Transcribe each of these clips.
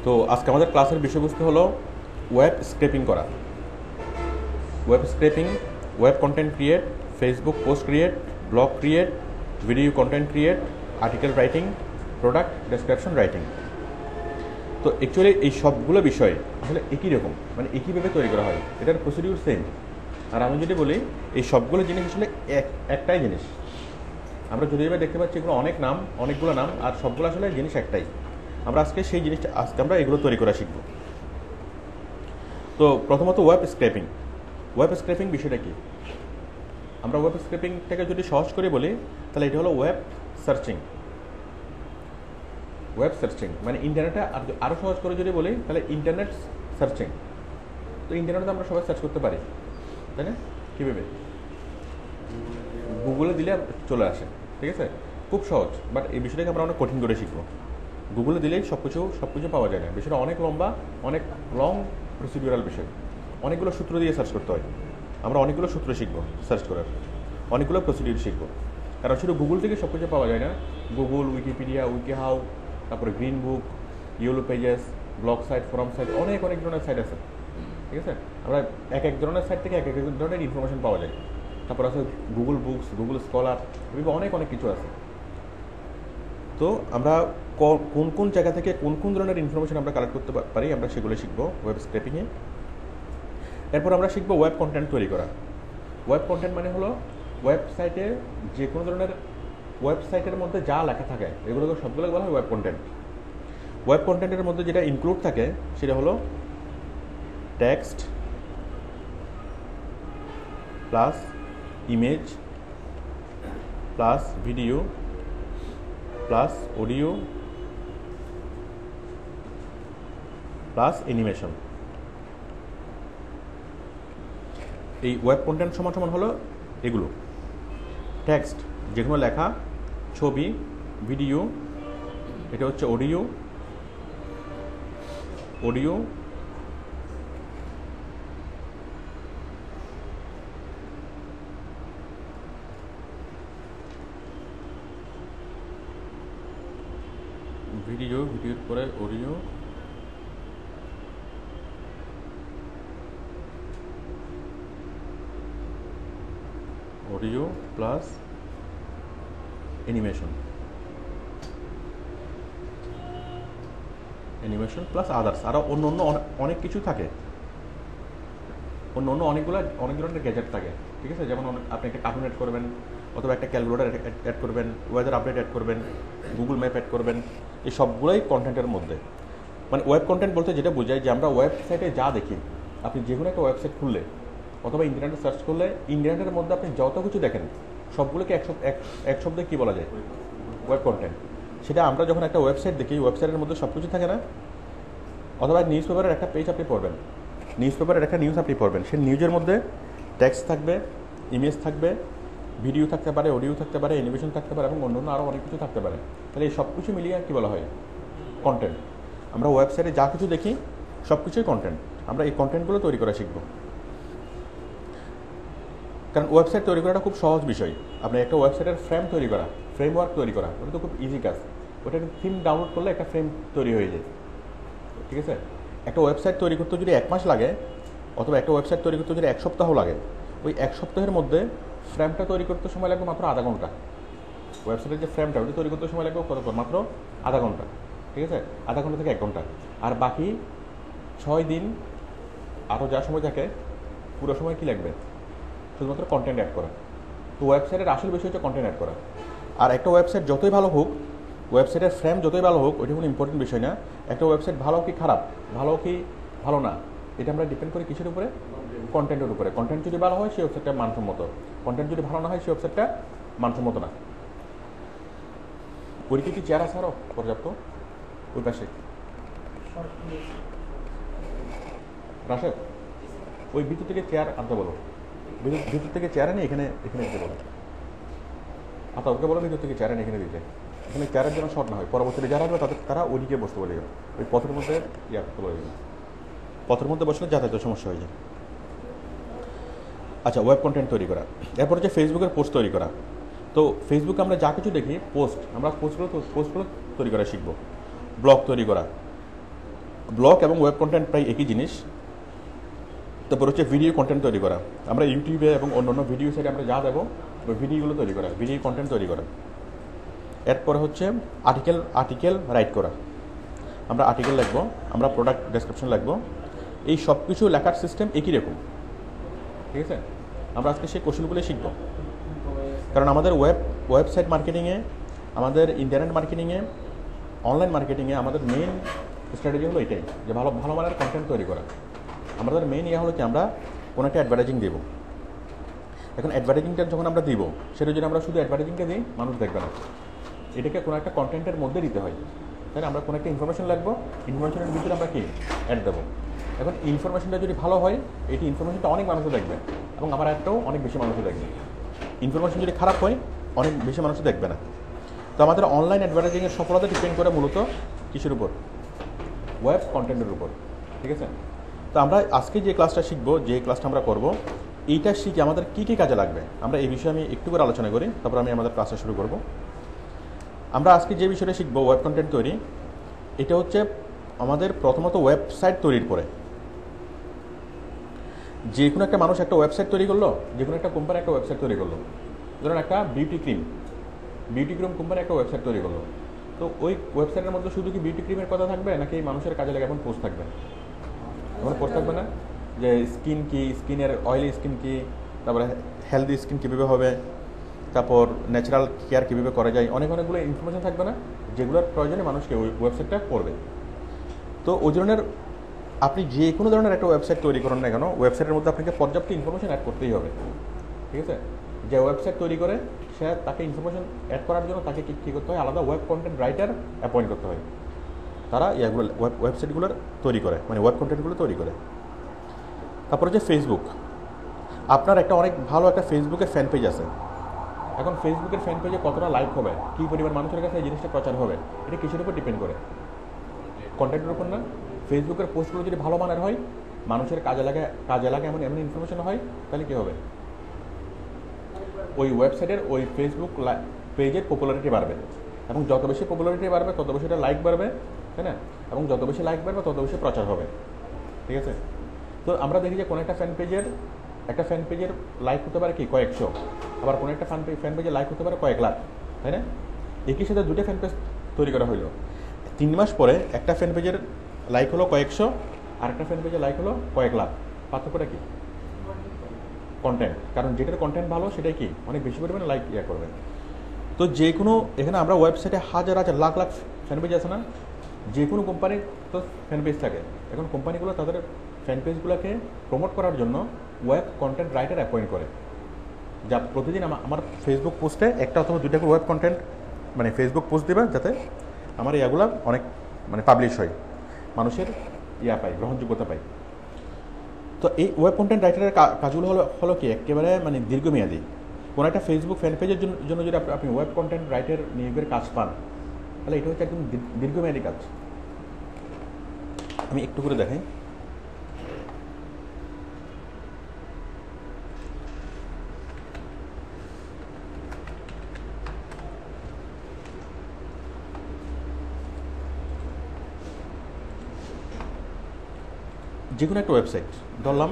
তো আজকে আমাদের ক্লাসের বিষয়বস্তু হলো ওয়েব স্ক্রেপিং করা। Web scraping, web content create, Facebook post create, blog create, video content create, article writing, product description writing. তো অ্যাকচুয়ালি এই সবগুলো বিষয় আসলে একই রকম, মানে একইভাবে তৈরি করা হয়, এটার প্রসিডিউর সেম। আর আমি যদি বলি এই সবগুলো জিনিস আসলে একটাই জিনিস। আমরা যদি এবার দেখতে পাচ্ছি এগুলো অনেক নাম, অনেকগুলো নাম, আর সবগুলো আসলে জিনিস একটাই। আমরা আজকে সেই জিনিসটা আমরা এগুলো তৈরি করা শিখব। তো প্রথমত ওয়েব স্ক্রেপিং। ওয়েব স্ক্রেপিং বিষয়টা কি? আমরা ওয়েব স্ক্রেপিংটাকে যদি সহজ করে বলি তাহলে এটা হলো ওয়েব সার্চিং। ওয়েব সার্চিং মানে ইন্টারনেটে আরও সহজ করে যদি বলি তাহলে ইন্টারনেট সার্চিং। তো ইন্টারনেটে আমরা সবাই সার্চ করতে পারি, তাই না? কীভাবে? গুগলে দিলে চলে আসে, ঠিক আছে? খুব সহজ, বাট এই বিষয়টাকে আমরা অনেক কঠিন করে শিখবো। গুগলে দিলেই সব কিছু পাওয়া যায় না, বিষয়টা অনেক লম্বা, অনেক লং প্রসিডিউরাল বিষয়। অনেকগুলো সূত্র দিয়ে সার্চ করতে হয়। আমরা অনেকগুলো সূত্র শিখবো সার্চ করার, অনেকগুলো প্রসিডিউর শিখবো। কারণ শুধু গুগল থেকে সব কিছু পাওয়া যায় না। গুগল, উইকিপিডিয়া, উইকিহাউ, তারপরে green book, yellow pages, blog site, forum site, অনেক ধরনের সাইট আছে, ঠিক আছে? আমরা এক ধরনের সাইট থেকে এক ধরনের ইনফরমেশন পাওয়া যায়। তারপর আছে গুগল বুকস, গুগল স্কলার, এভাবে অনেক কিছু আছে। তো আমরা কোন জায়গা থেকে কোন ধরনের ইনফরমেশন আমরা কালেক্ট করতে পারি আমরা সেগুলো শিখবো ওয়েব স্ক্রেপিংয়ে। এরপর আমরা শিখবো ওয়েব কন্টেন্ট তৈরি করা। ওয়েব কন্টেন্ট মানে হলো ওয়েবসাইটে যে কোনো ধরনের ওয়েবসাইটের মধ্যে যা লেখা থাকে এগুলোকে সবগুলো বলা হয় ওয়েব কন্টেন্ট। ওয়েব কন্টেন্টের মধ্যে যেটা ইনক্লুড থাকে সেটা হলো text plus image plus video plus audio plus animation. এই ওয়েব কন্টেন্ট সমান হলো এগুলো। টেক্সট যেগুলো লেখা, ছবি, ভিডিও, এটা হচ্ছে অডিও, ভিডিওর পরে audio plus animation plus others. আরও অন্য অনেক কিছু থাকে, অন্য অনেক ধরনের গ্যাজেট থাকে, ঠিক আছে? যেমন আপনি একটা কার্টুন অ্যাড করবেন, অথবা একটা ক্যালকুলেটর অ্যাড করবেন, ওয়েদার আপডেট অ্যাড করবেন, গুগল ম্যাপ অ্যাড করবেন। এই সবগুলোই কন্টেন্টের মধ্যে। মানে ওয়েব কন্টেন্ট বলতে যেটা বোঝায় যে আমরা ওয়েবসাইটে যা দেখি, আপনি যে কোনো একটা ওয়েবসাইট খুললে অথবা ইন্টারনেটে সার্চ করলে ইন্টারনেটের মধ্যে আপনি যত কিছু দেখেন সবগুলোকে এক শব্দে কী বলা যায়? Web content. সেটা আমরা যখন একটা ওয়েবসাইট দেখি, ওয়েবসাইটের মধ্যে সব কিছু থাকে না? অথবা নিউজ পেপারের একটা পেজ আপনি পড়বেন, নিউজ পেপারের একটা নিউজ আপনি পড়বেন, সেই নিউজের মধ্যে টেক্সট থাকবে, ইমেজ থাকবে, ভিডিও থাকতে পারে, অডিও থাকতে পারে, অ্যানিমেশন থাকতে পারে এবং অন্য আরও অনেক কিছু থাকতে পারে। তাহলে এই সব কিছু মিলিয়ে কী বলা হয়? কন্টেন্ট। আমরা ওয়েবসাইটে যা কিছু দেখি সব কিছুই কন্টেন্ট। আমরা এই কন্টেন্টগুলো তৈরি করা শিখব। কারণ ওয়েবসাইট তৈরি করাটা খুব সহজ বিষয়। আপনি একটা ওয়েবসাইটের ফ্রেমওয়ার্ক তৈরি করা ওটা তো খুব ইজি কাজ। ওটা একটা থিম ডাউনলোড করলে একটা ফ্রেম তৈরি হয়ে যায়, ঠিক আছে? একটা ওয়েবসাইট তৈরি করতে যদি 1 মাস লাগে, অথবা একটা ওয়েবসাইট তৈরি করতে যদি 1 সপ্তাহ লাগে, ওই 1 সপ্তাহের মধ্যে ফ্রেমটা তৈরি করতে সময় লাগবে মাত্র আধা ঘন্টা। ওয়েবসাইটের যে ফ্রেমটা ওটা তৈরি করতে সময় লাগবে কতক্ষণ? মাত্র আধা ঘন্টা, ঠিক আছে? আধা ঘন্টা থেকে 1 ঘন্টা। আর বাকি 6 দিন আরও যা সময় থাকে পুরো সময় কী লাগবে? শুধুমাত্র কন্টেন্ট অ্যাড করা। তো ওয়েবসাইটের আসল বিষয় হচ্ছে কন্টেন্ট অ্যাড করা। আর একটা ওয়েবসাইট যতই ভালো হোক, ওয়েবসাইটের ফ্রেম যতই ভালো হোক, ওইটা কোনো ইম্পর্টেন্ট বিষয় না। একটা ওয়েবসাইট ভালো কি খারাপ, ভালো কি ভালো না, এটা আমরা ডিপেন্ড করি কিসের উপরে? কন্টেন্টের উপরে। কন্টেন্ট যদি ভালো হয় সেই ওয়েবসাইটটা মানসম্মত, কন্টেন্ট যদি ভালো না হয় সেই ওয়েবসাইটটা মানসম্মত না। ওইদিকে কি চেয়ার আছে আরও পর্যাপ্ত? ওই পাশে রাশেদ, ওই ভিতর থেকে চেয়ার আনতে বলো, ভিতর থেকে চেয়ার এনে এখানে দিতে বলো। আচ্ছা, ওকে বলো ভিতর থেকে চেয়ার এনে এখানে দিতে। এখানে চেয়ারের জন্য শর্ট না হয়, পরবর্তীতে যারা আসবে তারা ওইদিকে বসতে বলে যাবে। ওই পথের মধ্যে পথের মধ্যে বসলে যাতায়াতের সমস্যা হয়ে যায়। আচ্ছা, ওয়েব কন্টেন্ট তৈরি করা। এরপর হচ্ছে ফেসবুকের পোস্ট তৈরি করা। তো ফেসবুকে আমরা যা কিছু দেখি পোস্টগুলো তৈরি করা শিখবো। ব্লগ তৈরি করা, ব্লগ এবং ওয়েব কন্টেন্ট প্রায় একই জিনিস। তারপর হচ্ছে ভিডিও কন্টেন্ট তৈরি করা, আমরা ইউটিউবে এবং অন্যান্য ভিডিও সাইটে আমরা যা দেবো ওই ভিডিওগুলো তৈরি করা, ভিডিও কন্টেন্ট তৈরি করা। এরপরে হচ্ছে আর্টিকেল রাইট করা, আমরা আর্টিকেল লিখবো, আমরা প্রোডাক্ট ডেসক্রিপশন লিখবো, এই সব কিছু লেখার সিস্টেম একই রকম, ঠিক আছে। আমরা আজকে সেই কৌশলগুলো শিখবো, কারণ আমাদের ওয়েবসাইট মার্কেটিংয়ে, আমাদের ইন্টারনেট মার্কেটিংয়ে, অনলাইন মার্কেটিংয়ে আমাদের মেইন স্ট্র্যাটেজি হলো এটাই, যে ভালো ভালো মানের কন্টেন্ট তৈরি করা। আমাদের মেইন হলো কি, আমরা কোনো একটা অ্যাডভার্টাইজিং দেবো। এখন অ্যাডভার্টাইজিংটা যখন আমরা দিব, সেটা যদি আমরা শুধু অ্যাডভার্টাইজিংটা দিই, মানুষ দেখবে না, এটাকে কোনো একটা কন্টেন্টের মধ্যে দিতে হয়, তাই না। আমরা কোনো একটা ইনফরমেশন লাগবো, ইনফরমেশনের ভিতরে আমরা কি অ্যাড দেবো। এখন ইনফরমেশনটা যদি ভালো হয়, এটি ইনফরমেশনটা অনেক মানুষ দেখবে এবং আমার অ্যাডটাও অনেক বেশি মানুষ দেখবে। ইনফরমেশন যদি খারাপ হয়, অনেক বেশি মানুষ দেখবে না। তো আমাদের অনলাইন অ্যাডভার্টাইজিংয়ের সফলতা ডিপেন্ড করে মূলত কিসের উপর? ওয়েব কন্টেন্টের উপর, ঠিক আছে। তো আমরা আজকে যে ক্লাসটা শিখবো, যে ক্লাসটা আমরা করবো, এইটা শিখে আমাদের কী কী কাজে লাগবে, আমরা এই বিষয়ে আমি একটু করে আলোচনা করি, তারপর আমি আমাদের ক্লাসটা শুরু করব। আমরা আজকে যে বিষয়টা শিখবো, ওয়েব কন্টেন্ট তৈরি, এটা হচ্ছে আমাদের প্রথমত ওয়েবসাইট তৈরির পরে। যে কোনো একটা মানুষ একটা ওয়েবসাইট তৈরি করলো, যে কোনো একটা কোম্পানি একটা ওয়েবসাইট তৈরি করলো, ধরুন একটা বিউটি ক্রিম কোম্পানি একটা ওয়েবসাইট তৈরি করলো, তো ওই ওয়েবসাইটের মধ্যে শুধু কি বিউটি ক্রিমের কথা থাকবে, নাকি মানুষের কাজে লাগে এমন পোস্ট থাকবে? এমন পোস্ট থাকবে না, যে স্কিন কি, স্কিনের অয়েলি স্কিন কি, তারপরে হেলদি স্কিন কীভাবে হবে, তারপর ন্যাচারাল কেয়ার কীভাবে করা যায়, অনেকগুলো ইনফরমেশন থাকবে না, যেগুলোর প্রয়োজনে মানুষকে ওই ওয়েবসাইটটা করবে। তো ওই ধরনের আপনি যে কোনো ধরনের একটা ওয়েবসাইট তৈরি করেন না কেন, ওয়েবসাইটের মধ্যে আপনাকে পর্যাপ্ত ইনফরমেশন অ্যাড করতেই হবে, ঠিক আছে। যে ওয়েবসাইট তৈরি করে, সে তাকে ইনফরমেশন অ্যাড করার জন্য তাকে কী করতে হয়, আলাদা ওয়েব কন্টেন্ট রাইটার অ্যাপয়েন্ট করতে হয়। তারা এগুলো ওয়েবসাইটগুলোর তৈরি করে, মানে ওয়েব কন্টেন্টগুলো তৈরি করে। তারপর হচ্ছে ফেসবুক, আপনার একটা অনেক ভালো একটা ফেসবুকের ফ্যান পেজ আছে। এখন ফেসবুকের ফ্যান পেজে কতটা লাইক হবে, কী পরিমাণ মানুষের কাছে এই জিনিসটা প্রচার হবে, এটা কিসের উপর ডিপেন্ড করে? কন্টেন্টের উপর না। ফেসবুকের পোস্টগুলো যদি ভালো মানের হয়, মানুষের কাজে লাগে এমন ইনফরমেশন হয়, তাহলে কী হবে? ওই ওয়েবসাইটের, ওই ফেসবুক পেজের পপুলারিটি বাড়বে, এবং যত বেশি পপুলারিটি বাড়বে তত বেশি এটা লাইক বাড়বে, তাই না। এবং যত বেশি লাইক বাড়বে তত বেশি প্রচার হবে, ঠিক আছে। তো আমরা দেখি যে কোনো একটা ফ্যান পেজের লাইক হতে পারে কি কয়েকশো, আবার কোনো একটা ফ্যান পেজের লাইক হতে পারে কয়েক লাখ, তাই না। একই সাথে দুটো ফ্যান পেজ তৈরি করা হইলো, 3 মাস পরে একটা ফ্যান পেজের লাইক হলো কয়েকশো, আর একটা ফ্যান পেজের লাইক হলো কয়েক লাখ। পার্থক্যটা কি? কন্টেন্ট। কারণ যেটার কন্টেন্ট ভালো, সেটাই কি অনেক বেশি পরিমাণে লাইক করবে। তো যে কোনো, এখানে আমরা ওয়েবসাইটে হাজার লাখ ফ্যান পেজ আছে না, যে কোনো কোম্পানির তো ফ্যান পেজ থাকে। এখন কোম্পানিগুলো তাদের ফ্যান পেজগুলোকে প্রমোট করার জন্য ওয়েব কন্টেন্ট রাইটার অ্যাপয়েন্ট করে, যা প্রতিদিন আমার ফেসবুক পোস্টে একটা অথবা দুইটা করে ওয়েব কন্টেন্ট, মানে ফেসবুক পোস্ট দেবে, যাতে আমার ইয়াগুলো অনেক পাবলিশ হয়, মানুষের গ্রহণযোগ্যতা পায়। তো এই ওয়েব কন্টেন্ট রাইটারের কাজগুলো হলো কি একেবারে দীর্ঘমেয়াদী। কোনো একটা ফেসবুক ফ্যান পেজের জন্য যদি আপনি ওয়েব কন্টেন্ট রাইটার নিয়োগের কাজ পান, তাহলে এটা হচ্ছে একদম দীর্ঘমেয়াদী কাজ। আমি একটু করে দেখাই। যে কোনো একটা ওয়েবসাইট ধরলাম,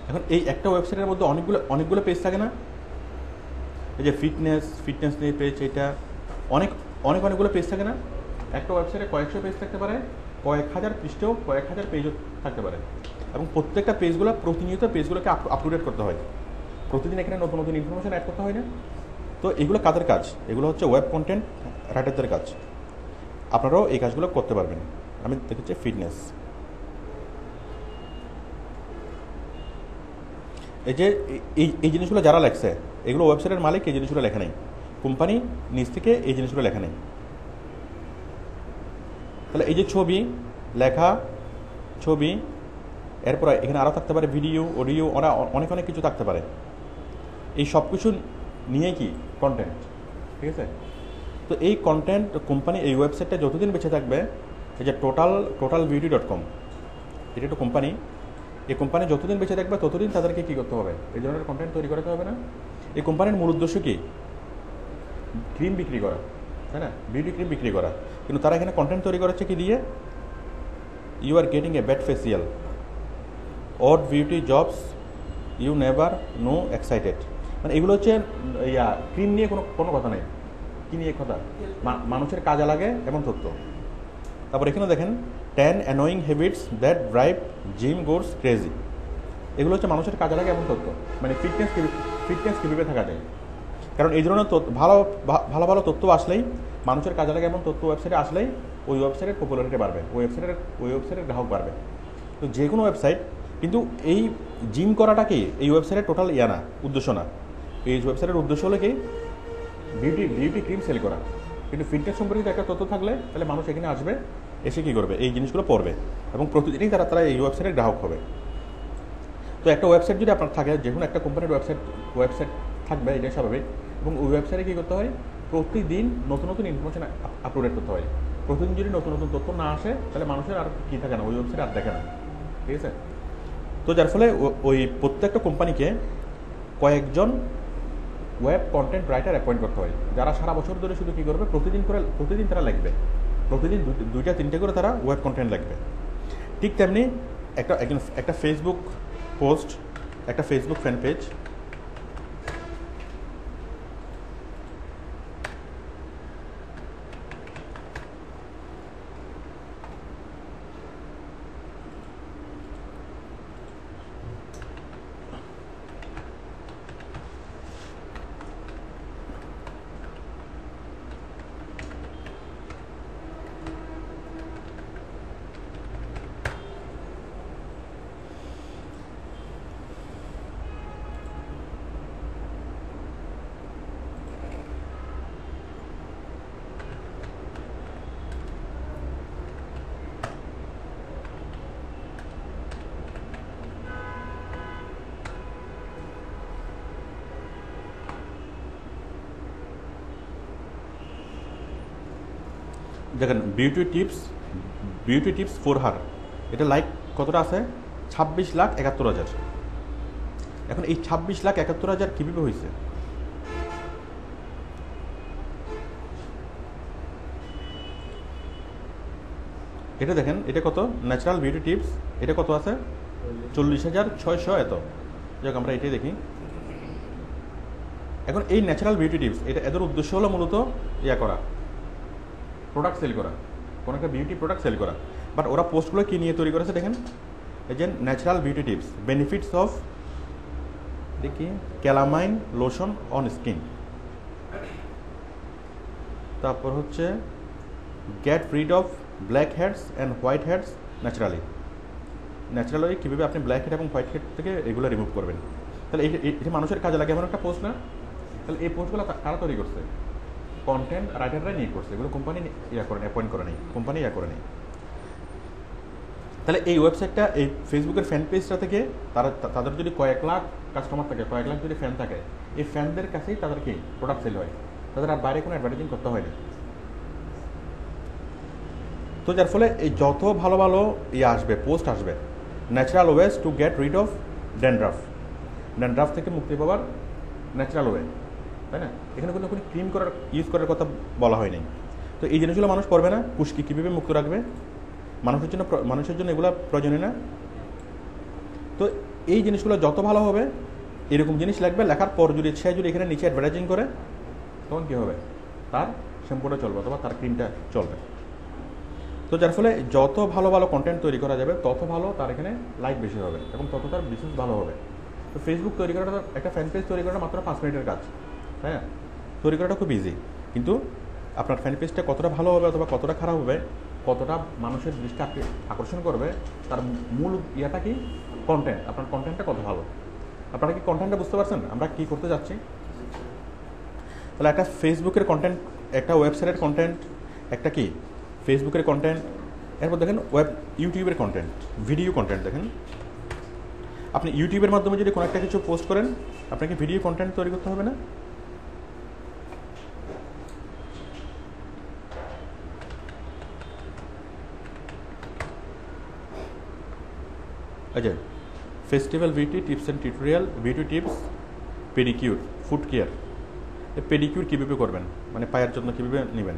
এখন এই একটা ওয়েবসাইটের মধ্যে অনেকগুলো পেজ থাকে না, এই যে ফিটনেস নিয়ে পেজ, এটা অনেকগুলো পেজ থাকে না। একটা ওয়েবসাইটে কয়েকশো পেজ থাকতে পারে, কয়েক হাজার পৃষ্ঠেও কয়েক হাজার পেজও থাকতে পারে, এবং প্রত্যেকটা পেজগুলো প্রতিনিয়ত পেজগুলোকে আপটুডেট করতে হয়, প্রতিদিন এখানে নতুন ইনফরমেশন অ্যাড করতে হয় না। তো এগুলো কাদের কাজ? এগুলো হচ্ছে ওয়েব কন্টেন্ট রাইটারদের কাজ। আপনারাও এই কাজগুলো করতে পারবেন। আমি দেখেছি ফিটনেস, এই যে এই জিনিসগুলো যারা লেখছে, এগুলো ওয়েবসাইটের মালিক এই জিনিসগুলো লেখা নেই, কোম্পানি নিজ থেকে এই জিনিসগুলো লেখা নেই। তাহলে এই যে ছবি, এরপর এখানে আরও থাকতে পারে ভিডিও, অডিও, ওরা অনেক কিছু থাকতে পারে। এই সব কিছু নিয়ে কি কন্টেন্ট, ঠিক আছে? তো এই কন্টেন্ট কোম্পানি, এই ওয়েবসাইটটা যতদিন বেঁচে থাকবে, এই যে totalbeauty.com, এটা একটা কোম্পানি, এই কোম্পানি যতদিন বেঁচে থাকবে ততদিন তাদেরকে কী করতে হবে? এই ধরনের কন্টেন্ট তৈরি করতে হবে না? এই কোম্পানির মূল উদ্দেশ্য কি? ক্রিম বিক্রি করা, তাই না? বিউটি ক্রিম বিক্রি করা। কিন্তু তারা এখানে কন্টেন্ট তৈরি করেছে কি দিয়ে? You are getting a bad facial, odd beauty jobs you never know excited. মানে এগুলো হচ্ছে ক্রিম নিয়ে কোনো কথা নেই। কী নিয়ে কথা? মানুষের কাজে লাগে এমন তথ্য। তারপর এখানে দেখেন 10 annoying habits that drive gym goers crazy. এগুলো হচ্ছে মানুষের কাজে লাগে এমন তথ্য, মানে ফিটনেস কীভাবে থাকা যায়। কারণ এই ধরনের ভালো ভালো ভালো তথ্য আসলেই, মানুষের কাজে লাগে এমন তথ্য ওয়েবসাইটে আসলেই ওই ওয়েবসাইটের পপুলারিটি বাড়বে, ওই ওয়েবসাইটের গ্রাহক বাড়বে। তো যে কোনো ওয়েবসাইট, কিন্তু এই জিম করাটা কি এই ওয়েবসাইটের টোটাল না, উদ্দেশ্য না। এই ওয়েবসাইটের উদ্দেশ্য হলো কি বিউটি ক্রিম সেল করা। কিন্তু ফিটনেস সম্পর্কিত একটা তথ্য থাকলে তাহলে মানুষ এখানে আসবে, এসে কী করবে? এই জিনিসগুলো পড়বে এবং প্রতিদিনই তারা এই ওয়েবসাইটের গ্রাহক হবে। তো একটা ওয়েবসাইট যদি আপনার থাকে, যে কোনো একটা কোম্পানির ওয়েবসাইট থাকবে, এটাই স্বাভাবিক। এবং ওই ওয়েবসাইটে কী করতে হয়? প্রতিদিন নতুন নতুন ইনফরমেশন আপলোড করতে হয়। প্রতিদিন যদি নতুন নতুন তথ্য না আসে তাহলে মানুষের আর কী থাকে না, ওই ওয়েবসাইট আর দেখে না, ঠিক আছে? তো যার ফলে ওই প্রত্যেকটা কোম্পানিকে কয়েকজন ওয়েব কন্টেন্ট রাইটার অ্যাপয়েন্ট করতে হয়, যারা সারা বছর ধরে শুধু কী করবে? প্রতিদিন তারা লিখবে, প্রতিদিন 2-3টে করে তারা ওয়েব কন্টেন্ট লিখবে। ঠিক তেমনি একটা ফেসবুক পোস্ট, একটা ফেসবুক ফ্যান পেজ, দেখেন বিউটি টিপস ফর হার, এটা লাইক কতটা আছে? 26,71,000। এখন এই 26,71,000 কীভাবে হয়েছে? এটা দেখেন, এটা কত? ন্যাচারাল বিউটি টিপস, এটা কত আছে? 40,600 এত। যাক আমরা এটাই দেখি। এখন এই ন্যাচারাল বিউটি টিপস, এদের উদ্দেশ্য হলো মূলত করা, প্রোডাক্ট সেল করা, কোনো একটা বিউটি প্রোডাক্ট সেল করা। বাট ওরা পোস্টগুলো কী নিয়ে তৈরি করেছে দেখেন, এই যে natural beauty tips, benefits of দেখি ক্যালামাইন লোশন অন স্কিন, তারপর হচ্ছে get rid of black heads and white heads naturally কীভাবে আপনি ব্ল্যাক হেড এবং হোয়াইট হেড থেকে এগুলো রিমুভ করবেন। তাহলে এটা মানুষের কাজে লাগে এমন একটা পোস্ট না? তাহলে এই পোস্টগুলো কারা তৈরি করছে? কন্টেন্ট রাইটাররাই নিয়ে করছে, এগুলো কোম্পানি অ্যাপয়েন্ট করে নেই, কোম্পানি করে নেই। তাহলে এই ওয়েবসাইটটা, এই ফেসবুকের ফ্যান পেজটা থেকে তাদের যদি কয়েক লাখ কাস্টমার থাকে, কয়েক লাখ যদি ফ্যান থাকে, এই ফ্যানদের কাছেই তাদের কি প্রোডাক্ট সেল হয়, তাদের আর বাইরে কোনো অ্যাডভার্টাইজিং করতে হয় না। তো যার ফলে এই যত ভালো ভালো আসবে, পোস্ট আসবে, natural ways to get rid of dandruff থেকে মুক্তি পাওয়ার ন্যাচারাল ওয়ে, তাই না? এখানে কোনো ক্রিম ইউজ করার কথা বলা হয়নি। তো এই জিনিসগুলো মানুষ করবে না। খুশকি কীভাবে মুক্ত রাখবে? মানুষের জন্য এগুলো প্রয়োজনীয় না? তো এই জিনিসগুলো যত ভালো হবে, এরকম জিনিস লাগবে, লেখার পর যদি এখানে নিচে অ্যাডভার্টাইজিং করে, তখন কী হবে? তার শ্যাম্পুটা চলবে অথবা তার ক্রিমটা চলবে। তো যার ফলে যত ভালো ভালো কন্টেন্ট তৈরি করা যাবে তত ভালো তার এখানে লাইক বেশি হবে এবং তত তার বিজনেস ভালো হবে। তো ফেসবুক তৈরি করাটা, একটা ফ্যান পেজ তৈরি করাটা মাত্র 5 মিনিটের কাজ, তাই না? তৈরি করাটা খুব ইজি। কিন্তু আপনার ফ্যান পেজটা কতটা ভালো হবে অথবা কতটা খারাপ হবে, কতটা মানুষের দৃষ্টি আকর্ষণ করবে, তার মূল ইয়েটা কি? কন্টেন্ট। আপনার কন্টেন্টটা কত ভালো। আপনারা কি কন্টেন্টটা বুঝতে পারছেন আমরা কী করতে যাচ্ছি? তাহলে একটা ফেসবুকের কন্টেন্ট, একটা ওয়েবসাইটের কন্টেন্ট, একটা কি ফেসবুকের কন্টেন্ট, এরপর দেখেন ইউটিউবের কন্টেন্ট, ভিডিও কন্টেন্ট। দেখেন আপনি ইউটিউবের মাধ্যমে যদি কোনো একটা কিছু পোস্ট করেন, আপনাকে ভিডিও কন্টেন্ট তৈরি করতে হবে না? আচ্ছা, festival beauty tips and tutorial, beauty tips, pedicure, foot care. Pedicure কীভাবে করবেন, মানে পায়ের যত্ন কীভাবে নেবেন,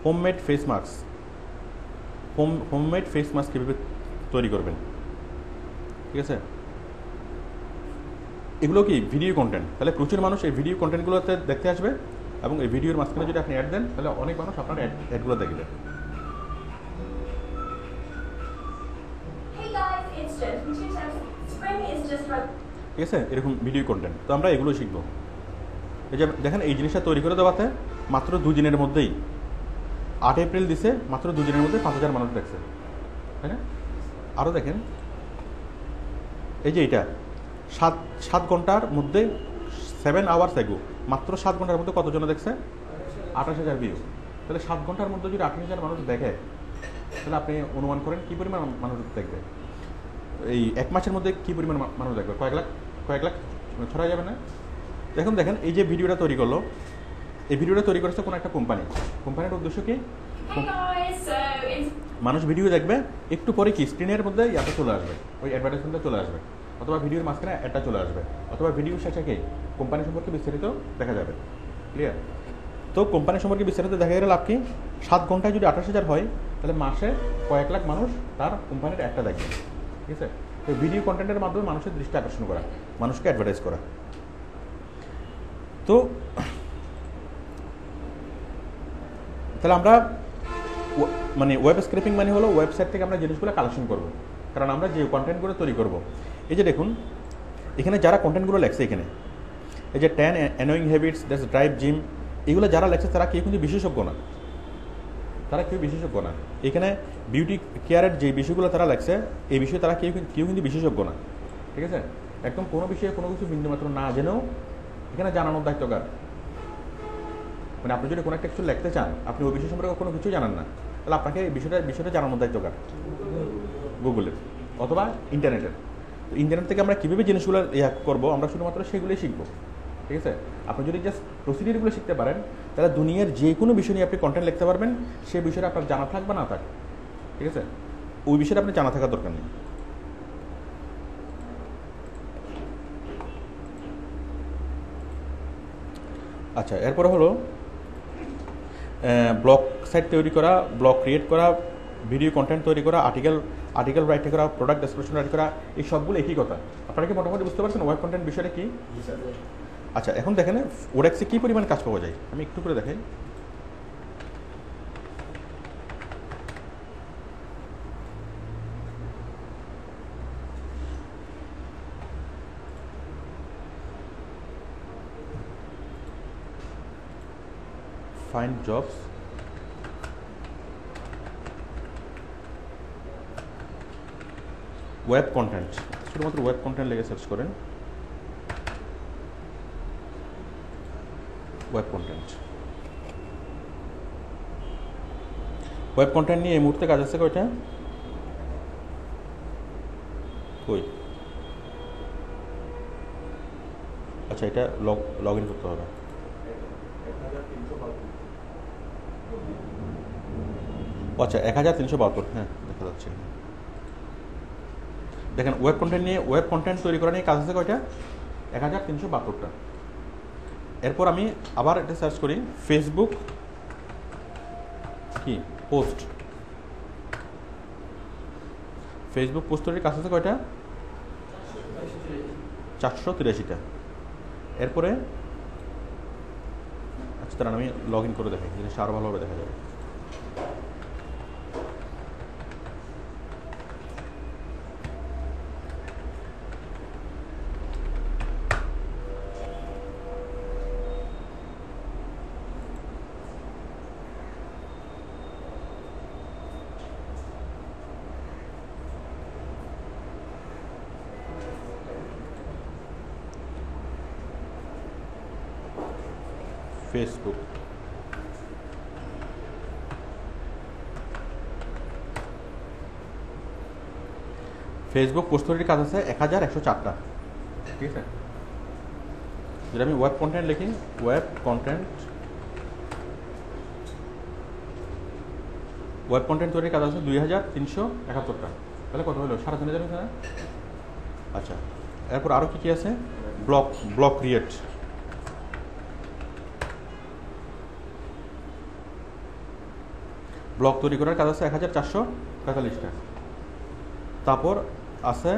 homemade face mask, homemade face mask কীভাবে তৈরি করবেন, ঠিক আছে? এগুলো কি ভিডিও কন্টেন্ট, তাহলে প্রচুর মানুষ এই ভিডিও কন্টেন্টগুলোতে দেখতে আসবে, এবং এই ভিডিওর মাঝখানে যদি আপনি অ্যাড দেন তাহলে অনেক মানুষ আপনার অ্যাডগুলো দেখবে। ঠিক আছে, এরকম ভিডিও কন্টেন্ট তো আমরা এগুলো শিখবো। এই যে দেখেন, এই জিনিসটা তৈরি করে দেওয়াতে মাত্র 2 দিনের মধ্যেই, 8 এপ্রিল দিছে, মাত্র 2 দিনের মধ্যে 5000 মানুষ দেখছে, তাই না? আরও দেখেন, এই যে এটা 7 ঘন্টার মধ্যে, 7 আওয়ার্স এগো, মাত্র 7 ঘন্টার মধ্যে কতজনে দেখছে? 28,000 ভিউ। তাহলে 7 ঘন্টার মধ্যে যদি 28,000 মানুষ দেখে, তাহলে আপনি অনুমান করেন কী পরিমাণ মানুষ দেখবে। এই 1 মাসের মধ্যে কী পরিমাণ মানুষ দেখবে, কয়েক লাখ ছড়া যাবে না? এখন দেখেন, এই যে ভিডিওটা তৈরি করলো, এই ভিডিওটা তৈরি করেছে কোনো একটা কোম্পানির উদ্দেশ্য কি? মানুষ ভিডিও দেখবে, একটু পরে কি স্ক্রিনের মধ্যে ইয়াটা চলে আসবে, ওই অ্যাডভার্টাইজমেন্টটা চলে আসবে, অথবা ভিডিওর মাঝখানে অ্যাডটা চলে আসবে, অথবা ভিডিও শেষে কি কোম্পানি সম্পর্কে বিস্তারিত দেখা যাবে। ক্লিয়ার? তো কোম্পানি সম্পর্কে বিস্তারিত দেখা গেলে লাভ কি? 7 ঘন্টায় যদি 28,000 হয়, তাহলে মাসে কয়েক লাখ মানুষ তার কোম্পানির একটা দেখবে। ঠিক আছে? তো ভিডিও কন্টেন্টের মাধ্যমে মানুষের দৃষ্টি আকর্ষণ করা, মানুষকে অ্যাডভার্টাইজ করা। তো তাহলে আমরা মানে ওয়েব স্ক্র্যাপিং মানে হলো ওয়েবসাইট থেকে আমরা জিনিসগুলো কালেকশন করব, কারণ আমরা যে কন্টেন্টগুলো তৈরি করব, এই যে দেখুন এখানে যারা কন্টেন্টগুলো লেখছে, এখানে এই যে 10 annoying habits that's drive gym, এগুলো যারা লেখছে তারা কেউ কিন্তু বিশেষজ্ঞ না, এখানে বিউটি কেয়ারের যে বিষয়গুলো তারা লেখছে, এই বিষয়ে তারা কেউ কিন্তু বিশেষজ্ঞ না। ঠিক আছে? একদম কোনো বিষয়ে কোনো কিছু বিন্দুমাত্র না জেনেও এখানে জানানোর দায়িত্ব কার? মানে আপনি যদি কোনো একটা কিছু লিখতে চান, আপনি ওই বিষয় সম্পর্কে কোনো কিছুই জানেন না, তাহলে আপনাকে এই বিষয়টা জানানোর দায়িত্ব কার? গুগলের অথবা ইন্টারনেটের। তো ইন্টারনেট থেকে আমরা কীভাবে জিনিসগুলো করবো, আমরা শুধুমাত্র সেগুলোই শিখবো। ঠিক আছে? আপনি যদি জাস্ট প্রসিডিউরগুলো শিখতে পারেন, তাহলে দুনিয়ার যে কোনো বিষয় নিয়ে আপনি কন্টেন্ট লিখতে পারবেন, সেই বিষয়টা আপনার জানা থাক বা না থাক। ঠিক আছে? ওই বিষয়টা আপনি জানা থাকার দরকার নেই। আচ্ছা, এরপরে হলো ব্লগ সাইট তৈরি করা, ব্লগ ক্রিয়েট করা, ভিডিও কন্টেন্ট তৈরি করা, আর্টিকেল রাইট করা, প্রোডাক্ট ডেসক্রিপশন রাইট করা, এই সবগুলো একই কথা। আপনারা কি মোটামুটি বুঝতে পারছেন ওয়েব কন্টেন্ট বিষয়টা কি? আচ্ছা, এখন দেখেন ওডেক্সে কী পরিমাণ কাজ পাওয়া যায়, আমি একটু করে দেখাই। ফাইন্ড জবস, ওয়েব কন্টেন্ট, শুধুমাত্র ওয়েব কন্টেন্ট লেগে সার্চ করেন, ওয়েব কন্টেন্ট নিয়ে এই মুহূর্তে কাজ আছে কয়টা? কই? আচ্ছা, এটা লগ ইন করতে হবে। আচ্ছা, 1372, হ্যাঁ দেখা যাচ্ছে। দেখেন ওয়েব কন্টেন্ট তৈরি করা নিয়ে কাজ আছে কয়টা? 1372টা। এরপর আমি আবার এটা সার্চ করি, ফেসবুক কি পোস্ট, ফেসবুক পোস্ট তৈরির কাজ আছে কয়টা? 483টা। এরপরে আচ্ছা, তার আমি লগ ইন করে দেখাই, জিনিসটা আরও ভালোভাবে দেখা যাবে। ফেসবুক, ফেসবুক পোস্ট তৈরির কাজ আছে 1104টা, ঠিক আছে। যদি আমি ওয়েব কন্টেন্ট লিখি, ওয়েব কন্টেন্ট তৈরির কাজ আছে 2371টা, তাহলে কত হলো? 3,500 হয়েছে না? আচ্ছা, এরপর আরও কী কী আছে? ব্লগ ক্রিয়েট, ব্লগ তৈরি করার কাজ আছে 1445টা। তারপর আছে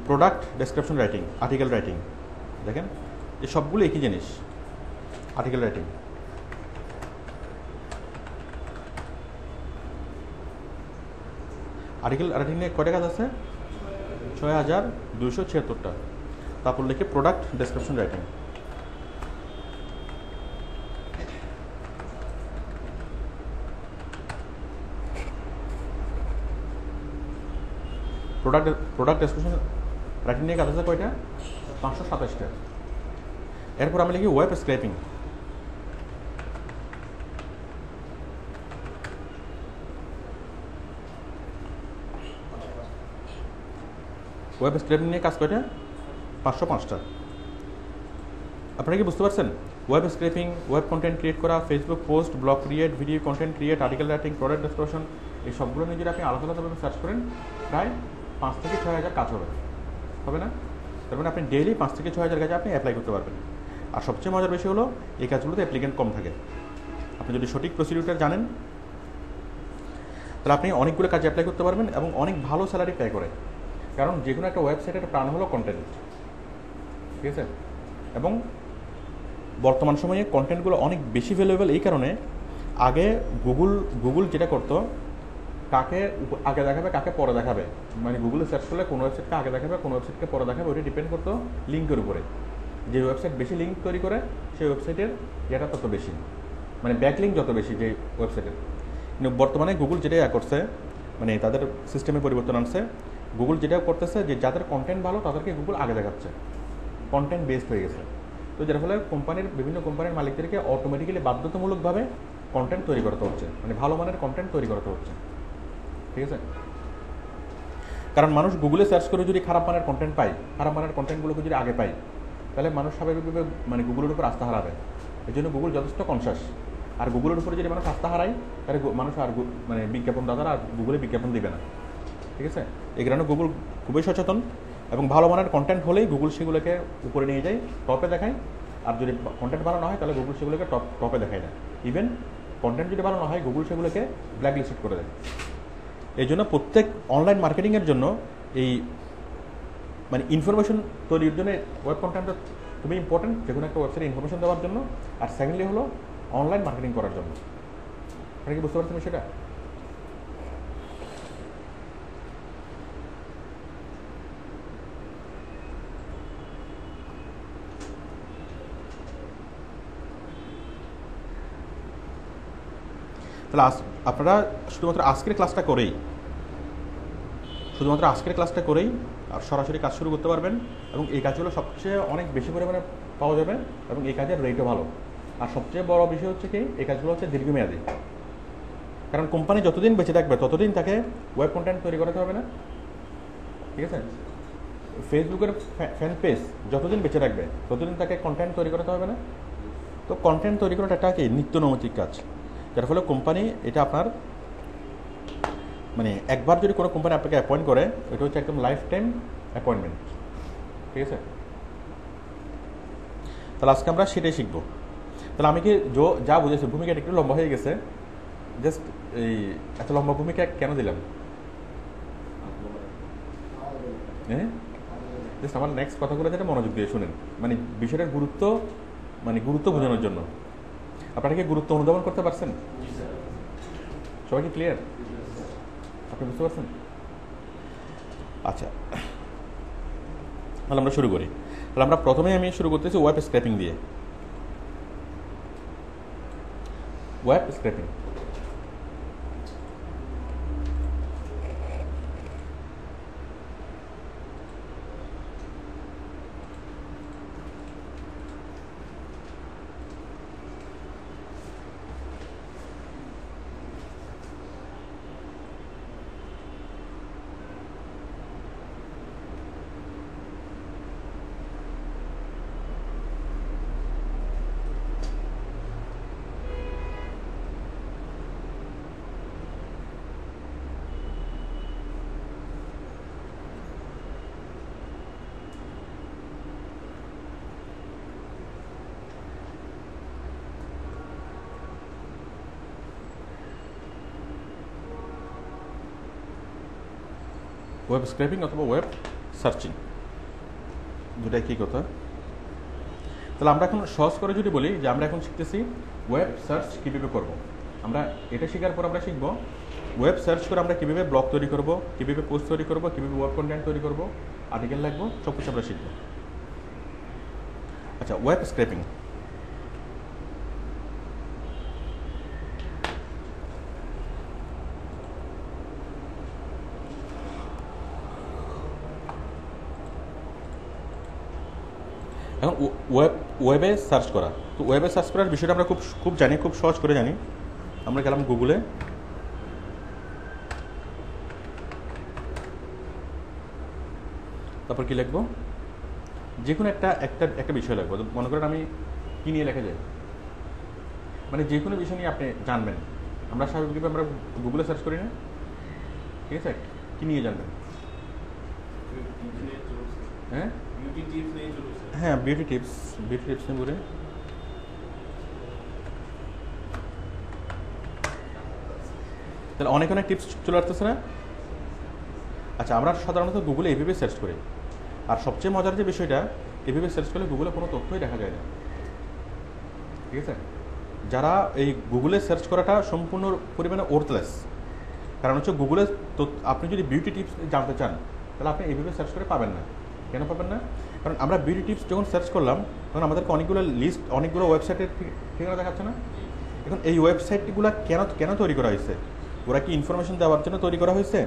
product description writing, article writing. দেখেন এই সবগুলো একই জিনিস, আর্টিকেল রাইটিং। আর্টিকেল রাইটিং নিয়ে কয়টা কাজ আছে? 6276টা। তারপর লিখে product description writing. Product description writing নিয়ে কাজ আছে কয়টা? 527টা। এরপর আমি লিখি ওয়েব স্ক্র্যাপিং। ওয়েব স্ক্র্যাপিং নিয়ে কাজ কয়টা? 505টা। আপনারা কি বুঝতে পারছেন? Web scraping, web content create করা, Facebook post, blog create, video content create, article writing, product description, এই সবগুলো নিয়ে যদি আপনি আলাদা আলাদাভাবে সার্চ করেন প্রায় 5 থেকে 6,000 কাজ হবে না? তার মানে আপনি ডেইলি 5 থেকে 6,000 কাজে আপনি অ্যাপ্লাই করতে পারবেন। আর সবচেয়ে মজার বিষয় হলো এই কাজগুলোতে অ্যাপ্লিকেন্ট কম থাকে। আপনি যদি সঠিক প্রসিডিউরটা জানেন তাহলে আপনি অনেকগুলো কাজে অ্যাপ্লাই করতে পারবেন এবং অনেক ভালো স্যালারি পে করে। কারণ যে কোনো একটা ওয়েবসাইটের প্রাণ হলো কন্টেন্ট, ঠিক আছে। এবং বর্তমান সময়ে কন্টেন্টগুলো অনেক বেশি ভ্যালুয়েবল এই কারণে, আগে গুগল যেটা করতো, কাকে আগে দেখাবে কাকে পরে দেখাবে, মানে গুগলে সার্চ করলে কোনো ওয়েবসাইটকে আগে দেখাবে কোন ওয়েবসাইটকে পরে দেখাবে, ওইটা ডিপেন্ড করতো লিঙ্কের উপরে। যে ওয়েবসাইট বেশি লিঙ্ক তৈরি করে সেই ওয়েবসাইটের ইয়েটা তত বেশি, মানে ব্যাক লিঙ্ক যত বেশি যে ওয়েবসাইটের। কিন্তু বর্তমানে গুগল যেটা করছে, মানে তাদের সিস্টেমে পরিবর্তন আনছে। গুগল যেটা করতেছে যে যাদের কন্টেন্ট ভালো তাদেরকে গুগল আগে দেখাচ্ছে, কন্টেন্ট বেসড হয়ে গেছে। তো যার ফলে বিভিন্ন কোম্পানির মালিকদেরকে অটোমেটিক্যালি বাধ্যতামূলকভাবে কন্টেন্ট তৈরি করতে হচ্ছে, মানে ভালো মানের কন্টেন্ট তৈরি করতে হচ্ছে, ঠিক আছে। কারণ মানুষ গুগলে সার্চ করে যদি খারাপ মানের কন্টেন্ট পায়, খারাপ মানের কন্টেন্টগুলোকে যদি আগে পায়, তাহলে মানুষ স্বাভাবিকভাবে মানে গুগলের উপর আস্থা হারাবে। এই জন্য গুগল যথেষ্ট কনসাস। আর গুগলের উপরে যদি মানুষ আস্থা হারায় তাহলে মানুষ আর মানে বিজ্ঞাপনদাতারা আর গুগলে বিজ্ঞাপন দিবে না, ঠিক আছে। এই কারণে গুগল খুবই সচেতন এবং ভালো মানের কন্টেন্ট হলেই গুগল সেগুলোকে উপরে নিয়ে যায়, টপে দেখায়। আর যদি কন্টেন্ট ভালো না হয় তাহলে গুগল সেগুলোকে টপে দেখায় না। ইভেন কন্টেন্ট যদি ভালো না হয় গুগল সেগুলোকে ব্ল্যাক লিস্ট করে দেয়। এই জন্য প্রত্যেক অনলাইন মার্কেটিংয়ের জন্য এই মানে ইনফরমেশন তৈরির জন্য ওয়েব কন্টেন্টটা খুবই ইম্পর্টেন্ট, যে কোনো একটা ওয়েবসাইটে ইনফরমেশন দেওয়ার জন্য। আর সেকেন্ডলি হলো অনলাইন মার্কেটিং করার জন্য। আপনারা কি বুঝতে পারছেন সেটা? তাহলে আপনারা শুধুমাত্র আজকের ক্লাসটা করেই আর সরাসরি কাজ শুরু করতে পারবেন। এবং এই কাজগুলো সবচেয়ে অনেক বেশি পরিমাণে পাওয়া যাবে এবং এই কাজের রেটও ভালো। আর সবচেয়ে বড় বিষয় হচ্ছে কি, এই কাজগুলো হচ্ছে দীর্ঘমেয়াদী। কারণ কোম্পানি যতদিন বেঁচে থাকবে ততদিন তাকে ওয়েব কন্টেন্ট তৈরি করতে হবে না, ঠিক আছে। ফেসবুকের ফ্যান পেজ যতদিন বেঁচে থাকবে ততদিন তাকে কন্টেন্ট তৈরি করতে হবে না। তো কন্টেন্ট তৈরি করাটা একটা কি নিত্য নৈমিত্তিক কাজ, যার ফলে কোম্পানি এটা আপনার মানে একবার যদি কোনো কোম্পানি আপনাকে অ্যাপয়েন্ট করে, এটা হচ্ছে একদম লাইফ টাইম অ্যাপয়েন্টমেন্ট, ঠিক আছে। তাহলে আজকে আমরা সেটাই শিখবো। তাহলে আমি কি যা বুঝেছি, ভূমিকাটা একটু লম্বা হয়ে গেছে, জাস্ট এই এত লম্বা ভূমিকা কেন দিলাম? হ্যাঁ, জাস্ট আমার নেক্সট কথাগুলো যেটা মনোযোগ দিয়ে শুনেন, মানে বিষয়টার গুরুত্ব বোঝানোর জন্য। আপনারা কি গুরুত্ব অনুধাবন করতে পারছেন? সবাই কি ক্লিয়ার? আপনি বুঝতে পারছেন? আচ্ছা, তাহলে আমরা শুরু করি। তাহলে আমরা প্রথমেই আমি শুরু করতেছি ওয়েব স্ক্র্যাপিং দিয়ে। ওয়েব স্ক্র্যাপিং ওয়েব স্ক্র্যাপিং অথবা ওয়েব সার্চিং, দুটাই কী কথা। তাহলে আমরা এখন সহজ করে যদি বলি যে আমরা এখন শিখতেছি ওয়েব সার্চ কীভাবে করব। আমরা এটা শেখার পর আমরা শিখব ওয়েব সার্চ করে আমরা কীভাবে ব্লগ তৈরি করব, কীভাবে পোস্ট তৈরি করব, কীভাবে ওয়েব কন্টেন্ট তৈরি করব, আর্টিকেল লিখবো, সব কিছু আমরা শিখব। আচ্ছা, ওয়েব স্ক্র্যাপিং। এখন ওয়েবে সার্চ করা, তো ওয়েবে সার্চ করার বিষয়টা আমরা খুব খুব জানি, খুব সহজ করে জানি। আমরা গেলাম গুগলে, তারপর কি লিখবো, যে কোনো একটা একটা একটা বিষয় লিখবো। মনে করেন আমি কী নিয়ে লেখা যায়, মানে যে কোনো বিষয় নিয়ে আপনি জানবেন। আমরা স্বাভাবিকভাবে আমরা গুগলে সার্চ করি না, ঠিক আছে, কী নিয়ে জানবেন? হ্যাঁ হ্যাঁ, বিউটি টিপস নিয়ে বলে। তাহলে অনেক অনেক টিপস চলে আসতেছে না? আচ্ছা, আমরা সাধারণত গুগলে এইভাবে সার্চ করি, আর সবচেয়ে মজার যে বিষয়টা, এইভাবে সার্চ করলে গুগলে কোনো তথ্যই দেখা যায় না, ঠিক আছে। যারা এই গুগলে সার্চ করাটা সম্পূর্ণ পরিমাণে ওর্থলেস, কারণ হচ্ছে গুগলে আপনি যদি বিউটি টিপস জানতে চান তাহলে আপনি এইভাবে সার্চ করে পাবেন না। কেন পাবেন না? কারণ আমরা বিউটি টিপস যখন সার্চ করলাম তখন আমাদেরকে অনেকগুলো লিস্ট, অনেকগুলো ওয়েবসাইটের ঠিকানা দেখাচ্ছে না। এখন এই ওয়েবসাইটগুলো কেন কেন তৈরি করা হয়েছে? ওরা কি ইনফরমেশন দেওয়ার জন্য তৈরি করা হয়েছে,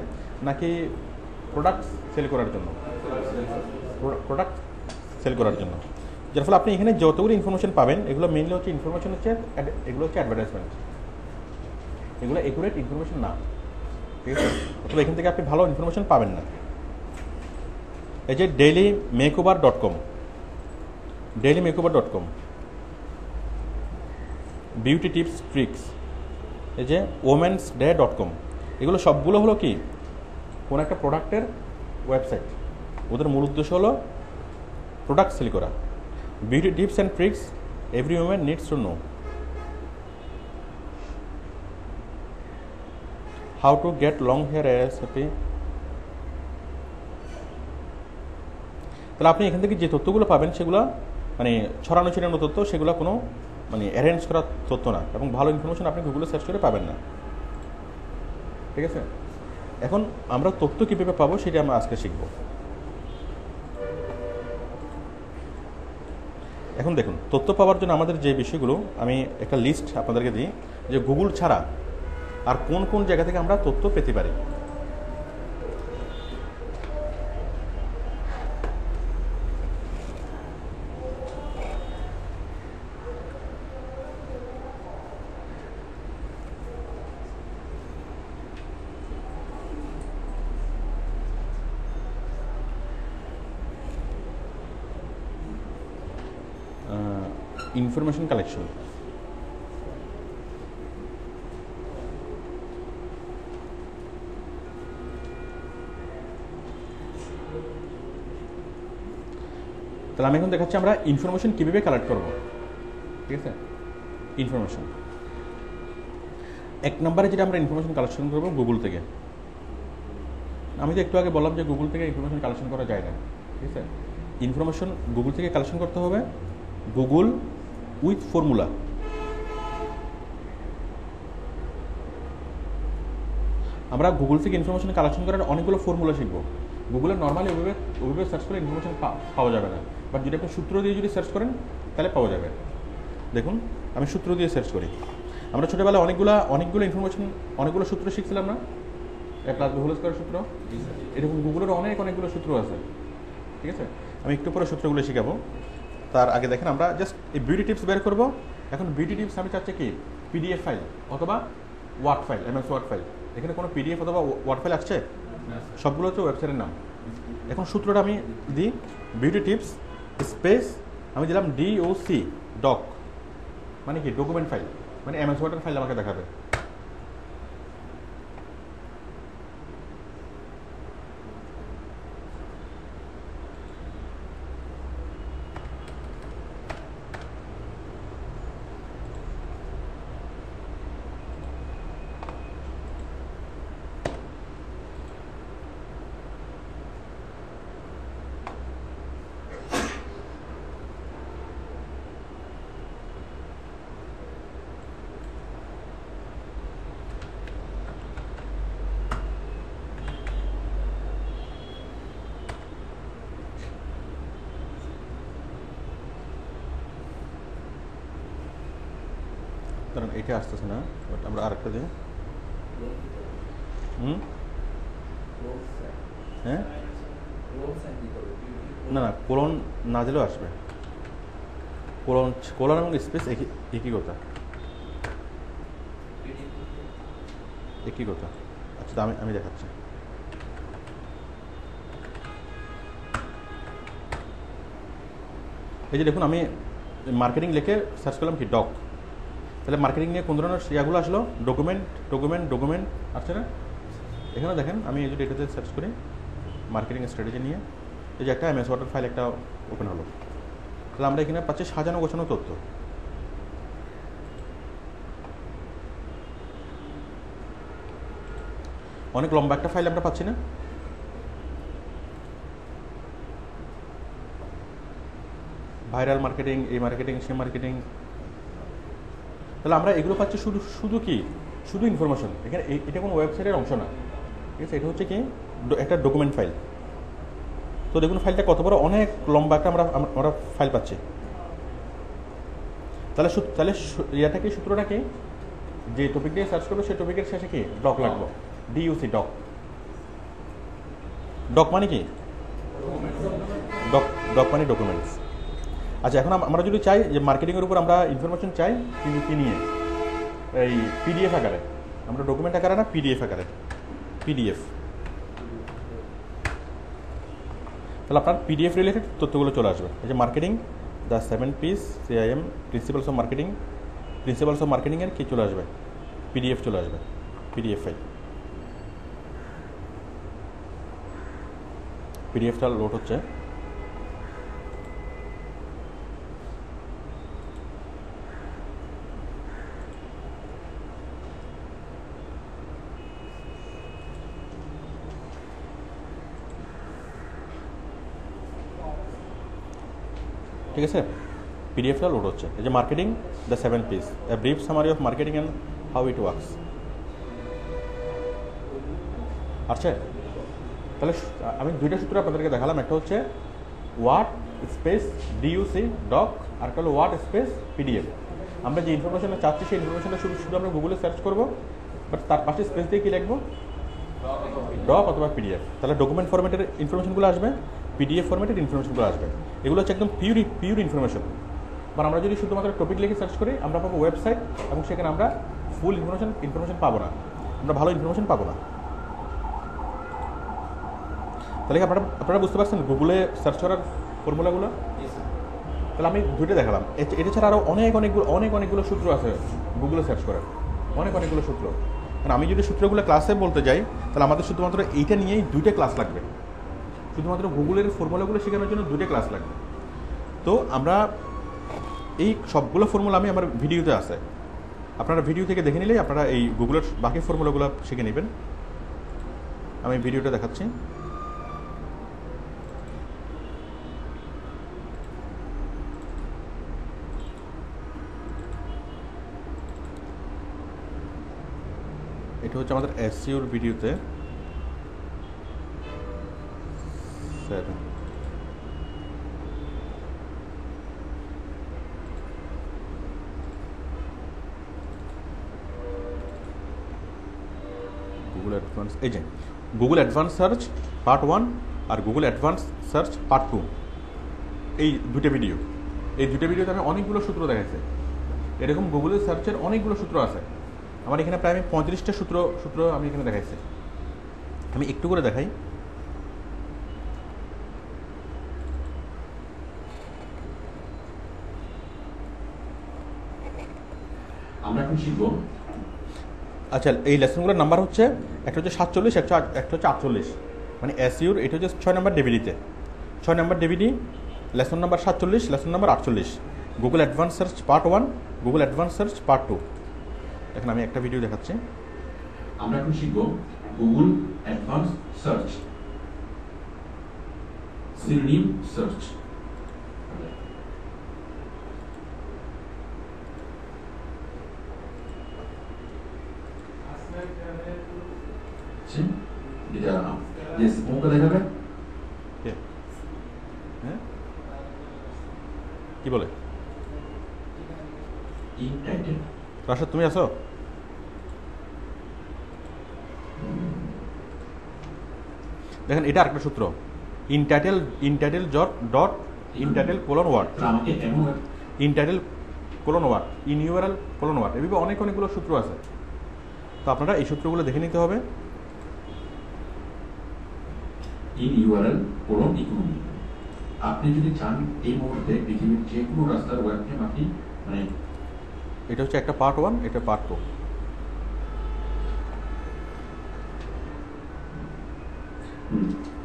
নাকি প্রোডাক্ট সেল করার জন্য? প্রোডাক্ট সেল করার জন্য। যার ফলে আপনি এখানে যতগুলো ইনফরমেশন পাবেন এগুলো মেইনলি হচ্ছে ইনফরমেশন হচ্ছে, এগুলো হচ্ছে অ্যাডভার্টাইজমেন্ট, এগুলো একুরেট ইনফরমেশন না, ঠিক আছে। অথবা এখান থেকে আপনি ভালো ইনফরমেশন পাবেন না। এই যে dailymakeover.com, বিউটি টিপস ট্রিক্স, এই যে womensday.com, এগুলো সবগুলো হলো কি কোনো একটা প্রোডাক্টের ওয়েবসাইট। ওদের মূল উদ্দেশ্য হলো প্রোডাক্ট সেল করা। Beauty tips and tricks every women needs to know, how to get long hair ASAP। তাহলে আপনি এখান থেকে যে তথ্যগুলো পাবেন সেগুলো মানে ছড়ানো ছিটানো তথ্য, সেগুলো কোনো মানে অ্যারেঞ্জ করা তথ্য না, এবং ভালো ইনফরমেশন আপনি গুগলে সার্চ করে পাবেন না, ঠিক আছে। এখন আমরা তথ্য কীভাবে পাবো সেটা আমরা আজকে শিখব। এখন দেখুন, তথ্য পাওয়ার জন্য আমাদের যে বিষয়গুলো, আমি একটা লিস্ট আপনাদেরকে দিই যে গুগল ছাড়া আর কোন কোন জায়গা থেকে আমরা তথ্য পেতে পারি। ইনফরমেশন কালেকশন, তাহলে আমি এখন দেখাচ্ছি আমরা ইনফরমেশন কীভাবে কালেক্ট করবো, ঠিক আছে। ইনফরমেশন এক নম্বরে যেটা আমরা ইনফরমেশন কালেকশন করবো গুগল থেকে। আমি তো একটু আগে বললাম যে গুগল থেকে ইনফরমেশন কালেকশন করা যায় না, ঠিক আছে। ইনফরমেশন গুগল থেকে কালেকশন করতে হবে গুগল উইথ ফর্মুলা। আমরা গুগল থেকে ইনফরমেশন কালেকশন করার অনেকগুলো ফর্মুলা শিখবো। গুগলে নর্মালি ওইভাবে সার্চ করে ইনফরমেশন পাওয়া যাবে না, বাট যদি আপনি সূত্র দিয়ে যদি সার্চ করেন তাহলে পাওয়া যাবে। দেখুন, আমি সূত্র দিয়ে সার্চ করি। আমরা ছোটোবেলায় অনেকগুলো ইনফরমেশন, অনেকগুলো সূত্র শিখছিলাম না, হোল স্কয়ার সূত্র, এরকম গুগলের অনেকগুলো সূত্র আছে, ঠিক আছে। আমি একটু পরে সূত্রগুলো শিখাবো। তার আগে দেখেন আমরা জাস্ট এই বিউটি টিপস বের করবো। এখন বিউটি টিপস আমি চাচ্ছি কি PDF ফাইল অথবা word file, MS word file. এখানে কোনো PDF অথবা ওয়ার্ড ফাইল আসছে? সবগুলো হচ্ছে ওয়েবসাইটের নাম। এখন সূত্রটা আমি দিই বিউটি টিপস স্পেস, আমি দিলাম DOC ডক, মানে কি ডকুমেন্ট ফাইল, মানে MS ওয়ার্ডের ফাইল আমাকে দেখাবে। কারণ এটা আসতেছে না, বাট আমরা আরেকটা দিই। হ্যাঁ, না না, কোলন না দিলেও আসবে। কোলন এবং স্পেস একই কথা, একই কথা। আচ্ছা, আমি দেখাচ্ছি। এই যে দেখুন, আমি মার্কেটিং লিখে সার্চ করলাম কি ডক, তাহলে মার্কেটিং নিয়ে কোন ধরনের ইয়াগুলো আসলো, ডকুমেন্ট আসছে না? এখানে দেখেন, আমি যদি এটাতে সার্চ করি মার্কেটিং স্ট্র্যাটেজি নিয়ে, এই যে একটা এমএস ওয়ার্ড ফাইল একটা ওপেন হলো, তাহলে আমরা এখানে পাচ্ছি সাজানো গোছানো তথ্য। অনেক লম্বা একটা ফাইল আমরা পাচ্ছি না? ভাইরাল মার্কেটিং, এই মার্কেটিং, সেই মার্কেটিং। তাহলে আমরা এগুলো পাচ্ছি শুধু শুধু কি, শুধু ইনফরমেশন। এখানে এটা কোনো ওয়েবসাইটের অংশ না, ঠিক আছে? এটা হচ্ছে কি একটা ডকুমেন্ট ফাইল। তো দেখুন ফাইলটা কত বড়, অনেক লম্বা একটা আমরা ফাইল পাচ্ছি। তাহলে তাহলে ইয়াটা কি, সূত্রটা কি, যে টপিক দিয়ে সার্চ করবো সেই টপিকের শেষে কি ডক লাগবো, ডিইউসি, ডক। ডক মানে কি, ডক মানে ডকুমেন্টস। আচ্ছা, এখন আমরা যদি চাই যে মার্কেটিংয়ের উপর আমরা ইনফরমেশন চাই, কিন্তু কি নিয়ে, এই পিডিএফ আকারে, আমরা ডকুমেন্ট আকারে না, পিডিএফ আকারে, পিডিএফ। তাহলে আপনার পিডিএফ রিলেটেড তথ্যগুলো চলে আসবে। এই যে marketing, the 7 piece CIM, principles of মার্কেটিংয়ের কি চলে আসবে, পিডিএফ চলে আসবে, পিডিএফ ফাইল। পিডিএফটা লোড হচ্ছে। ঠিক আছে, পিডিএফটা লোড হচ্ছে। এই যে marketing, the 7 piece, a brief summary of marketing and how it works. আচ্ছা, তাহলে আমি দুইটা সূত্র আপনাদেরকে দেখালাম। একটা হচ্ছে ওয়াট স্পেস ডিইউসি, ডক, আর একটা হলো ওয়াট স্পেস পিডিএফ। আমরা যে ইনফরমেশনটা চাচ্ছি সেই ইনফরমেশনটা শুধু আমরা গুগলে সার্চ করবো, বাট তার পাশে স্পেস দিয়ে কী লিখবো, ডক অথবা পিডিএফ। তাহলে ডকুমেন্ট ফরম্যাটের ইনফরমেশনগুলো আসবে, পিডিএফ ফরম্যাটের ইনফরমেশনগুলো আসবে। এগুলো হচ্ছে একদম পিওর ইনফরমেশন। বা আমরা যদি শুধুমাত্র টপিক লিখে সার্চ করি, আমরা পাবো ওয়েবসাইট, এবং সেখানে আমরা ফুল ইনফরমেশন পাবো না, আমরা ভালো ইনফরমেশন পাবো না। তাহলে আপনারা বুঝতে পারছেন গুগলে সার্চ করার ফর্মুলাগুলো? তাহলে আমি দুইটা দেখালাম। এটা ছাড়া আরও অনেকগুলো সূত্র আছে গুগলে সার্চ করার, অনেকগুলো সূত্র। কারণ আমি যদি সূত্রগুলো ক্লাসে বলতে যাই, তাহলে আমাদের শুধুমাত্র এইটা নিয়েই 2টা ক্লাস লাগবে। শুধুমাত্র গুগলের ফর্মুলাগুলো শেখানোর জন্য 2টা ক্লাস লাগবে। তো আমরা এই সবগুলো ফর্মুলা আমি আমার ভিডিওতে আছে, আপনারা ভিডিও থেকে দেখে নিলেই আপনারা এই গুগলের বাকি ফর্মুলাগুলো শিখে নেবেন। আমি ভিডিওটা দেখাচ্ছি। এটা হচ্ছে আমাদের এসইওর ভিডিওতে 7। গুগল অ্যাডভান্স, এই যে গুগল অ্যাডভান্স সার্চ পার্ট 1 আর গুগল অ্যাডভান্স সার্চ পার্ট 2, এই দুটো ভিডিওতে আমি অনেকগুলো সূত্র দেখাচ্ছি। এরকম গুগলের সার্চের অনেকগুলো সূত্র আছে আমার এখানে, প্রায় আমি 35টা সূত্র আমি এখানে দেখাইছি। আমি একটু করে দেখাই। আমরা এখন শিখব। আচ্ছা, এই লেসনগুলোর নাম্বার হচ্ছে, একটা হচ্ছে 47, একটা হচ্ছে 48। মানে এসইউর এটা হচ্ছে 6 নম্বর ডিভিডিতে, 6 number DVD, lesson number 47, lesson number 48। Google advance search part 1, Google advance search part 2। এখন আমি একটা ভিডিও দেখাচ্ছি। আমরা এখন শিখব Google advance search, synonym search. এটা ইয়েস, মুখটা দেখাবে। হ্যাঁ, কি বলে? In title. রাশেদ তুমি আছো? দেখেন এটা আরেকটা সূত্র, intitle dot intitle colon word, intitle colon word, inurl colon word, এভাবে অনেকগুলো সূত্র আছে। তো আপনারা এই সূত্রগুলো দেখে নিতে হবে। ইনইউআরএল কোলন ইকোনমি। আপনি যদি চান এই মুহূর্তে পৃথিবীর যে কোনো রাস্তার ওয়েব নেম আপনি মানে এটা হচ্ছে একটা পার্ট 1, এটা part 2।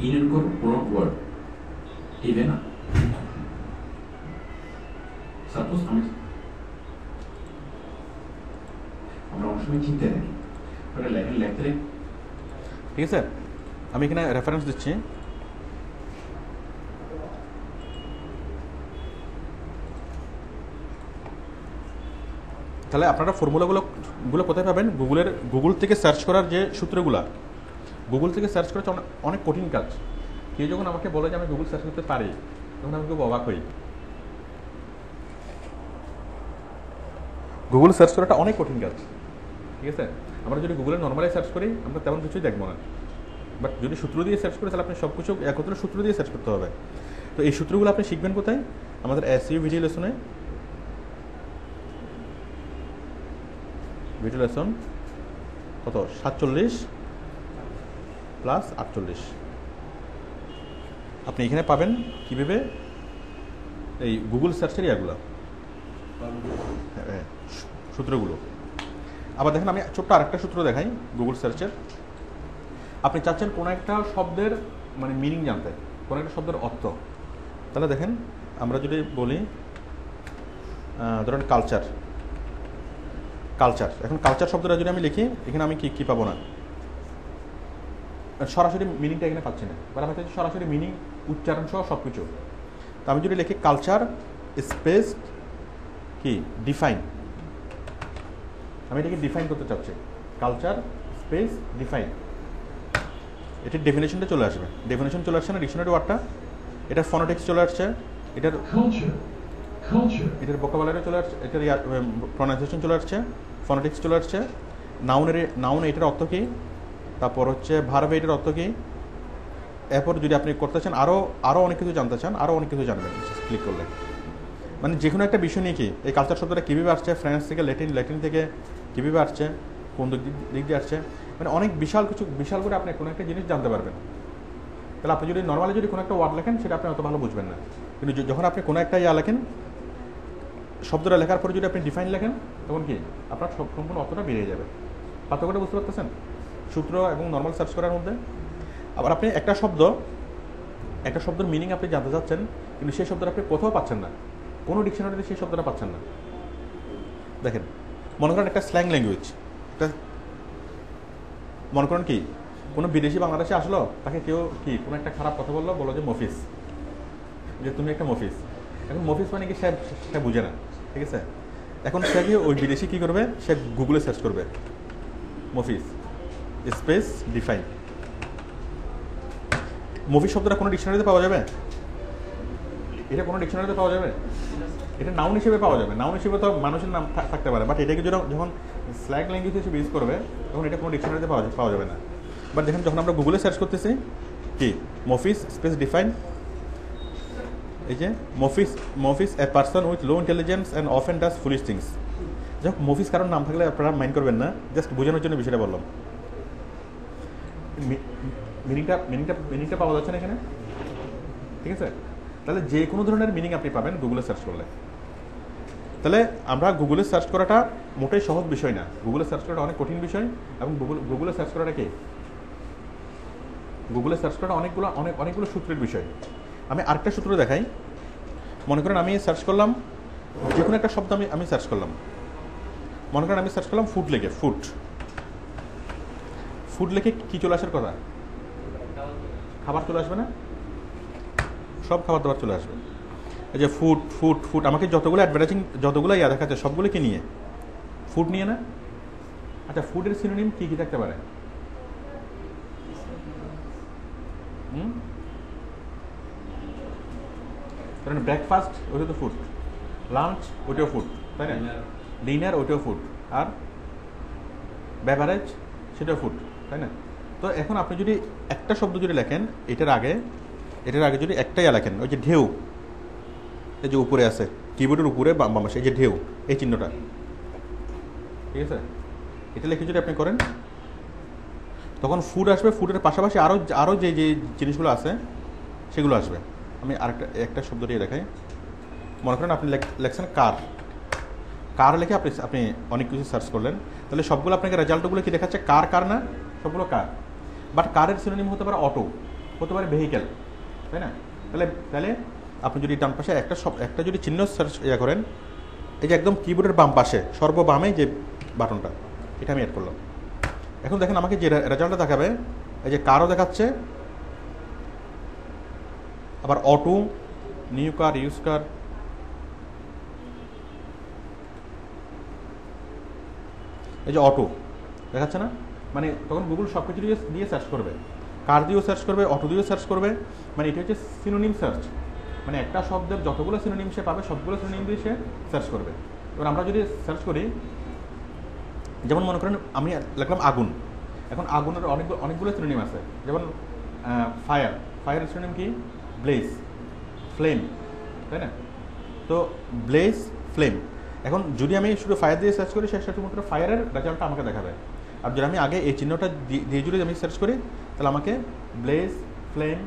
Inanchor colon word even suppose আমরা অনেক সময় চিন্তা থাকি লেখতে ঠিক আছে, আমি এখানে রেফারেন্স দিচ্ছি। তাহলে আপনারা ফর্মুলাগুলো কোথায় পাবেন? গুগল থেকে সার্চ করার যে সূত্রগুলা, গুগল থেকে সার্চ করা অনেক কঠিন কাজ। কেউ যখন আমাকে বলে যে আমি গুগল সার্চ করতে পারি, তখন আমি খুব অবাক হই। গুগল সার্চ করাটা অনেক কঠিন কাজ, ঠিক আছে। আমরা যদি গুগলে নর্মালি সার্চ করি আমরা তেমন কিছুই দেখবো না, বাট যদি সূত্র দিয়ে সার্চ করি তাহলে আপনি সব কিছু একত্রে সূত্র দিয়ে সার্চ করতে হবে। তো এই সূত্রগুলো আপনি শিখবেন কোথায়? আমাদের এসইও ভিডিও লেসনে, ভিডিও লেসন কত 47+48 আপনি এখানে পাবেন কীভাবে এই গুগল সার্চের ইয়াগুলো সূত্রগুলো। আবার দেখেন আমি ছোট্ট আরেকটা সূত্র দেখাই গুগল সার্চের। আপনি চাচ্ছেন কোনো একটা শব্দের মানে মিনিং জানতে, কোনো একটা শব্দের অর্থ, তাহলে দেখেন আমরা যদি বলি ধরুন কালচার, এখন কালচার শব্দটা যদি আমি লিখি, এখানে আমি কি পাবো না, সরাসরি মিনিংটা এখানে পাচ্ছি না, বাট আমি চাচ্ছি সরাসরি মিনিং উচ্চারণ সহ সব কিছু। তো আমি যদি লিখি কালচার স্পেস কি ডিফাইন, আমি এটাকে ডিফাইন করতে চাচ্ছি, কালচার স্পেস ডিফাইন, এটির ডেফিনেশনটা চলে আসবে। ডেফিনেশন চলে আসছে না ডিকশনারি ওয়ার্ডটা, এটার ফনোটিক্স চলে আসছে, এটার ভোকাবুলারি চলে আসছে, এটার প্রনাউন্সিয়েশন চলে আসছে, ফনোটিক্স চলে আসছে, নাউন এটার অর্থ কী, তারপর হচ্ছে ভার্ব এটার অর্থ কী। এরপর যদি আপনি করতে চান আরও অনেক কিছু জানতে চান, আরও অনেক কিছু জানবেন ক্লিক করলে। মানে যে কোনো একটা বিষয় নিয়ে কি এই কালচার শব্দটা কীভাবে আসছে, ফ্রান্স থেকে ল্যাটিন থেকে কীভাবে আসছে, কোন দিক দিয়ে আসছে, মানে অনেক বিশাল করে আপনি কোনো একটা জিনিস জানতে পারবেন। তাহলে আপনি যদি নর্মালি যদি কোনো একটা ওয়ার্ড লেখেন সেটা আপনি অত ভালো বুঝবেন না, কিন্তু যখন আপনি কোনো একটা লেখেন, শব্দটা লেখার পরে যদি আপনি ডিফাইন লেখেন, তখন কি আপনার সম্পূর্ণ অর্থটা বেরিয়ে যাবে। পার্থক্যটা বুঝতে পারতেছেন সূত্র এবং নর্মাল সার্চ করার মধ্যে? আবার আপনি একটা শব্দের মিনিং আপনি জানতে চাচ্ছেন, কিন্তু সেই শব্দটা আপনি কোথাও পাচ্ছেন না, কোনো ডিকশনারিতে সেই শব্দটা পাচ্ছেন না। দেখেন মনে করেন একটা স্ল্যাং ল্যাঙ্গুয়েজ, মনে করেন কি কোনো বিদেশি বাংলাদেশে আসলো, তাকে কেউ কি কোনো একটা খারাপ কথা বললো যে মফিস, যে তুমি একটা মফিস। এখন মফিস মানে কি সে বুঝে না, ঠিক আছে। এখন সে কি ওই বিদেশি কী করবে, সে গুগলে সার্চ করবে মফিস স্পেস ডিফাইন। মফিস শব্দটা কোনো ডিকশনারিতে পাওয়া যাবে? এটা কোনো ডিকশনারিতে পাওয়া যাবে? এটা নাউন হিসেবে পাওয়া যাবে, নাউন হিসেবে তো মানুষের নাম থাকতে পারে, বাট এটাকে যখন স্ল্যাং ল্যাঙ্গুয়েজ হিসেবে ইউজ করবে, তখন এটা কোনো ডিকশনারিতে পাওয়া যাবে না। বাট দেখেন যখন আমরা গুগলে সার্চ করতেছি কি মফিস স্পেস ডিফাইন, এই যে মফিস a person with low intelligence and often does foolish things. যাই হোক মফিস কারণ নাম থাকলে আপনারা মাইন্ড করবেন না, জাস্ট বোঝানোর জন্য বিষয়টা বললাম। মিনিংটা পাওয়া যাচ্ছে না এখানে, ঠিক আছে। তাহলে যে কোনো ধরনের মিনিং আপনি পাবেন গুগলে সার্চ করলে। তাহলে আমরা গুগলে সার্চ করাটা মোটেই সহজ বিষয় না, গুগলে সার্চ করাটা অনেক কঠিন বিষয়। এবং গুগলে সার্চ করাটা কি, গুগলে সার্চ করাটা অনেকগুলো সূত্রের বিষয়। আমি আরেকটা সূত্র দেখাই। মনে করেন আমি সার্চ করলাম যে কোনো একটা শব্দ, আমি সার্চ করলাম, মনে করেন আমি সার্চ করলাম ফুড লেগে, ফুড লেগে কী চলে আসার কথা? খাবার চলে আসবে না? সব খাবার দাবার চলে আসবে। এই যে ফুড আমাকে যতগুলো অ্যাডভার্টাইজিং যতগুলো দেখাচ্ছে সবগুলো কি নিয়ে? ফুড নিয়ে না? আচ্ছা ফুডের সিনোনিম কী কী থাকতে পারে? কারণ ব্রেকফাস্ট ওইটা তো ফুড, লাঞ্চ ওইটাও ফুড, তাই না? ডিনার ওইটাও ফুড, আর বেভারেজ সেটাও ফুড, তাই না? তো এখন আপনি যদি একটা শব্দ যদি লেখেন এটার আগে যদি একটাই লেখেন, ওই যে ঢেউ, এই যে উপরে আছে কিবোর্ডের উপরে বাম পাশে এই যে ঢেউ, এই চিহ্নটা, ঠিক আছে, এটা লিখে যদি আপনি করেন তখন ফুড আসবে, ফুডের পাশাপাশি আরও যে যে জিনিসগুলো আছে সেগুলো আসবে। আমি একটা শব্দ দিয়ে দেখাই। মনে করেন আপনি লেখছেন কার লিখে আপনি অনেক কিছু সার্চ করলেন, তাহলে সবগুলো আপনাকে রেজাল্টগুলো কি দেখাচ্ছে? কার না, সবগুলো কার। বাট কারের সিনোনিম হতে পারে অটো, হতে পারে ভেহিক্যাল, তাই না? তাহলে আপনি যদি ডান পাশে একটা যদি চিহ্ন সার্চ করেন, এই যে একদম কিবোর্ডের বাম পাশে সর্ববামে যে বাটনটা, এটা আমি অ্যাড করলাম। এখন দেখেন আমাকে যে রেজাল্টটা দেখাবে, এই যে কারও দেখাচ্ছে, আবার অটো, নিউ কার, ইউজ কার, এই যে অটো দেখাচ্ছে না? মানে তখন গুগল সব কিছু দিয়ে সার্চ করবে, কার দিয়েও সার্চ করবে, অটো দিয়েও সার্চ করবে। মানে এটা হচ্ছে সিনোনিম সার্চ, মানে একটা শব্দের যতগুলো সিনোনিম সে পাবে সবগুলো সিনোনিম দিয়ে সে সার্চ করবে। এবার আমরা যদি সার্চ করি, যেমন মনে করেন আমি লিখলাম আগুন, এখন আগুনের অনেকগুলো সিনোনিম আছে, যেমন ফায়ারের সিনোনিম কি? ব্লেজ, ফ্লেম, তাই না? তো ব্লেজ, ফ্লেম, এখন যদি আমি শুধু ফায়ার দিয়ে সার্চ করি, সে শুধুমাত্র ফায়ারের রেজাল্টটা আমাকে দেখাবে। আর যদি আমি আগে এই চিহ্নটা দিয়ে যদি আমি সার্চ করি, তাহলে আমাকে ব্লেজ, ফ্লেম,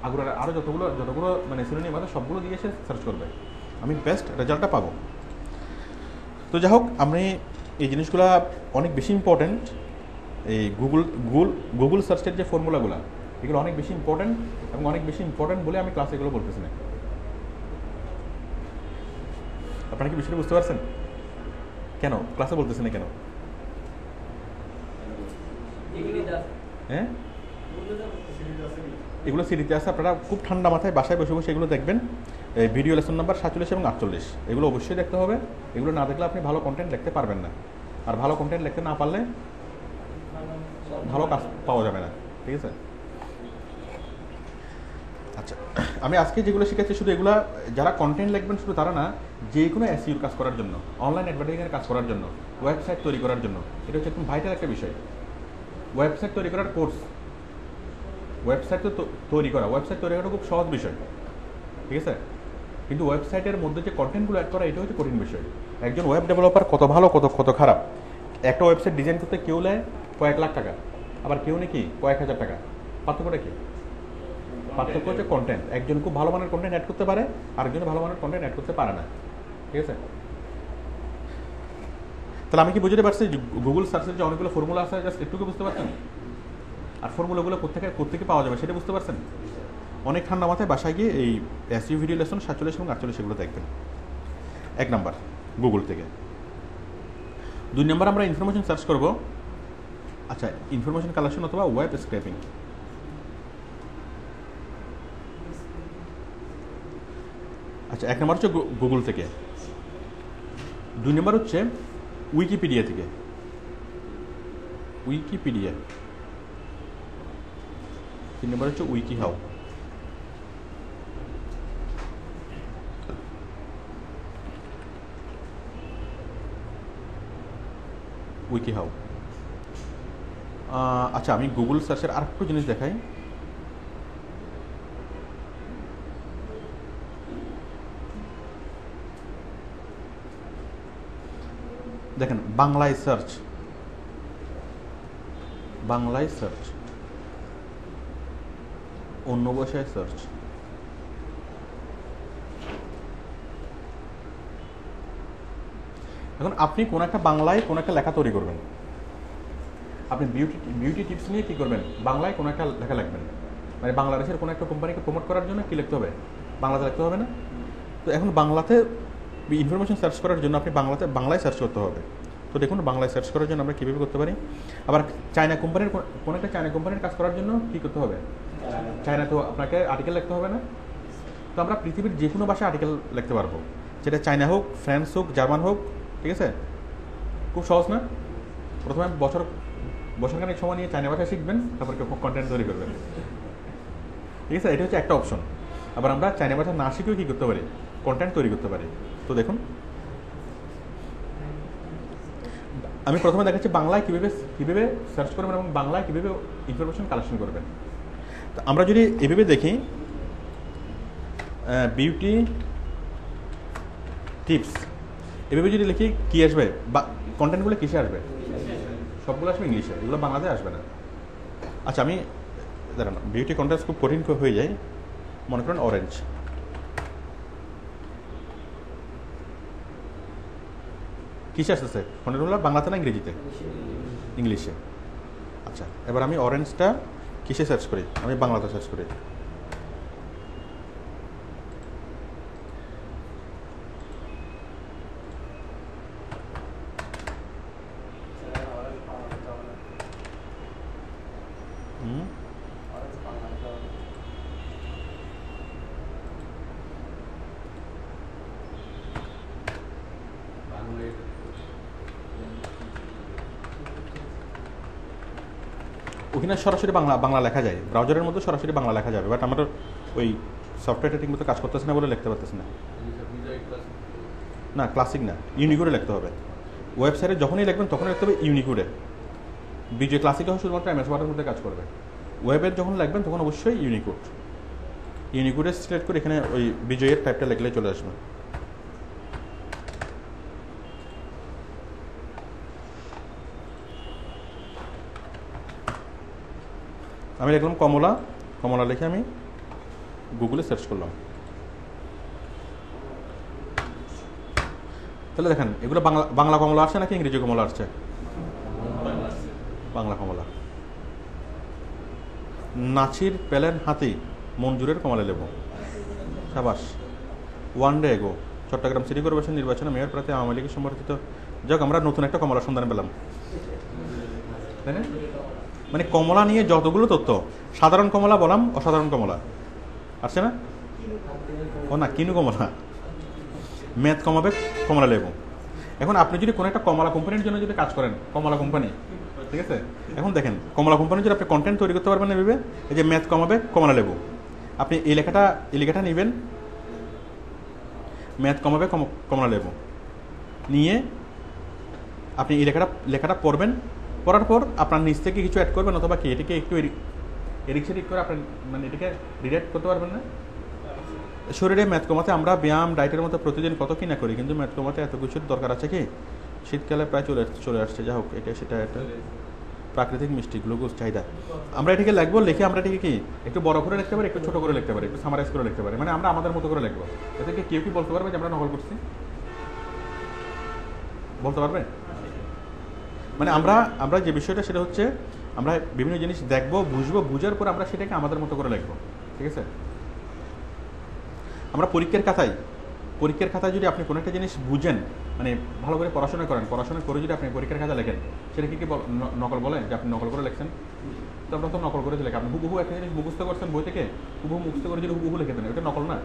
আগুনের আরও যতগুলো মানে সিনোনিম আছে সবগুলো দিয়ে সে সার্চ করবে, আমি বেস্ট রেজাল্টটা পাবো। তো যাই হোক, আমি এই জিনিসগুলো অনেক বেশি ইম্পর্ট্যান্ট। এই গুগল সার্চের যে ফর্মুলাগুলো, এগুলো অনেক বেশি ইম্পর্ট্যান্ট, এবং অনেক বেশি ইম্পর্ট্যান্ট বলে আমি ক্লাসে এগুলো বলতেছি না। আপনারা কি বিষয়টা বুঝতে পারছেন? কেন ক্লাসে বলতেছেন না কেন? হ্যাঁ, এগুলো সিডিতে আছে, আপনারা খুব ঠান্ডা মাথায় বাসায় বসে বসে এগুলো দেখবেন। ভিডিও লেসন নাম্বার 47 এবং 48 এগুলো অবশ্যই দেখতে হবে। এগুলো না দেখলে আপনি ভালো কন্টেন্ট লিখতে পারবেন না, আর ভালো কন্টেন্ট লিখতে না পারলে ভালো কাজ পাওয়া যাবে না, ঠিক আছে? আচ্ছা, আমি আজকে যেগুলো শিখাচ্ছি শুধু এগুলা যারা কন্টেন্ট লিখবেন শুধু তারা না, যে কোনো এসইওর কাজ করার জন্য, অনলাইন অ্যাডভার্টাইজিংয়ের কাজ করার জন্য, ওয়েবসাইট তৈরি করার জন্য, এটা হচ্ছে একদম ভাইটাল একটা বিষয়। ওয়েবসাইট তৈরি করার কোর্স, ওয়েবসাইট তো তৈরি করা খুব সহজ বিষয়, ঠিক আছে? কিন্তু ওয়েবসাইটের মধ্যে যে কন্টেন্টগুলো অ্যাড করা, এটা হচ্ছে কঠিন বিষয়। একজন ওয়েব ডেভেলপার কত ভালো কত খারাপ, একটা ওয়েবসাইট ডিজাইন করতে কেউ নেয় কয়েক লাখ টাকা, আবার কেউ নাকি কয়েক হাজার টাকা। পার্থক্যটা কি? পার্থক্য হচ্ছে কন্টেন্ট। একজন খুব ভালো মানের কন্টেন্ট অ্যাড করতে পারে, আরেকজন ভালো মানের কন্টেন্ট অ্যাড করতে পারে না, ঠিক আছে? তাহলে আমি কি বুঝতে পারছি গুগল সার্চের যে অনেকগুলো ফর্মুলা আছে, জাস্ট একটুকে বুঝতে পারছেন? আর ফর্মুলাগুলো কোথেকে পাওয়া যাবে সেটা বুঝতে পারছেন? অনেক ঠান্ডা মাথায় বাসায় গিয়ে এই এসইও ভিডিও লেসন 47 এবং 48 সেগুলো দেখবেন। 1 নাম্বার গুগল থেকে। 2 নাম্বার আমরা ইনফরমেশন সার্চ করব। আচ্ছা, ইনফরমেশন কালেকশন অথবা ওয়েব স্ক্র্যাপিং। আচ্ছা, 1 নাম্বার হচ্ছে গুগল থেকে, 2 নাম্বার হচ্ছে উইকিপিডিয়া থেকে। উইকিপিডিয়া। 3 নাম্বার হচ্ছে উইকিহাউ। উইকিহাউ। আচ্ছা, আমি গুগল সার্চের আরেকটা জিনিস দেখাই। দেখেন, বাংলায় সার্চ, অন্য ভাষায় সার্চ। এখন আপনি কোন একটা বাংলায় কোন একটা লেখা তৈরি করবেন, আপনি বিউটি টিপস নিয়ে কি করবেন, বাংলায় কোন একটা লেখা লিখবেন, মানে বাংলাদেশের কোনো একটা কোম্পানিকে প্রমোট করার জন্য কি লিখতে হবে? বাংলাতে লিখতে হবে না? তো এখন বাংলাতে ইনফরমেশন সার্চ করার জন্য আপনি বাংলায় সার্চ করতে হবে। তো দেখুন, বাংলায় সার্চ করার জন্য আমরা কীভাবে করতে পারি। আবার চায়না কোম্পানির কোনো একটা চায়না কোম্পানির কাজ করার জন্য কী করতে হবে? চায়না তো আপনাকে আর্টিকেল লিখতে হবে না? তো আমরা পৃথিবীর যে কোনো ভাষায় আর্টিকেল লিখতে পারবো, সেটা চায়না হোক, ফ্রান্স হোক, জার্মান হোক, ঠিক আছে? খুব সহজ না? প্রথমে বছরখানেক সময় নিয়ে চায়না ভাষা শিখবেন, তারপর কন্টেন্ট তৈরি করবেন, ঠিক আছে? এটা হচ্ছে একটা অপশন। আবার আমরা চায়না ভাষা না শিখেও কী করতে পারি? কন্টেন্ট তৈরি করতে পারি। তো দেখুন, আমি প্রথমে দেখাচ্ছি বাংলায় কীভাবে সার্চ করবেন এবং বাংলায় কীভাবে ইনফরমেশন কালেকশন করবেন। তো আমরা যদি এভাবে দেখি বিউটি টিপস এভাবে যদি লিখি কী আসবে বা কন্টেন্টগুলো কিসে আসবে? সবগুলো আসবে ইংলিশে, এগুলো বাংলাতে আসবে না। আচ্ছা আমি দাঁড়ান, বিউটি কন্টেন্ট খুব কঠিন হয়ে যায়, মনে করেন অরেঞ্জ, কিসে আসতেছে কন্টেন্টগুলো? বাংলাতে না ইংরেজিতে? ইংলিশে। আচ্ছা এবার আমি অরেঞ্জটা কিসে সার্চ করি? আমি বাংলাতে সার্চ করি। ওখানে সরাসরি বাংলা লেখা যায়, ব্রাউজারের মধ্যে সরাসরি বাংলা লেখা যাবে, বাট আমার ওই সফটওয়্যারটা ঠিক মতো কাজ করতেছে না বলে লিখতে পারতেছে না। না ক্লাসিক না, ইউনিকোডে লিখতে হবে। ওয়েবসাইটে যখনই লিখবেন তখনই লিখতে হবে ইউনিকোডে। বিজয় ক্লাসিকে শুধুমাত্র এমএস ওয়ার্ডের মধ্যে কাজ করবে। ওয়েবের যখন লিখবেন তখন অবশ্যই ইউনিকোডে সিলেক্ট করে এখানে ওই বিজয়ের টাইপটা লিখলে চলে আসবে। আমি লিখলাম কমলা লিখে আমি গুগলে সার্চ করলাম। তাহলে দেখেন এগুলো বাংলা কমলা আসছে নাকি ইংরেজি কমলা আসছে? বাংলা কমলা। নাচির পেলেন হাতি, মঞ্জুরের কমলা লেবু। সাবাস। One day ago Chittagong city corporation নির্বাচনে মেয়র প্রার্থী আওয়ামী লীগের সমর্থিত। যাক আমরা নতুন একটা কমলা সন্ধান পেলাম, তাই না? মানে কমলা নিয়ে যতগুলো তথ্য, সাধারণ কমলা বললাম, অসাধারণ কমলা আসছে না? ও না, কিনু কমলা, মেদ কমাবে কমলা লেবু। এখন আপনি যদি কোনো একটা কমলা কোম্পানির জন্য যদি কাজ করেন, কমলা কোম্পানি, ঠিক আছে, এখন দেখেন কমলা কোম্পানির যদি আপনি কন্টেন্ট তৈরি করতে পারবেন এভাবে, এই যে মেদ কমাবে কমলা লেবু, আপনি এই লেখাটা নেবেন, মেদ কমাবে কমলা লেবু নিয়ে আপনি এই লেখাটা পড়বেন। পড়ার পর আপনার নিচ থেকে কিছু অ্যাড করবেন, অথবা কি এটাকে একটু এদিক সেদিক করে আপনার মানে এটাকে রিডাক্ট করতে পারবেন না। শরীরে ম্যাথ কমাতে আমরা ব্যায়াম ডায়েটের মতো প্রতিদিন কত কি না করি, কিন্তু ম্যাথ কমাতে এত কিছুর দরকার আছে কি? শীতকালে প্রায় চলে আসছে, যা হোক এটা সেটা একটা প্রাকৃতিক মিষ্টি গ্লুকোজ চাহিদা। আমরা এটাকে লিখবো, লিখে আমরা এটাকে কি একটু বড় করে লিখতে পারি, একটু ছোট করে লিখতে পারি, একটু সামারাইজ করে লিখতে পারি, মানে আমরা আমাদের মতো করে লিখবো। এটাকে কেউ কি বলতে পারবে যে আমরা নকল করছি? বলতে পারবে? মানে আমরা যে বিষয়টা সেটা হচ্ছে আমরা বিভিন্ন জিনিস দেখবো, বুঝার পর আমরা সেটাকে আমাদের মতো করে লিখবো, ঠিক আছে? আমরা পরীক্ষার খাতায় যদি আপনি কোনো একটা জিনিস বুঝেন, মানে ভালো করে পড়াশোনা করে যদি আপনি পরীক্ষার খাতা লেখেন, সেটা কি নকল বলে যে আপনি নকল করে লেখছেন? তো আমরা তো নকল করে লেখা, আপনি হুবহু একটা জিনিস মুখস্থ করছেন বই থেকে, হুবহু মুখস্থ করে যদি হুবহু লিখে দেন, ওটা নকল না?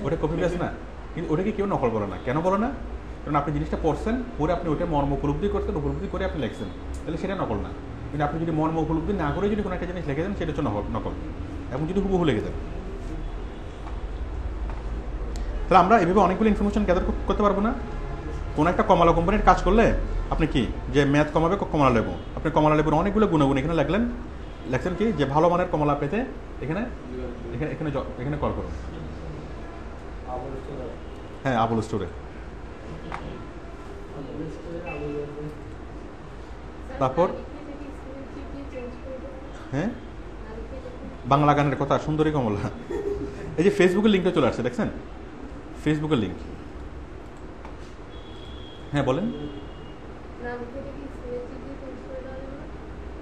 ওটা কপি পেস্ট না? কিন্তু ওটাকে কেউ নকল বলে না। কেন বলে না? কারণ আপনি জিনিসটা পড়ছেন, পরে আপনি ওটা মর্ম উপলব্ধি করছেন, উপলব্ধি করে আপনি লিখছেন, তাহলে সেটা নকল না। কিন্তু আপনি যদি মর্ম উপলব্ধি না করে যদি কোনো একটা জিনিস লিখে দেন, সেটা হচ্ছে নকল। এবং যদি হুবহু লিখে দেন, তাহলে আমরা এভাবে অনেকগুলো ইনফরমেশন গ্যাদার করতে পারবো না? কোনো একটা কমলা কোম্পানির কাজ করলে আপনি কি যে ম্যাথ কমাবে কমলা লেবু, আপনি কমলা লেবুর অনেকগুলো গুণাগুণ এখানে লেখছেন কি যে ভালো মানের কমলা পেতে এখানে কল করুন। হ্যাঁ, আবুল স্টোরে। তারপর হ্যাঁ, বাংলা গানের কথা, সুন্দরী কমলা। এই যে ফেসবুকের লিঙ্কটা চলে আসছে, দেখছেন? ফেসবুকের লিঙ্ক। হ্যাঁ বলেন।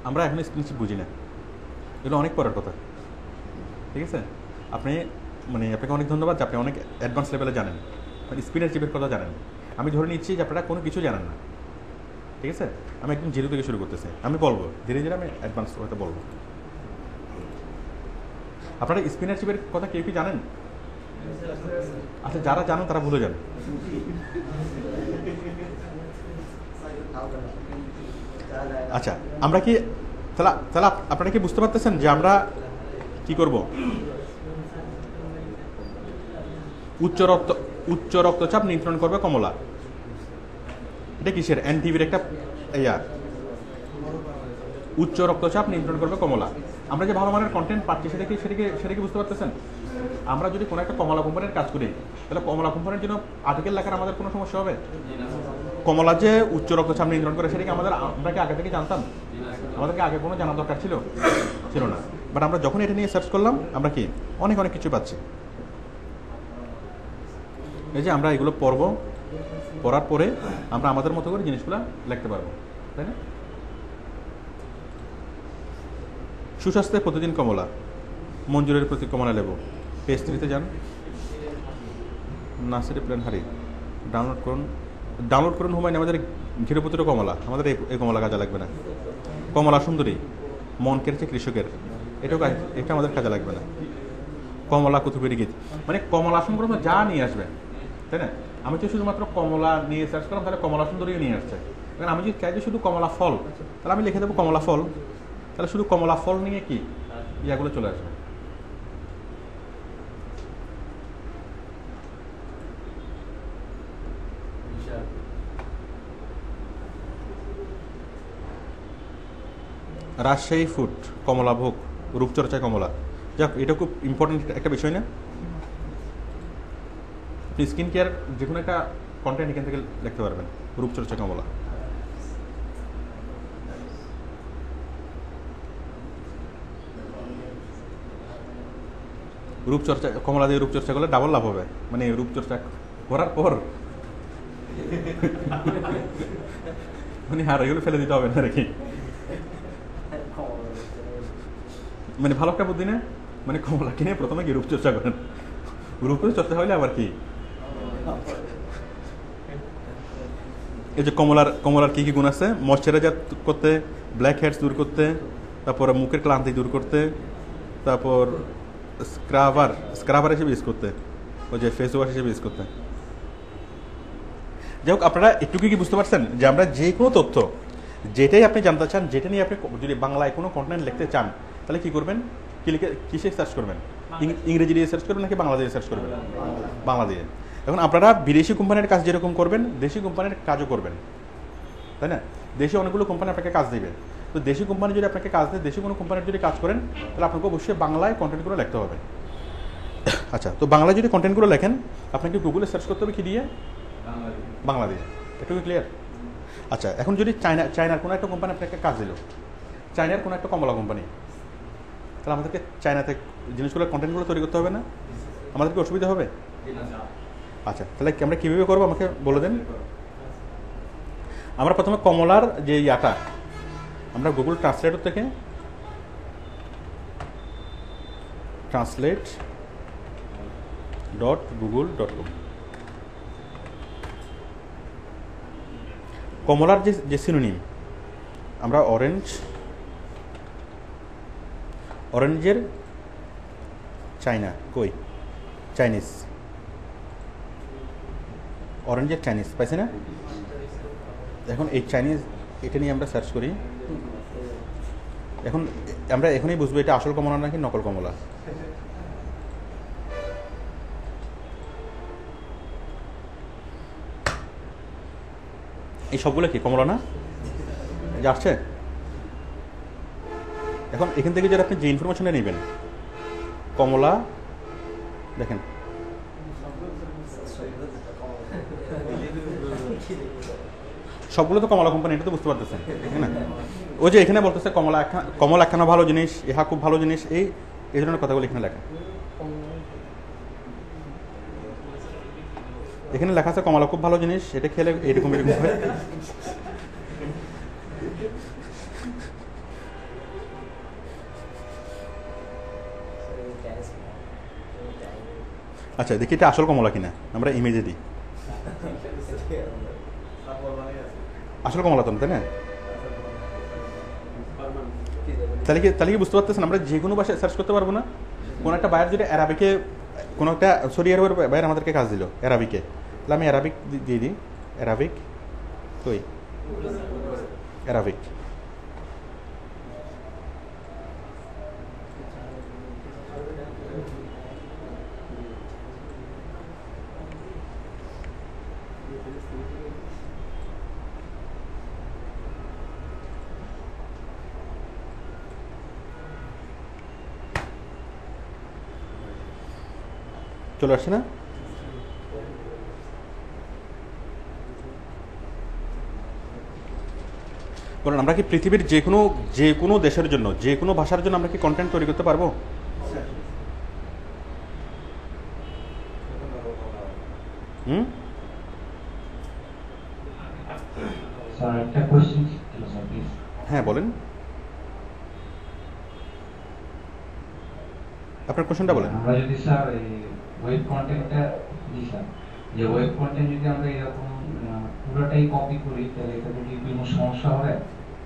আমরা এখন স্ক্রিনশট বুঝি না, এগুলো অনেক পরের কথা, ঠিক আছে? আপনাকে অনেক ধন্যবাদ যে আপনি অনেক অ্যাডভান্স লেভেলে জানেন, মানে স্পিনের চিপের কথা জানেন। আমি ধরে নিচ্ছি যে আপনারা কোনো কিছু জানেন না, ঠিক আছে? আমি একদম জিরো থেকে শুরু করতেছি, আমি বলবো ধীরে ধীরে, আমি অ্যাডভান্স হয়তো বলবো। আপনারা স্পিনার চিপের কথা কেউ কি জানেন? আচ্ছা, যারা জানেন তারা ভুলে যান। আচ্ছা, আমরা কি তাহলে আপনারা কি বুঝতে পারতেছেন যে আমরা কি করব? উচ্চ রক্তচাপ নিয়ন্ত্রণ করবে কমলা। এটা কিসের? এনটিভির একটা ইয়া, উচ্চ রক্তচাপ নিয়ন্ত্রণ করবে কমলা। আমরা যে ভালো মানের কন্টেন্ট পাচ্ছি সেটাকে বুঝতে পারতেছেন? আমরা যদি কোনো একটা কমলা কোম্পানির কাজ করি, তাহলে কমলা কোম্পানির জন্য আর্টিকেল লেখার আমাদের কোনো সমস্যা হবে? কমলা যে উচ্চ রক্তচাপ নিয়ন্ত্রণ করে সেটাকে আমরা কি আগে থেকে জানতাম? আমাদেরকে আগে কোনো জানার দরকার ছিল না। বাট আমরা যখন এটা নিয়ে সার্চ করলাম, আমরা কি অনেক কিছু পাচ্ছি। এই যে আমরা এগুলো পড়ার পরে আমরা আমাদের মতো করে জিনিসগুলো লিখতে পারবো, তাই না? সুস্বাস্থ্যে প্রতিদিন কমলা, মঞ্জুরের প্রতি কমলা লেবু, পেজ 3-তে যান, নার্সারি প্ল্যান হারি ডাউনলোড করুন হুমায়ুন আমাদের ঘিরপুত্র কমলা। আমাদের এই কমলা কাজে লাগবে না। কমলা সুন্দরী, মন কেড়েছে কৃষকের, এটা আমাদের কাজে লাগবে না। কমলা কুতুবের গীত, মানে কমলা সংক্রান্ত যা নিয়ে আসবে, তাই না? আমি যদি শুধুমাত্র কমলা নিয়ে সার্চ করলাম, তাহলে কমলা সুন্দরীও নিয়ে আসছে। কারণ আমি যদি চাই যে শুধু কমলা ফল, তাহলে আমি লিখে দেবো কমলা ফল, তাহলে শুধু কমলা ফল নিয়ে কি ইয়াগুলো চলে আসবে। রাজশাহী ফুড, কমলা ভোগ, রূপচর্চায় কমলা। যাক, এটা খুব ইম্পর্টেন্ট একটা বিষয় না? স্কিন কেয়ার যে কোনো একটা কন্টেন্ট এখান থেকে লিখতে পারবেন, রূপচর্চা কমলা। রূপচর্চা কমলা দিয়ে রূপচর্চা করলে ডাবল লাভ হবে, মানে রূপচর্চা করার পর মানে আর এগুলো ফেলে দিতে হবে না নাকি? মানে ভালো একটা বুদ্ধি না? মানে কমলা কিনে প্রথমে কি রূপচর্চা করেন, রূপচর্চা হলে আবার কি? এই যে কমলার কি কি গুণ আছে? ময়শ্চারাইজার করতে, ব্ল্যাক হেডস দূর করতে, তারপর মুখের ক্লান্তি দূর করতে, তারপর স্ক্রাবার হিসেবে ইউজ করতে, ওই যে ফেস ওয়াশ হিসেবে ইউজ করতে। যাই হোক, আপনারা একটু কি বুঝতে পারছেন যে আমরা যে কোনো তথ্য যেটাই আপনি জানতে চান, যেটা নিয়ে আপনি যদি বাংলায় কোনো কন্টেন্ট লিখতে চান, তাহলে কি করবেন? কিসে সার্চ করবেন? ইংরেজি দিয়ে সার্চ করবেন নাকি বাংলা দিয়ে সার্চ করবেন? বাংলা দিয়ে। এখন আপনারা বিদেশি কোম্পানির কাজ যেরকম করবেন, দেশি কোম্পানির কাজও করবেন, তাই না? দেশি অনেকগুলো কোম্পানি আপনাকে কাজ দেবে। তো দেশি কোম্পানি যদি আপনাকে কাজ দেয়, দেশি কোনো কোম্পানির যদি কাজ করেন, তাহলে আপনাকে অবশ্যই বাংলায় কন্টেন্টগুলো লিখতে হবে। আচ্ছা, তো বাংলায় যদি কন্টেন্টগুলো লেখেন, আপনাকে গুগলে সার্চ করতে হবে কি দিয়ে? বাংলা দিয়ে। একটু ক্লিয়ার? আচ্ছা, এখন যদি চায়নার কোনো একটা কোম্পানি আপনাকে কাজ দিল, চায়নার কোনো একটা কমলা কোম্পানি, তাহলে আমাদেরকে চায়নাতে জিনিসগুলো কন্টেন্টগুলো তৈরি করতে হবে না? আমাদেরকে অসুবিধা হবে? আচ্ছা, তাহলে আমরা কীভাবে করবো আমাকে বলে দেন। আমরা প্রথমে কমলার যে ইয়াটা, আমরা গুগল ট্রান্সলেটর থেকে translate.google.com কমলার যে সিনোনিম, আমরা অরেঞ্জের চাইনা কই চাইনিজ, অরেঞ্জের চাইনিজ পাইছি না? এখন এই চাইনিজ এটা নিয়ে আমরা সার্চ করি। এখন আমরা এখনই বুঝবো এটা আসল কমলা নাকি নকল কমলা। এই সবগুলো কি কমলা না? যে আসছে। এখন এখান থেকে যারা আপনি যে ইনফরমেশনটা নেবেন, কমলা দেখেন, সবগুলো তো কমলা কোম্পানি, এটা তো বুঝতে পারতেছেন, তাই না? ওই যে এখানে বলতেছে কমলা একখানা ভালো জিনিস, ইহা খুব ভালো জিনিস, এই ধরনের কথাগুলো এখানে লেখা। এখানে লেখা আছে কমলা খুব ভালো জিনিস, এটা খেলে এরকম হয়। আচ্ছা, দেখি এটা আসল কমলা কিনা, আমরা ইমেজে দিই। আসল কমলা তো, তাই না? তাহলে কি বুঝতে পারতেছেন আমরা যে কোনো ভাষায় সার্চ করতে পারবো না? কোনো একটা বায়ার যদি অ্যারাবিকে, কোনো একটা আরবের বায়ার আমাদেরকে কাজ দিল অ্যারাবিকে, তাহলে আমি অ্যারাবিক দিয়ে দিই। অ্যারাবিক কই? অ্যারাবিক। চলে আসছে না? বলেন, আমরা কি পৃথিবীর যে কোনো দেশের জন্য, যে কোনো ভাষার জন্য আমরা কি কন্টেন্ট তৈরি করতে পারবো? হুম? স্যার একটা কোশ্চেন ছিল স্যার প্লিজ। হ্যাঁ বলেন, আপনার কোশ্চেনটা বলেন। আমরা যদি স্যার এই ওয়েব কন্টেন্টটা জি স্যার, যে ওয়েব কন্টেন্ট যদি আমরা এরকম পুরোটাই কপি করি তাহলে এটাতে কি কোনো সমস্যা হবে?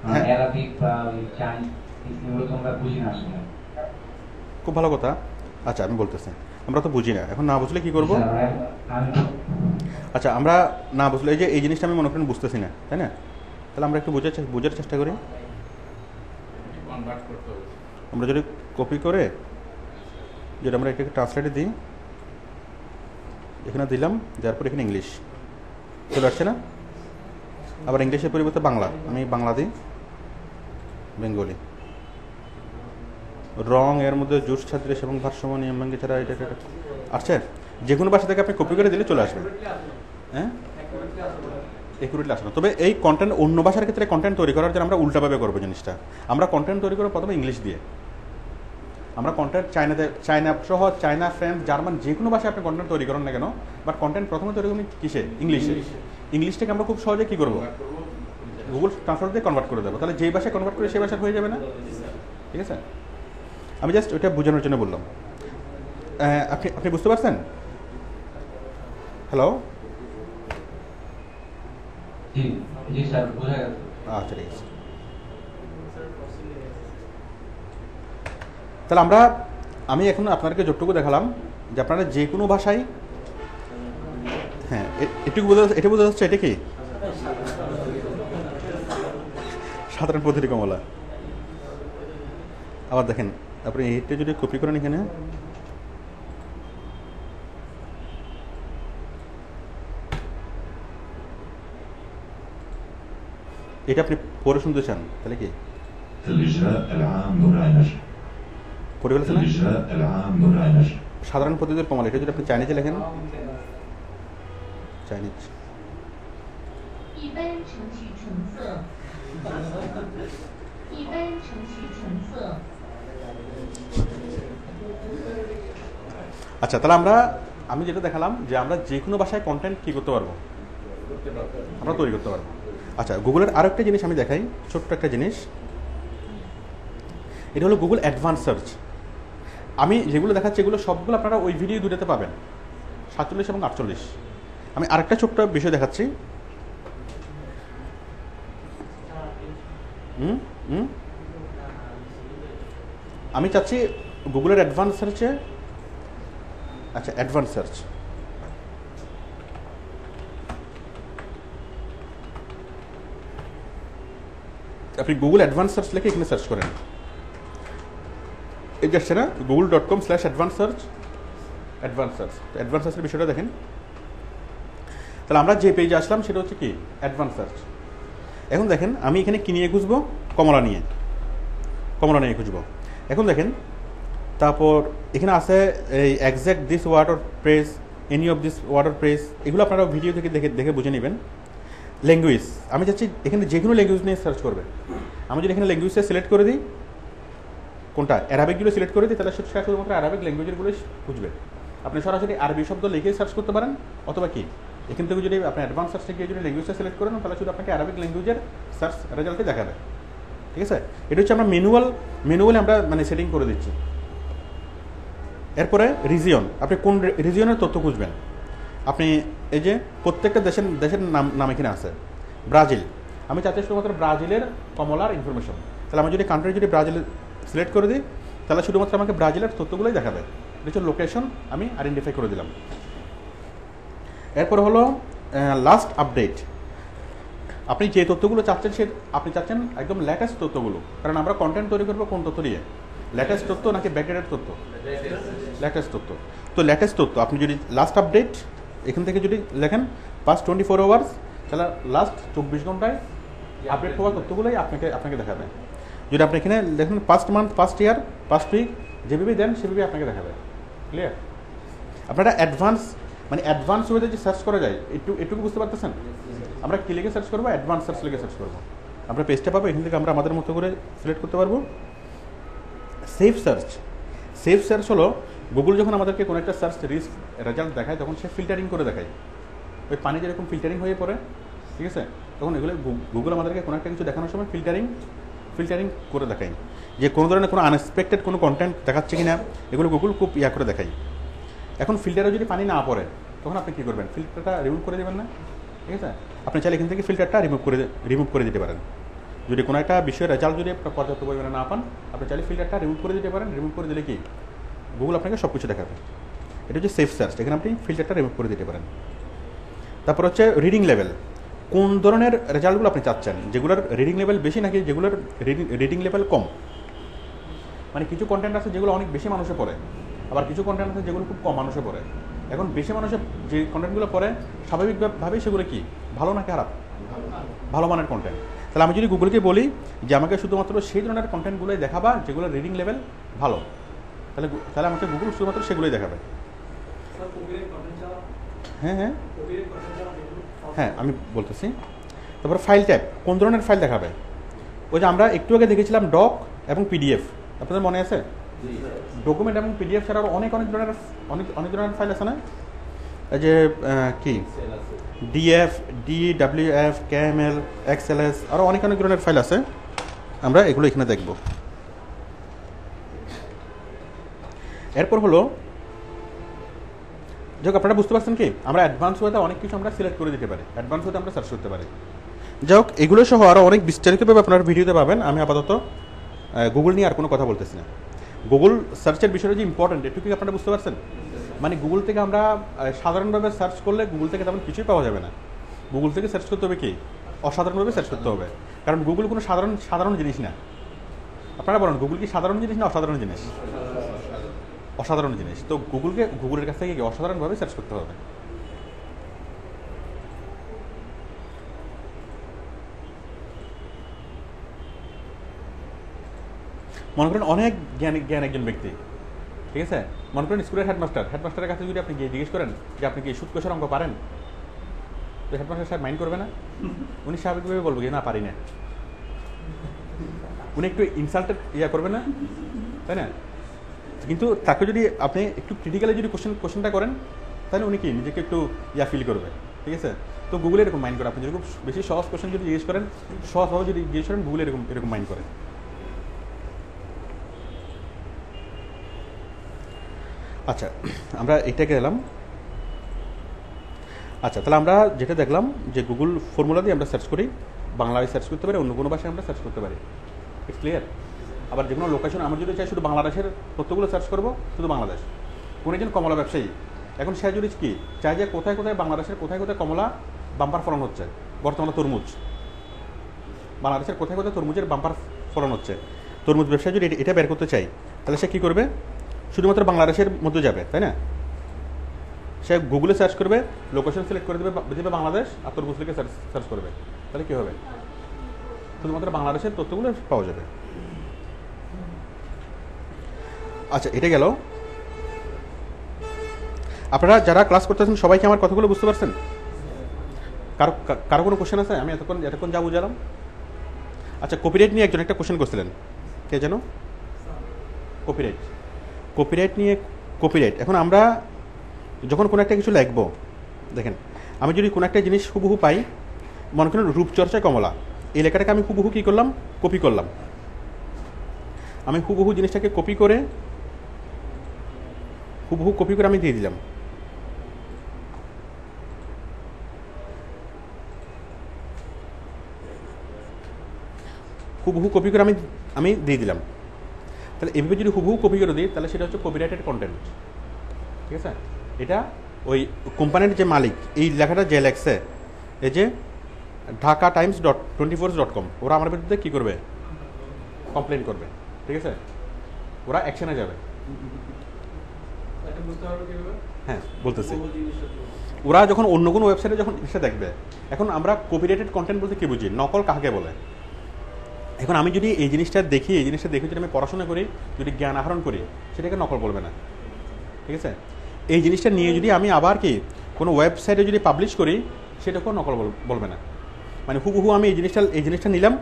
হ্যাঁ। অ্যারাবিক বা ওই চাইনিজ এগুলো তো আমরা বুঝি না আসলে। খুব ভালো কথা। আচ্ছা আমি বলতেছি, আমরা তো বুঝি না, এখন না বুঝলে কি করব? স্যার, আমি আচ্ছা আমরা না বুঝলে এই যে এই জিনিসটা আমি মনে করেন বুঝতেছি না, তাই না? তাহলে আমরা একটু বোঝার চেষ্টা করি। আমরা যদি কপি করে যদি আমরা এটাকে ট্রান্সলেটে দিই, এখানে দিলাম, যার পর এখানে ইংলিশ চলে আসছে না? আবার ইংলিশের পরিবর্তে বাংলা, আমি বাংলা দিই, বেঙ্গলি, রং এর মধ্যে জুস সাদৃশ এবং ভারসাম্য নিয়ম ভঙ্গি ছাড়া এটা আসছে। যে কোনো ভাষা থেকে আপনি কপি করে দিলে চলে আসবে। হ্যাঁ, একুরেটলি আসে না। তবে এই কন্টেন্ট অন্য ভাষার ক্ষেত্রে কন্টেন্ট তৈরি করার জন্য আমরা উল্টাভাবে করবো জিনিসটা। আমরা কন্টেন্ট তৈরি করবো প্রথমে ইংলিশ দিয়ে। আমরা কন্টেন্ট চায়না সহ চায়না, ফ্রান্স, জার্মান, যে কোনো ভাষায় আপনি কন্টেন্ট তৈরি করেন না কেন, বাট কন্টেন্ট প্রথমে তৈরি করবেন কিসে? ইংলিশে। ইংলিশটাকে আমরা খুব সহজে কী করবো? গুগল ট্রান্সলেট দিয়ে কনভার্ট করে দেবো। তাহলে যেই ভাষায় কনভার্ট করে সেই ভাষায় হয়ে যাবে না? ঠিক আছে, আমি জাস্ট ওইটা বোঝানোর জন্য বললাম। আপনি বুঝতে পারছেন? হ্যালো, জি জি স্যার, বোঝা গেছে। আচ্ছা ঠিক আছে। তাহলে আমি এখন আপনাদেরকে যতটুকু দেখালাম যে আপনারা যে কোনো ভাষায়, হ্যাঁ এটা বোঝা যাচ্ছে এটা কি সাধারণ পদ্ধতি কমলা। আবার দেখেন, আপনি এটা যদি কপি করেন এখানে, এটা আপনি পড়ে শুনতে চান তাহলে কি الإجراء العام برهانش পড়ে ফেলেছেন না? الإجراء العام برهانش সাধারণ পদ্ধতির কমলা, এটা যদি আপনি চাইনিজে লেখেন, চাইনিজ, 一般程序成色，一般程序成色。 আচ্ছা তাহলে আমি যেটা দেখালাম যে আমরা যে কোনো ভাষায় কন্টেন্ট কী করতে পারবো, আমরা তৈরি করতে পারবো। আচ্ছা, গুগলের আরও একটা জিনিস আমি দেখাই, ছোট্ট একটা জিনিস। এটা হলো গুগল অ্যাডভান্স সার্চ। আমি যেগুলো দেখাচ্ছি এগুলো সবগুলো আপনারা ওই ভিডিও দুটোতে পাবেন, 47 এবং 48। আমি আরেকটা ছোট্ট বিষয় দেখাচ্ছি। আমি চাচ্ছি গুগলের অ্যাডভান্স সার্চে, আচ্ছা অ্যাডভান্স সার্চ, আপনি গুগল অ্যাডভান্স সার্চ লিখে এখানে সার্চ করেন, এই যাচ্ছে না google.com/advanced search, advance search. Advance সার্চের বিষয়টা দেখেন। তাহলে আমরা যে পেজে আসলাম সেটা হচ্ছে কি অ্যাডভান্স সার্চ। এখন দেখেন আমি এখানে কি নিয়ে খুঁজবো? কমলা নিয়ে খুঁজবো। এখন দেখেন, তারপর এখানে আছে এই exact this word or phrase, any of this word or phrase, এগুলো আপনারা ভিডিও থেকে দেখে বুঝে নেবেন। ল্যাঙ্গুয়েজ, আমি চাচ্ছি এখানে যে কোনো ল্যাঙ্গুয়েজ নিয়ে সার্চ করবে। আমি যদি এখানে ল্যাঙ্গুয়েজটা সিলেক্ট করে দিই, কোনটা অ্যারাবিকগুলো সিলেক্ট করে দিই, তাহলে সেটা শুধুমাত্র অ্যারাবিক ল্যাঙ্গুয়েজগুলোই খুঁজবে। আপনি সরাসরি আরবি শব্দ লিখে সার্চ করতে পারেন, অথবা কি এখান থেকে যদি আপনি অ্যাডভান্স সার্চ থেকে যদি ল্যাঙ্গুয়েজটা সিলেক্ট করেন, তাহলে শুধু আপনাকে অ্যারাবিক ল্যাঙ্গুয়েজের সার্চ রেজাল্টে দেখাবে। ঠিক আছে, এটা হচ্ছে আমরা ম্যানুয়ালি আমরা মানে সেটিং করে দিচ্ছি। এরপরে রিজিয়ন, আপনি কোন রিজিয়নের তথ্য খুঁজবেন। আপনি এই যে প্রত্যেকটা দেশের নাম এখানে আছে। ব্রাজিল, আমি চাচ্ছি শুধুমাত্র ব্রাজিলের কমলার ইনফরমেশন। তাহলে আমি যদি কান্ট্রি যদি ব্রাজিল সিলেক্ট করে দিই, তাহলে শুধুমাত্র আমাকে ব্রাজিলের তথ্যগুলোই দেখাবে। এটা হচ্ছে লোকেশন, আমি আইডেন্টিফাই করে দিলাম। এরপর হলো লাস্ট আপডেট। আপনি যে তথ্যগুলো চাচ্ছেন আপনি চাচ্ছেন একদম লেটেস্ট তথ্যগুলো, কারণ আমরা কন্টেন্ট তৈরি করবো কোন তথ্য দিয়ে? লেটেস্ট তথ্য নাকি ব্যাকডেটেড তথ্য? লেটেস্ট তথ্য। তো লেটেস্ট তথ্য আপনি যদি লাস্ট আপডেট এখান থেকে যদি লেখেন পাস্ট 24 আওয়ার্স, তাহলে লাস্ট 24 ঘন্টায় আপডেট হওয়া তথ্যগুলোই আপনাকে দেখাবে। যদি আপনি এখানে লেখেন past month, past year, past week, যেভাবে দেন সেভাবে আপনাকে দেখাবে। ক্লিয়ার? আপনারা অ্যাডভান্স ওয়েতে যে সার্চ করা যায় একটুকু বুঝতে পারতেছেন? আমরা কি লিখে সার্চ করবো? অ্যাডভান্স সার্চ লিখে সার্চ করবো। আমরা পেজটা পাবো, এখান থেকে আমরা আমাদের মতো করে সিলেক্ট করতে পারবো। সেভ সার্চ হলো গুগল যখন আমাদেরকে কোনো একটা সার্চ রেজাল্ট দেখায় তখন সে ফিল্টারিং করে দেখায়। ওই পানি যেরকম ফিল্টারিং হয়ে পড়ে, ঠিক আছে, তখন এগুলো গুগল আমাদেরকে কোনো একটা কিছু দেখানোর সময় ফিল্টারিং করে দেখায় যে কোনো ধরনের কোনো আনএক্সপেক্টেড কোনো কন্টেন্ট দেখাচ্ছে কি না, এগুলো গুগল খুব করে দেখায়। এখন ফিল্টারে যদি পানি না পড়ে তখন আপনি কী করবেন? ফিল্টারটা রিমুভ করে দেবেন না? ঠিক আছে, আপনি চাইলে এখান থেকে ফিল্টারটা রিমুভ করে দিতে পারেন। যদি কোনো একটা বিষয়ের রেজাল্ট যদি পর্যাপ্ত পরিমাণে না পান, আপনি চাইলে ফিল্টারটা রিমুভ করে দিতে পারেন। রিমুভ করে দিলে কি গুগল আপনাকে সব কিছু দেখাবে। এটা হচ্ছে সেফ সার্চ, এখানে আপনি ফিল্টারটা রিমুভ করে দিতে পারেন। তারপর হচ্ছে রিডিং লেভেল, কোন ধরনের রেজাল্টগুলো আপনি চাচ্ছেন, যেগুলোর রিডিং লেভেল বেশি নাকি যেগুলোর রিডিং লেভেল কম। মানে কিছু কন্টেন্ট আছে যেগুলো অনেক বেশি মানুষে পড়ে, আবার কিছু কন্টেন্ট আছে যেগুলো খুব কম মানুষে পড়ে। এখন বেশি মানুষে যে কন্টেন্টগুলো পড়ে স্বাভাবিকভাবেই সেগুলো কি ভালো না খারাপ? ভালো মানের কন্টেন্ট। তাহলে আমি যদি গুগলকে বলি যে আমাকে শুধুমাত্র সেই ধরনের কন্টেন্টগুলোই দেখাবা যেগুলো রিডিং লেভেল ভালো, তাহলে আমাকে গুগল শুধুমাত্র সেগুলোই দেখাবে। হ্যাঁ আমি বলতেছি। তারপর ফাইল টাইপ, কোন ধরনের ফাইল দেখাবে? ওই যে আমরা একটু আগে দেখেছিলাম ডক এবং পিডিএফ, আপনাদের মনে আছে? ডকুমেন্ট এবং পিডিএফ ছাড়াও অনেক ধরনের ফাইল আছে না? এই যে কি ডিএফ, DWF, KML, XLS, আরও অনেক ধরনের ফাইল আছে। আমরা এগুলো এখানে দেখব। এরপর হলো যাই হোক, আপনারা বুঝতে পারছেন কি আমরা অ্যাডভান্স ওয়েতে অনেক কিছু আমরা সিলেক্ট করে দিতে পারি, অ্যাডভান্স ওয়েতে আমরা সার্চ করতে পারি। যাই হোক, এগুলো সহ আরও অনেক বিস্তারিতভাবে আপনার ভিডিওতে পাবেন। আমি আপাতত গুগল নিয়ে আর কোনো কথা বলতেছি না। গুগল সার্চের বিষয়টা যে ইম্পর্টেন্ট, একটু কি আপনারা বুঝতে পারছেন? মানে গুগল থেকে আমরা সাধারণভাবে সার্চ করলে গুগল থেকে তেমন কিছুই পাওয়া যাবে না। গুগল থেকে সার্চ করতে হবে কি অসাধারণভাবে সার্চ করতে হবে, কারণ গুগল কোনো সাধারণ জিনিস না। আপনারা বলেন গুগল কি সাধারণ জিনিস না অসাধারণ জিনিস? অসাধারণ জিনিস। তো গুগলের কাছ থেকে কি অসাধারণভাবে সার্চ করতে হবে। মনে করেন অনেক জ্ঞান একজন ব্যক্তি, ঠিক আছে, মনে করেন স্কুলের হেডমাস্টারের কাছে যদি আপনি গিয়ে জিজ্ঞেস করেন যে আপনি কি সুদ কষার অঙ্ক পারেন, তো হেডমাস্টার সাহেব মাইন্ড করবে না? উনি স্বাভাবিকভাবে বলবো যে না পারি না। উনি একটু ইনসাল্টেড করবে না, তাই না? কিন্তু তাকে যদি আপনি একটু ক্রিটিক্যালি যদি কোশ্চেনটা করেন, তাহলে উনি কি নিজেকে একটু ফিল করবে, ঠিক আছে? তো গুগলে এরকম মাইন্ড করে। আপনি যদি খুব বেশি সহজ কোশ্চেন যদি জিজ্ঞেস করেন, সহজভাবে যদি জিজ্ঞেস করেন, গুগলে এরকম মাইন্ড করে। আচ্ছা, আমরা এটা গেলাম। আচ্ছা, তাহলে আমরা যেটা দেখলাম যে গুগল ফর্মুলা দিয়ে আমরা সার্চ করি, বাংলায় সার্চ করতে পারি, অন্য কোনো ভাষায় আমরা সার্চ করতে পারি। It's clear. আবার যে কোনো লোকেশন আমরা যদি চাই শুধু বাংলাদেশের তথ্যগুলো সার্চ করবো, শুধু বাংলাদেশ। কোনো একজন কমলা ব্যবসায়ী, এখন সে যদি কি চাই যে কোথায় বাংলাদেশের কোথায় কমলা বাম্পার ফলন হচ্ছে, বর্তমানে তরমুজ, বাংলাদেশের কোথায় তরমুজের বাম্পার ফলন হচ্ছে, তরমুজ ব্যবসায়ী যদি এটা বের করতে চাই, তাহলে সে কী করবে? শুধুমাত্র বাংলাদেশের মধ্যে যাবে, তাই না? সে গুগলে সার্চ করবে, লোকেশন সিলেক্ট করে দেবে বাংলাদেশ, আর তরমুজ লিখে সার্চ করবে, তাহলে কী হবে? শুধুমাত্র বাংলাদেশের তথ্যগুলো পাওয়া যাবে। আচ্ছা, এটা গেল। আপনারা যারা ক্লাস করতেছেন সবাই কি আমার কথাগুলো বুঝতে পারছেন? কারো কোনো কোশ্চেন আছে? আমি এতক্ষণ যা বুঝালাম। আচ্ছা, কপিরাইট নিয়ে একজন একটা কোশ্চেন করছিলেন, কে যেন? কপিরাইট নিয়ে। এখন আমরা যখন কোনো একটা কিছু লিখবো, দেখেন আমি যদি কোনো একটা জিনিস হুবহু পাই, মনে করেন রূপচর্চায় কমলা, এই লেখাটাকে আমি হুবহু কী করলাম? কপি করলাম। আমি হুবহু জিনিসটাকে কপি করে আমি দিয়ে দিলাম। হুবহু কপি করে আমি দিয়ে দিলাম। তাহলে এভাবে যদি হুবহু কপি করে দিই, তাহলে সেটা হচ্ছে কপিরাইটেড কন্টেন্ট, ঠিক আছে? এটা ওই কোম্পানির যে মালিক এই লেখাটা যে লেখছে, এই যে dhakatimes.24.com, ওরা আমার বিরুদ্ধে কী করবে? কমপ্লেন করবে, ঠিক আছে? ওরা অ্যাকশনে যাবে। হ্যাঁ, বলতেছি, ওরা যখন অন্য কোনো ওয়েবসাইটে যখন এসে দেখবে, এখন আমরা কপিরাইটেড কন্টেন্ট বলতে কী বুঝি? নকল কাকে বলে? এখন আমি যদি এই জিনিসটা দেখি যদি আমি পড়াশোনা করি, যদি জ্ঞান আহরণ করি, সেটাকে নকল বলবে না, ঠিক আছে? এই জিনিসটা নিয়ে যদি আমি আবার কি কোনো ওয়েবসাইটে যদি পাবলিশ করি, সেটাকেও নকল বলবে না। মানে হুবহু আমি এই জিনিসটা নিলাম,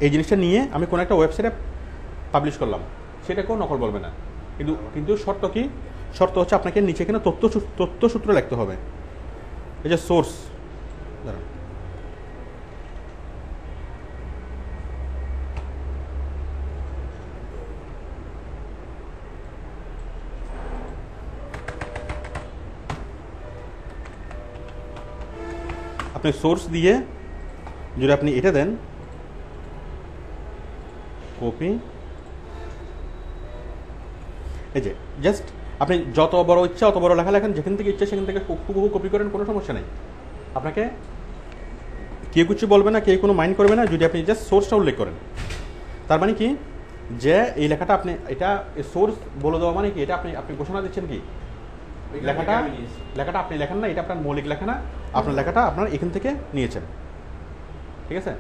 এই জিনিসটা নিয়ে আমি কোনো একটা ওয়েবসাইটে পাবলিশ করলাম, সেটাকেও নকল বলবে না। কিন্তু শর্ত কি? শর্ত হচ্ছে আপনাকে নিচে এখানে তথ্যসূত্র লিখতে হবে। এই যে সোর্স, দাঁড়ান, আপনি সোর্স দিয়ে যদি আপনি এটা দেন কপি, এই যে জাস্ট আপনি যত বড় ইচ্ছা অত বড় লেখা লেখেন, যেখান থেকে ইচ্ছা সেখান থেকে হুবহু কপি করেন, কোনো সমস্যা নেই। আপনাকে কেউ কিছু বলবে না, কেউ কোনো মাইন্ড করবে না যদি আপনি জাস্ট সোর্সটা উল্লেখ করেন। তার মানে কি, যে এই লেখাটা আপনি এটা সোর্স বলে দেওয়া মানে কি, এটা আপনি ঘোষণা দিচ্ছেন কি লেখাটা আপনি লেখেন না, এটা আপনার মৌলিক লেখা না, আপনার লেখাটা আপনার এখান থেকে নিয়েছেন। ঠিক আছে?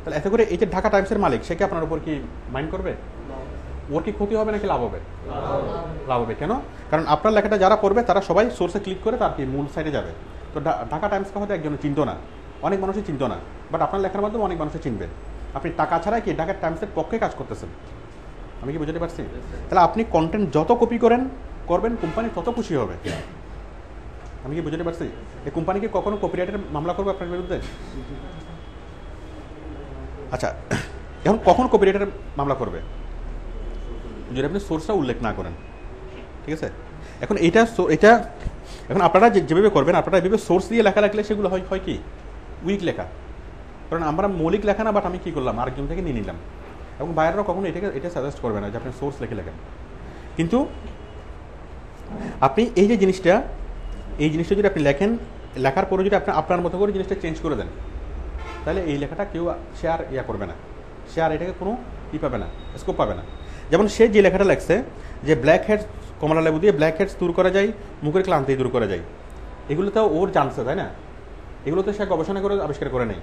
তাহলে এতে করে এই যে ঢাকা টাইমসের মালিক, সে কি আপনার উপর কি মাইন্ড করবে? ওর কি ক্ষতি হবে নাকি লাভ হবে? লাভ হবে। কেন? কারণ আপনার লেখাটা যারা পড়বে তারা সবাই সোর্সে ক্লিক করে তার কি মূল সাইটে যাবে। তো ঢাকা টাইমসকে হয়তো একজনে চিনতো না, অনেক মানুষই চিনতো না, বাট আপনার লেখার মাধ্যমে অনেক মানুষই চিনবে। আপনি টাকা ছাড়াই কি ঢাকা টাইমসের পক্ষে কাজ করতেছেন। আমি কি বুঝতে পারছি? তাহলে আপনি কন্টেন্ট যত কপি করবেন কোম্পানি তত খুশি হবে। আমি কি বুঝতে পারছি? এই কোম্পানি কি কখনো কপিরাইটের মামলা করবে আপনার বিরুদ্ধে? আচ্ছা, এখন কখন কপিরাইটের মামলা করবে? যদি আপনি সোর্সটা উল্লেখ না করেন। ঠিক আছে? এখন এটা এখন আপনারা যেভাবে করবেন, আপনারা এভাবে সোর্স দিয়ে লেখা রাখলে সেগুলো হয় কি উইক লেখা। কারণ আমরা মৌলিক লেখা না, বাট আমি কি করলাম আরেকজন থেকে নিয়ে নিলাম। এবং বায়াররা কখনো এটা সাজেস্ট করবে না যে আপনি সোর্স লিখে লেখেন। কিন্তু আপনি এই জিনিসটা যদি আপনি লেখেন, লেখার পরে যদি আপনি আপনার মতো করে জিনিসটা চেঞ্জ করে দেন, তাহলে এই লেখাটা কেউ শেয়ার করবে না, শেয়ার এটাকে কোনো পাবে না, স্কোপ পাবে না। যেমন সে যে লেখাটা লেখছে যে ব্ল্যাক হেডস, কমলা লেবু দিয়ে ব্ল্যাক হেডস দূর করা যায়, মুখের ক্লান্তি দূর করা যায়, এগুলো তো ওর জানছে, তাই না? এগুলো তো সে গবেষণা করে আবিষ্কার করে নেই।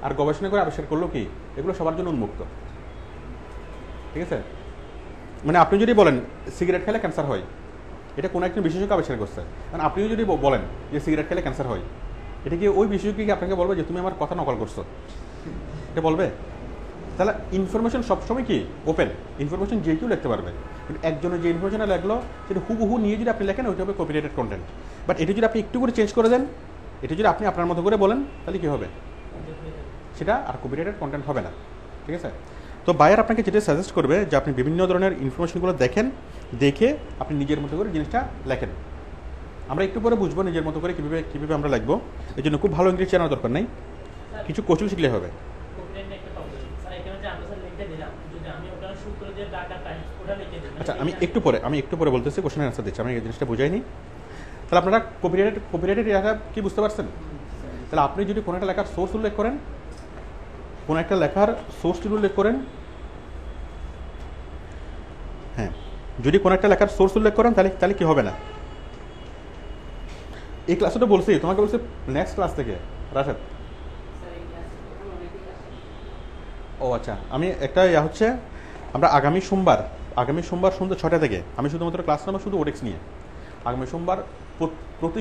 আর গবেষণা করে আবিষ্কার করলো কি, এগুলো সবার জন্য উন্মুক্ত। ঠিক আছে? মানে আপনি যদি বলেন সিগারেট খেলে ক্যান্সার হয়, এটা কোনো একজন বিশেষজ্ঞ আবিষ্কার করছে, কারণ আপনিও যদি বলেন যে সিগারেট খেলে ক্যান্সার হয়, এটা কি ওই বিশেষজ্ঞ কি আপনাকে বলবে যে তুমি আমার কথা নকল করছো? এটা বলবে? তাহলে ইনফরমেশন সবসময় কি ওপেন, ইনফরমেশন যে কেউ লিখতে পারবে। কিন্তু একজনের যে ইনফরমেশনটা লাগলো সেটা হুবহু নিয়ে যদি আপনি লেখেন, ওইটা হবে কপিরাইটেড কন্টেন্ট। বাট এটা যদি আপনি একটু করে চেঞ্জ করে দেন, এটা যদি আপনি আপনার মতো করে বলেন, তাহলে কী হবে? সেটা আর কপিরাইটেড কন্টেন্ট হবে না। ঠিক আছে? তো বায়ার আপনাকে যেটা সাজেস্ট করবে যে আপনি বিভিন্ন ধরনের ইনফরমেশনগুলো দেখে আপনি নিজের মতো করে জিনিসটা লেখেন। আমরা একটু পরে বুঝবো নিজের মতো করে কীভাবে আমরা লিখবো। এই জন্য খুব ভালো ইংলিশ জানার দরকার নেই, কিছু কৌশল শিখলে হবে। আচ্ছা, আমি একটু পরে বলতেছি, কোশ্চেনের আনসার দিচ্ছি, আমি এই জিনিসটা বুঝাইনি। তাহলে আপনারা কপিরাইটেড এটা কি বুঝতে পারছেন? তাহলে আপনি যদি কোনো একটা লেখার সোর্স উল্লেখ করেন, হ্যাঁ, যদি কোনো একটা লেখার সোর্স উল্লেখ করেন তাহলে কি হবে না? এই ক্লাসে তো বলছি, তোমাকে বলছি নেক্সট ক্লাস থেকে রাশেদ। ও আচ্ছা, আমি একটা হচ্ছে আমরা আগামী সোমবার সন্ধ্যা 6টা থেকে আমি শুধুমাত্র ক্লাস নেবো শুধু ওডেক্স নিয়ে। আগামী সোমবার, প্রতি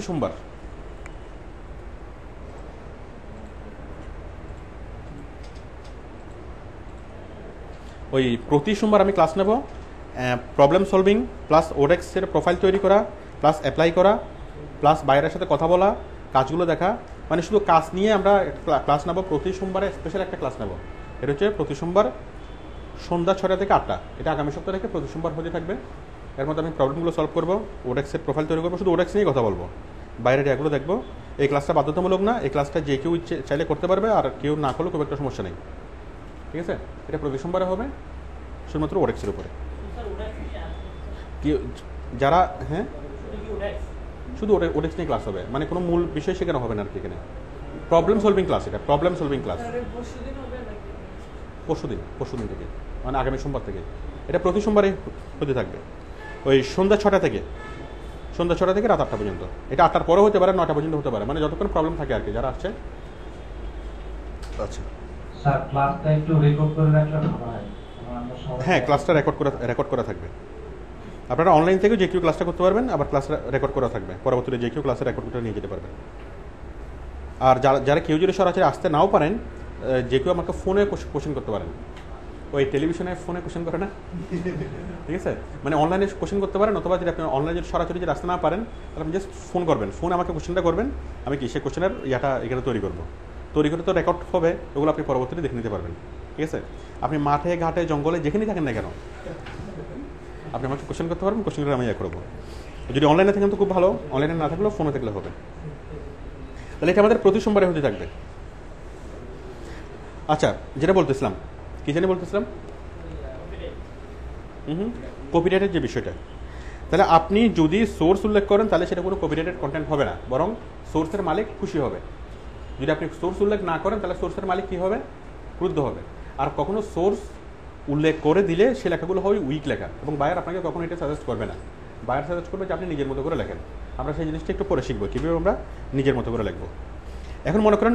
সোমবার আমি ক্লাস নেব। প্রবলেম সলভিং প্লাস ওডেক্সের প্রোফাইল তৈরি করা প্লাস অ্যাপ্লাই করা প্লাস বাইরের সাথে কথা বলা, কাজগুলো দেখা, মানে শুধু কাজ নিয়ে আমরা ক্লাস নেব। প্রতি সোমবারে স্পেশাল একটা ক্লাস নেব। এটা হচ্ছে প্রতি সোমবার সন্ধ্যা 6টা থেকে 8টা। এটা আগামী সপ্তাহ থেকে প্রতি সোমবার হতে থাকবে। এর মধ্যে আমি প্রবলেমগুলো সলভ করবো, ওডেক্সের প্রোফাইল তৈরি করবো, শুধু ওডেক্স নিয়ে কথা বলবো, বাইরের এগুলো দেখবো। এই ক্লাসটা বাধ্যতামূলক না, এই ক্লাসটা যে কেউ চাইলে করতে পারবে, আর কেউ না করলেও খুব একটা সমস্যা নেই। ঠিক আছে? এটা প্রতি সোমবারে হবে শুধুমাত্র ওডেক্সের উপরে। যারা হ্যাঁ শুধু ওডেক্স নিয়ে ক্লাস হবে, মানে কোনো মূল বিষয় শেখানো হবে না আর কি। এখানে প্রবলেম সলভিং ক্লাস, এটা প্রবলেম সলভিং ক্লাস পরশুদিন থেকে, মানে আগামী সোমবার থেকে। এটা প্রতি সোমবারে হতে থাকবে, ওই সন্ধ্যা 6টা থেকে রাত 8টা পর্যন্ত। এটা 8টার পরে হতে পারে, 9টা পর্যন্ত হতে পারে, মানে যতক্ষণ প্রবলেম থাকে আর কি যারা আসছে। আচ্ছা স্যার, ক্লাসটা একটু রেকর্ড করে রাখলে ভালো হয়। হ্যাঁ, ক্লাসটা রেকর্ড করা থাকবে। আপনারা অনলাইন থেকে যে কেউ ক্লাসটা করতে পারবেন, আবার ক্লাস রেকর্ড করা থাকবে, পরবর্তীতে যে কেউ ক্লাসে রেকর্ড করে নিয়ে যেতে পারবেন। আর যারা কেউ যদি সরাসরি আসতে নাও পারেন, যে কেউ আমাকে ফোনে কোশ্চেন করতে পারেন। ওই টেলিভিশনে ফোনে কোশ্চেন করে না, ঠিক আছে, মানে অনলাইনে কোশ্চেন করতে পারেন, অথবা যদি আপনি অনলাইনে সরাসরি যদি আসতে না পারেন তাহলে আপনি জাস্ট ফোন করবেন, ফোন আমাকে কোশ্চেনটা করবেন, আমি কি সেই কোশ্চেনের ইয়াটা এখানে তৈরি করে তো রেকর্ড হবে, ওগুলো আপনি পরবর্তীতে দেখে নিতে পারবেন, ঠিক আছে। আপনি মাঠে ঘাটে জঙ্গলে যেখানেই থাকেন না কেন আপনি আমাকে কোশ্চেন করতে পারবেন, কোশ্চেন করে আমি ইয়ে করবো। যদি অনলাইনে থাকেন তো খুব ভালো, অনলাইনে না থাকলেও ফোনে থাকলে হবে। তাহলে এটা আমাদের প্রতি সোমবারে হতে থাকবে। আচ্ছা, যেটা বলতেছিলাম, কি জানি বলতেছিলাম, কপিরাইটের যে বিষয়টা, তাহলে আপনি যদি সোর্স উল্লেখ করেন তাহলে সেটা কোনো কপিরাইটেড কন্টেন্ট হবে না, বরং সোর্সের মালিক খুশি হবে। যদি আপনি সোর্স উল্লেখ না করেন তাহলে সোর্সের মালিক কী হবে? ক্রুদ্ধ হবে। আর কখনো সোর্স উল্লেখ করে দিলে সে লেখাগুলো হয় উইক লেখা, এবং বায়ার আপনাকে কখনো এটা সাজেস্ট করবে না। বায়ার সাজেস্ট করবে যে আপনি নিজের মতো করে লেখেন। আমরা সেই জিনিসটা একটু পরে শিখবো, কীভাবে আমরা নিজের মতো করে লিখবো। এখন মনে করেন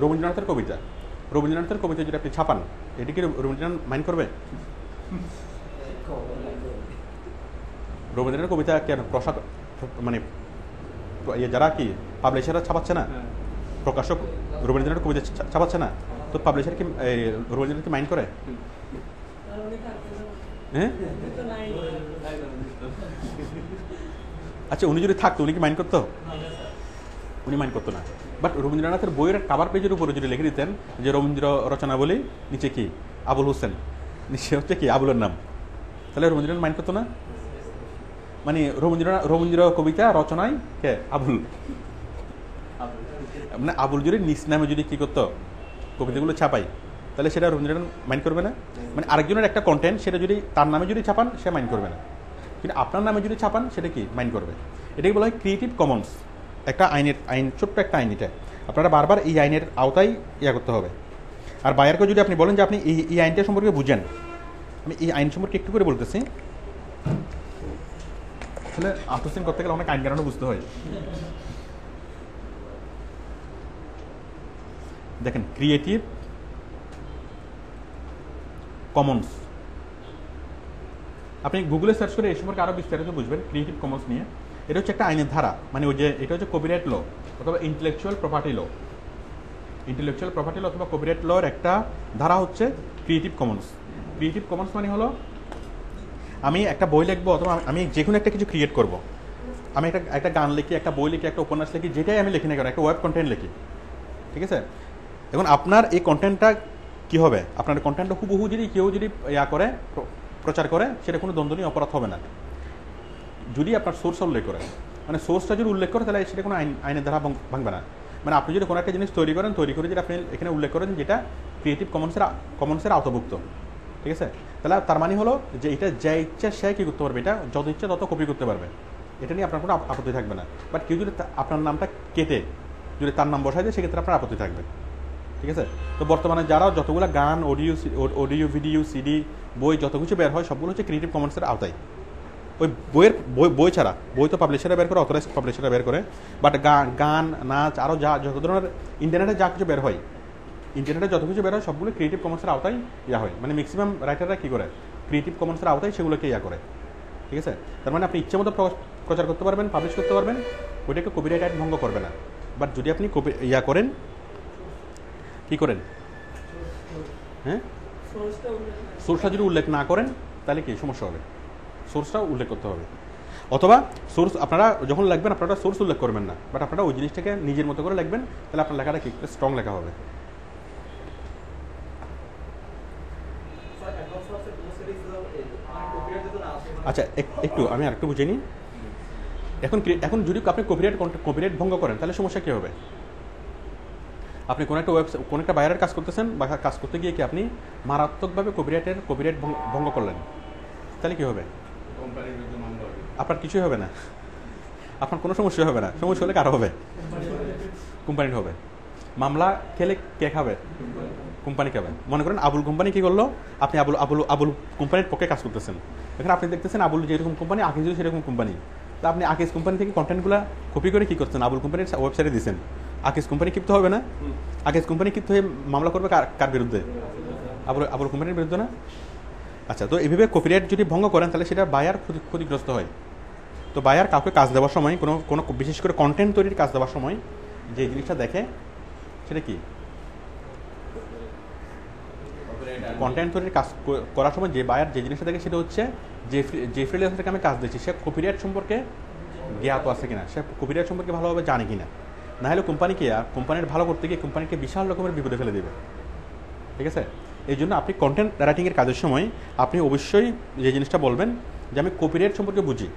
রবীন্দ্রনাথের কবিতা, রবীন্দ্রনাথের কবিতা যদি আপনি ছাপান, এটি কি রবীন্দ্রনাথ মাইন্ড করবে? রবীন্দ্রনাথের কবিতা কেন মানে যারা কি পাবলিশাররা ছাপাচ্ছে না, প্রকাশক রবীন্দ্রনাথের কবিতা ছাপাচ্ছে না, তো পাবলিশার কি রবীন্দ্রনাথকে মাইন্ড করে? হ্যাঁ, আচ্ছা, উনি যদি থাকতো উনি কি মাইন্ড করতো? উনি মাইন্ড করতো না। বাট রবীন্দ্রনাথের বইয়ের কাভার পেজের উপরে যদি লিখে দিতেন যে রবীন্দ্র রচনাবলী, নিচে কি আবুল হোসেন, নিচে হচ্ছে কি আবুলের নাম, তাহলে রবীন্দ্রনাথ মাইন্ড করতো না? মানে রবীন্দ্র কবিতা রচনায় কে? আবুল। মানে আবুল যদি নিজ নামে যদি কি করতো কবিতাগুলো ছাপাই, তাহলে সেটা রবীন্দ্রনাথ মাইন্ড করবে না? মানে আরেকজনের একটা কন্টেন্ট সেটা যদি তার নামে যদি ছাপান সে মাইন্ড করবে না, কিন্তু আপনার নামে যদি ছাপান সেটা কি মাইন্ড করবে। এটাকে বলা হয় ক্রিয়েটিভ কমন্স। একটা আইন, ছোট্ট একটা আইন। এটা আপনারা বারবার এই আইনের আওতায় ইয়া করতে হবে। আর বায়ারকে যদি আপনি বলেন যে আপনি এই আইনটা সম্পর্কে বুঝেন, আমি এই আইন সম্পর্কে একটু করে বলতেছি, আসলে আউটসোর্সিং করতে গেলে অনেক আইন কারণে বুঝতে হয়। দেখেন, ক্রিয়েটিভ কমন্স, আপনি গুগলে সার্চ করে এই সম্পর্কে আরও বিস্তারিত বুঝবেন ক্রিয়েটিভ কমন্স নিয়ে। এটা হচ্ছে একটা আইনের ধারা, মানে ওই যে এটা হচ্ছে কপিরাইট ল অথবা ইন্টেলেকচুয়াল প্রপার্টি ল। ইন্টেলেকচুয়াল প্রপার্টি ল অথবা কপিরাইট লর একটা ধারা হচ্ছে ক্রিয়েটিভ কমন্স। ক্রিয়েটিভ কমন্স মানে হলো আমি একটা বই লিখবো অথবা আমি যে কোনো একটা কিছু ক্রিয়েট করব। আমি একটা গান লিখি, একটা বই লিখি, একটা উপন্যাস লিখি, যেটাই আমি লিখি না কেন, একটা ওয়েব কন্টেন্ট লিখি, ঠিক আছে। এখন আপনার এই কন্টেন্টটা কী হবে? আপনার কন্টেন্টটা হুবহু যদি কেউ যদি ইয়া করে, প্রচার করে, সেটা কোনো দণ্ডনীয় অপরাধ হবে না যদি আপনার সোর্স উল্লেখ করে। মানে সোর্সটা যদি উল্লেখ করে তাহলে সেটা কোনো আইনের ধারা ভাঙবে না। মানে আপনি যদি কোনো একটা জিনিস তৈরি করে যদি আপনি এখানে উল্লেখ করেন যেটা ক্রিয়েটিভ কমন্সের আওতাভুক্ত, ঠিক আছে, তাহলে তার মানে হলো যে এটা যা ইচ্ছা সে কী করতে পারবে, এটা যত ইচ্ছা তত কপি করতে পারবে, এটা নিয়ে আপনার কোনো আপত্তি থাকবে না। বাট কেউ যদি আপনার নামটা কেটে যদি তার নাম বসায় দেয় সেক্ষেত্রে আপনার আপত্তি থাকবে, ঠিক আছে। তো বর্তমানে যারা যতগুলো গান, অডিও ভিডিও, সিডি, বই যত কিছু বের হয় সবগুলো হচ্ছে ক্রিয়েটিভ কমন্সের আওতায়। ওই বই ছাড়া, বই তো পাবলিশাররা বের করে, অথরাইজ পাবলিশাররা বের করে, বাট গান, নাচ, আরও যত ধরনের ইন্টারনেটে যা কিছু বের হয়, ইন্টারনেটে যত কিছু বের হয় সবগুলো ক্রিয়েটিভ কমন্সের আওতায় ইয়া হয়। মানে ম্যাক্সিমাম রাইটাররা কী করে, ক্রিয়েটিভ কমন্সের আওতায় সেগুলোকে ইয়া করে, ঠিক আছে। তার মানে আপনি ইচ্ছে মতো প্রচার করতে পারবেন, পাবলিশ করতে পারবেন, ওইটাকে কপিরাইট আইন ভঙ্গ করবে না। বাট যদি আপনি ইয়া করেন, কী করেন, হ্যাঁ, সোর্সটা যদি উল্লেখ না করেন তাহলে কি সমস্যা হবে? সোর্সটাও উল্লেখ করতে হবে। অথবা সোর্স আপনারা যখন লিখবেন আপনারা সোর্স উল্লেখ করবেন না, বাট আপনারা ওই জিনিসটাকে নিজের মতো করে লিখবেন, তাহলে আপনার লেখাটা কি স্ট্রং লেখা হবে। আচ্ছা, একটু আমি আরেকটু বুঝে নিই। এখন যদি আপনি কপিরাইট ভঙ্গ করেন তাহলে সমস্যা কী হবে? আপনি কোনো একটা বাইরের কাজ করতেছেন, বা কাজ করতে গিয়ে কি আপনি মারাত্মকভাবে কপিরাইট ভঙ্গ করলেন, তাহলে কী হবে? আপনার কিছুই হবে না, আপনার কোনো সমস্যা হবে না। সমস্যা হলে কারো হবে? কোম্পানির হবে। মামলা খেলে কে খাবে? কোম্পানি খাবে। মনে করেন আবুল কোম্পানি কী করলো, আপনি আবুল কোম্পানির পক্ষে কাজ করতেছেন, এখানে আপনি দেখতেছেন আবুল যেরকম কোম্পানি, আকিজও সেরকম কোম্পানি, তা আপনি আকিজ কোম্পানি থেকে কন্টেন্টগুলো কপি করে কী করছেন, আবুল কোম্পানির ওয়েবসাইটে দিয়েছেন। আকিজ কোম্পানি ক্ষিপ্ত হবে না? আকিজ কোম্পানি ক্ষিপ্ত হয়ে মামলা করবে কার বিরুদ্ধে? আবুল কোম্পানির বিরুদ্ধে না? আচ্ছা, তো এইভাবে কপিরাইট যদি ভঙ্গ করেন তাহলে সেটা বায়ার ক্ষতিগ্রস্ত হয়। তো বায়ার কাউকে কাজ দেওয়ার সময় কোনো বিশেষ করে কন্টেন্ট তৈরির কাজ দেওয়ার সময় যে জিনিসটা দেখে সেটা কি, কন্টেন্ট তৈরির কাজ করার সময় যে বায়ার যে জিনিসটা দেখে সেটা হচ্ছে যে ফ্রিল্যান্সারকে আমি কাজ দিচ্ছি সে কপিরাইট সম্পর্কে জ্ঞাত আছে কিনা, সে কপিরাইট সম্পর্কে ভালোভাবে জানে কিনা। না হলে কোম্পানিকে কোম্পানির ভালো করতে গিয়ে কোম্পানিকে বিশাল রকমের বিপদে ফেলে দেবে। ঠিক আছে, এই জন্য আপনি কন্টেন্ট রাইটিংয়ের কাজের সময় আপনি অবশ্যই যে জিনিসটা বলবেন যে আমি কপিরাইট সম্পর্কে বুঝি,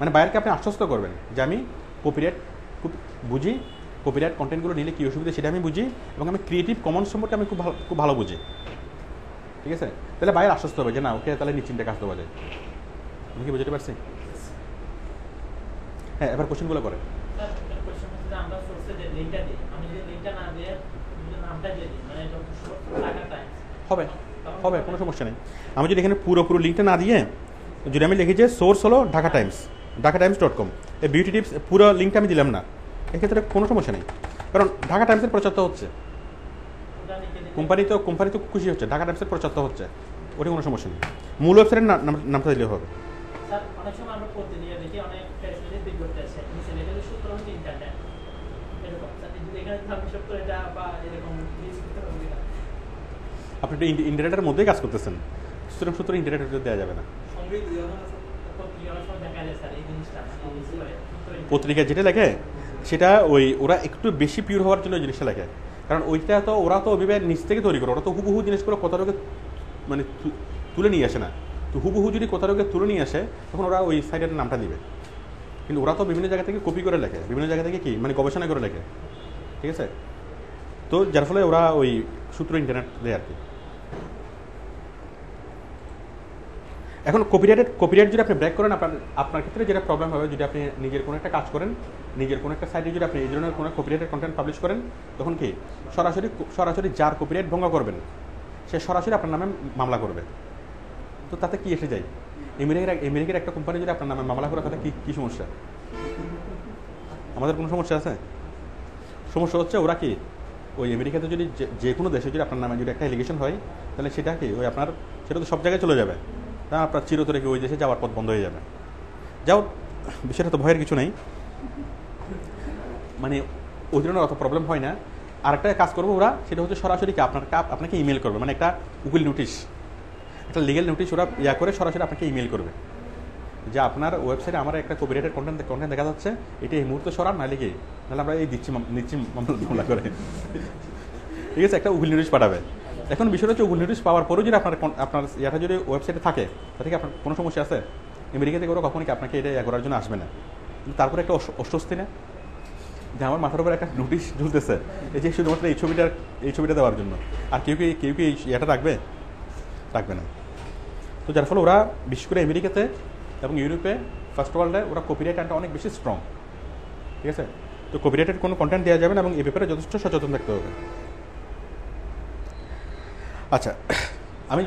মানে বায়ারকে আপনি আশ্বস্ত করবেন যে আমি কপিরাইট বুঝি, কপিরাইট কন্টেন্টগুলো নিলে কী অসুবিধা সেটা আমি বুঝি, এবং আমি ক্রিয়েটিভ কমন্স সম্পর্কে আমি খুব ভালো বুঝি। ঠিক আছে, তাহলে বায়ার আশ্বস্ত হবে যে না ওকে তাহলে নিশ্চিন্তে কাজ দেওয়া যায়। আমি কি বুঝতে পারছি? হ্যাঁ, এবার কোশ্চেনগুলো করেন। হবে হবে, কোনো সমস্যা নেই। আমি যদি এখানে পুরো লিঙ্কটা না দিয়ে যদি আমি লিখি যে সোর্স হলো ঢাকাটাইমস.com, এই বিউটি টিপস পুরো লিঙ্কটা আমি দিলাম না, এক্ষেত্রে কোনো সমস্যা নেই, কারণ ঢাকা টাইমসের প্রচার তো হচ্ছে, কোম্পানি তো খুশি হচ্ছে, ঢাকা টাইমসের প্রচার তো হচ্ছে, ওটা কোনো সমস্যা নেই। মূল ওয়েবসাইটের নামটা দিলে হবে। অনেক সময় আমরা প্রতিনিয়ত দেখি অনেক ফ্যাশনের বিজ্ঞপ্তি আছে নিচে লেখা আছে সূত্র হচ্ছে ইন্টারনেট, এরকম এখানে থাকবে সূত্র এটা বা এরকম ইউজ করতে পারবে না। আপনি তো ইন্টারনেটের মধ্যেই কাজ করতেছেন, সুতরাং সূত্র ইন্টারনেটে দেওয়া যাবে না। পত্রিকা যেটা লেখে সেটা ওরা একটু বেশি পিওর হওয়ার জন্য জিনিসটা লেখে, কারণ ওইটা তো ওরা তো ওইভাবে নিচ থেকে তৈরি করে, ওরা তো হুবহু জিনিসগুলো কোথাও মানে তুলে নিয়ে আসে না। তো হুবহু যদি কোথাও তুলে নিয়ে আসে তখন ওরা ওই সাইটের নামটা দিবে, কিন্তু ওরা তো বিভিন্ন জায়গা থেকে কপি করে লেখে, বিভিন্ন জায়গা থেকে কি মানে গবেষণা করে লেখে। ঠিক আছে, তো যার ফলে ওরা ওই সূত্র ইন্টারনেট দেয় আর কি। এখন কপিরাইট যদি আপনি ব্রেক করেন আপনার ক্ষেত্রে যেটা প্রবলেম হবে, যদি আপনি নিজের কোনো একটা কাজ করেন, নিজের কোনো একটা সাইটে যদি আপনি এই ধরনের কোনো কপিরাইটের কন্টেন্ট পাবলিশ করেন, তখন কি সরাসরি যার কপিরাইট ভঙ্গ করবেন সে সরাসরি আপনার নামে মামলা করবে। তো তাতে কি এসে যায়, আমেরিকার একটা কোম্পানি যদি আপনার নামে মামলা করে তাতে কি সমস্যা? আমাদের কোনো সমস্যা আছে? সমস্যা হচ্ছে ওরা কি ওই আমেরিকাতে যদি যে কোনো দেশে যদি আপনার নামে যদি একটা এলিগেশন হয় তাহলে সেটা কি সেটা তো সব জায়গায় চলে যাবে, তা আপনার চিরতরে কি ওই দেশে যাওয়ার পথ বন্ধ হয়ে যাবে। যাও, বিষয়টা তো ভয়ের কিছু নেই, মানে ওই ধরনের অত প্রবলেম হয় না। আরেকটা কাজ করবো ওরা, সেটা হচ্ছে সরাসরি কি আপনাকে ইমেল করবে, মানে একটা উকিল নোটিশ, একটা লিগেল নোটিশ ওরা করে সরাসরি আপনাকে ইমেল করবে যে আপনার ওয়েবসাইটে আমার একটা কপিরাইটেড কন্টেন্ট দেখা যাচ্ছে, এটা এই মুহূর্তে সরান, নাহলে আমরা এই নিচ্ছি মামলা করে। ঠিক আছে, একটা উকিল নোটিশ পাঠাবে। এখন বিষয়টা হচ্ছে উকিল নোটিশ পাওয়ার পরেও যদি আপনার ইয়াটা যদি ওয়েবসাইটে থাকে তাতে কি আপনার কোনো সমস্যা আছে? আমেরিকা থেকে ওরা কখনই কি আপনাকে এটা করার জন্য আসবে না, কিন্তু তারপরে একটা অস্বস্তি না যে আমার মাথার উপরে একটা নোটিশ ঝুলতেছে এই যে শুধুমাত্র এই ছবিটা দেওয়ার জন্য, আর কেউ কি এই ইয়াটা রাখবে না। তো যার ফলে ওরা বিশেষ করে আমেরিকাতে এবং ইউরোপে ফার্স্ট ওয়ার্ল্ডে ওরা কপিরাইট আইনটা অনেক বেশি স্ট্রং। ঠিক আছে, তো কপিরাইটেড কোনো কন্টেন্ট দেওয়া যাবে না এবং এই ব্যাপারে যথেষ্ট সচেতন থাকতে হবে। আচ্ছা, আমি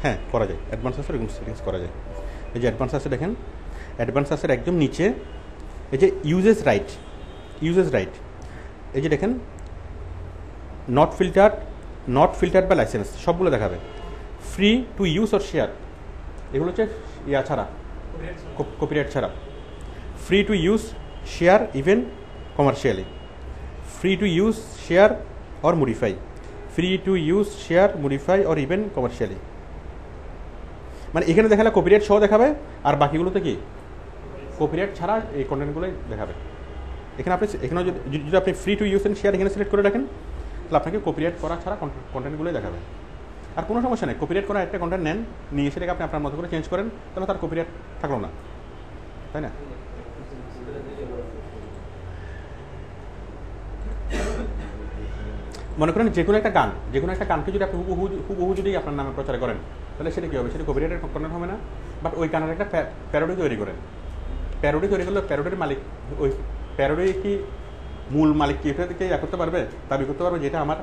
হ্যাঁ করা যায়, অ্যাডভান্স সার্চের এরকম সেটিংস করা যায়। এই যে অ্যাডভান্স সার্চে দেখেন, অ্যাডভান্স সার্চের একদম নিচে এই যে ইউজেস রাইট, এই যে দেখেন নট ফিল্টার্ড বা লাইসেন্স সবগুলো দেখাবে। Free to use or share, এগুলো হচ্ছে ছাড়া, কপিরাইট ছাড়া। Free to use, share even commercially, free to use, share or modify, free to use, share, modify or even commercially. মানে এখানে দেখালে কপিরাইট সহ দেখাবে, আর বাকিগুলোতে কি কপিরাইট ছাড়া এই কন্টেন্টগুলোই দেখাবে। এখানে যদি আপনি free to use and share এখানে সিলেক্ট করে রাখেন তাহলে আপনাকে কপিরাইট করা ছাড়া কন্টেন্টগুলোই দেখাবে। আর কোনো সমস্যা নেই, কপিরাইট করা একটা কন্টেন্ট নেন, নিয়ে সেটাকে আপনি আপনার মতো করে চেঞ্জ করেন, তাহলে তার কপিরাইট থাকলো না, তাই না? মনে করেন যে কোনো একটা গানকে যদি আপনি হুবহু যদি আপনার নামে প্রচার করেন তাহলে সেটা কী হবে? সেটা কপিরাইটের কন্টেন্ট হবে না। বাট ওই গানের একটা প্যারোডি তৈরি করেন, প্যারোডি তৈরি করলে প্যারোডির মালিক, ওই প্যারোডি কি মূল মালিক কি এটা থেকে করতে পারবে, দাবি করতে পারবে যেটা আমার?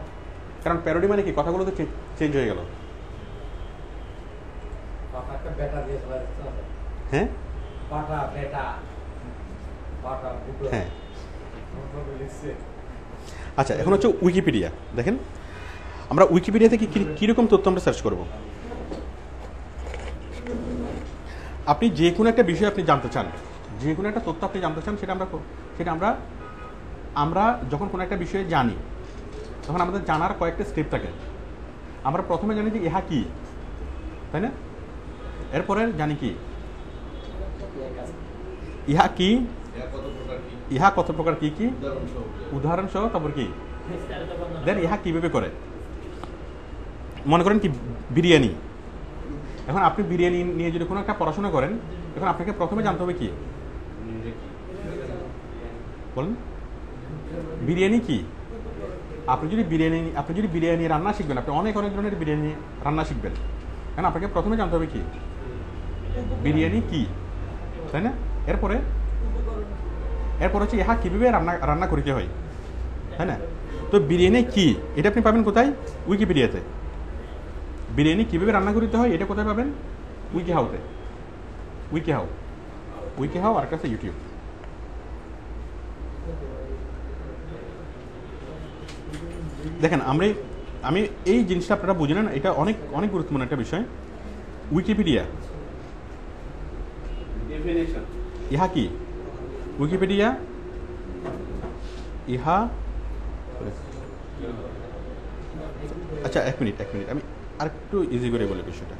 কারণ প্যারোডি মানে কি কথাগুলো তো চেঞ্জ হয়ে গেল। হ্যাঁ হ্যাঁ আচ্ছা, এখন হচ্ছে উইকিপিডিয়া। দেখেন আমরা উইকিপিডিয়া থেকে কীরকম তথ্য আমরা সার্চ করব। আপনি যে কোনো একটা বিষয় আপনি জানতে চান, যে কোনো একটা তথ্য আপনি জানতে চান, সেটা আমরা যখন কোনো একটা বিষয়ে জানি তখন আমাদের জানার কয়েকটা স্টেপ থাকে। আমরা প্রথমে জানি যে ইহা কি, তাই না? এরপরে জানি কি ইহা কি, ইহা কত প্রকার, কি কি উদাহরণ সহ, তারপর কি দেন ইহা কিভাবে করে। মনে করেন কি বিরিয়ানি, এখন আপনি বিরিয়ানি নিয়ে যদি কোনো একটা পড়াশোনা করেন, এখন আপনাকে প্রথমে জানতে হবে কি বলেন বিরিয়ানি কি। আপনি যদি বিরিয়ানি রান্না শিখবেন, আপনি অনেক ধরনের বিরিয়ানি রান্না শিখবেন, কারণ আপনাকে প্রথমে জানতে হবে কি বিরিয়ানি কি, তাই না? এরপর হচ্ছে ইহা কিভাবে রান্না করিতে হয়, তাই না? তো বিরিয়ানি কি এটা আপনি পাবেন কোথায়? উইকিপিডিয়াতে। বিরিয়ানি কিভাবে রান্না করতে হয় এটা কোথায় পাবেন? উইকিহাউতে। উইকিহাউ আর একটা আছে ইউটিউব। দেখেন আমি এই জিনিসটা আপনারা বুঝে নেন, এটা অনেক অনেক গুরুত্বপূর্ণ একটা বিষয়। উইকিপিডিয়া ইহা কি, উইকিপিডিয়া ইহা, আচ্ছা এক মিনিট আমি আরেকটু ইজি করে বলি বিষয়টা।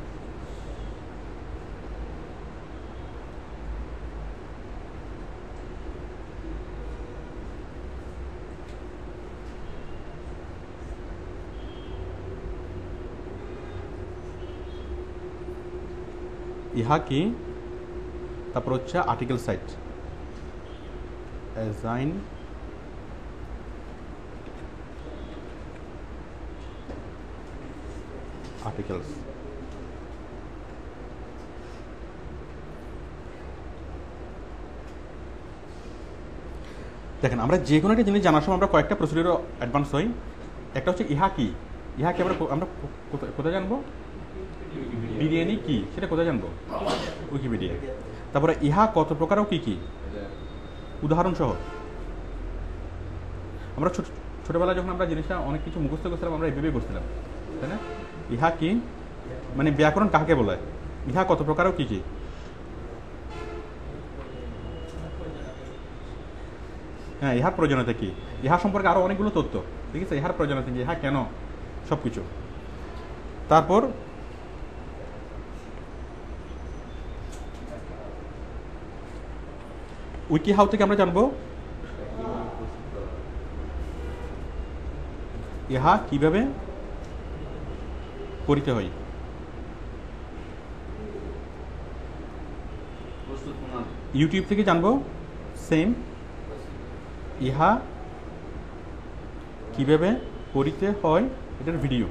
ইহা কি, তারপর হচ্ছে আর্টিকেল সাইট, অ্যাসাইন আর্টিকেলস। দেখেন আমরা যে কোনো একটা জিনিস জানার সময় আমরা কয়েকটা প্রসিডিউর অ্যাডভান্স হই। একটা হচ্ছে ইহা কি আমরা কোথায় জানবো? বিরিয়ানি কি সেটা কোথায় জানবো? উইকিপিডিয়া। তারপরে ইহা কত প্রকার ও কি কি উদাহরণ সহ। আমরা ছোটবেলায় যখন আমরা জিনিসটা অনেক কিছু মুখস্থ করছিলাম, আমরা এইভাবেই করছিলাম, তাই না? ইহা কি মানে ব্যাকরণ কাকে বলে, ইহা কত প্রকার ও কি কি। হ্যাঁ, ইহার প্রয়োজনীয়তা কি, ইহা সম্পর্কে আরো অনেকগুলো তথ্য, ঠিক আছে? ইহার প্রয়োজনীয়তা কি, ইহা কেন, সবকিছু। তারপর উইকিহাউ থেকে আমরা জানবো ইহা কিভাবে করিতে হয়। ইউটিউব থেকে জানবো সেম ইহা কিভাবে করিতে হয় এটার ভিডিও।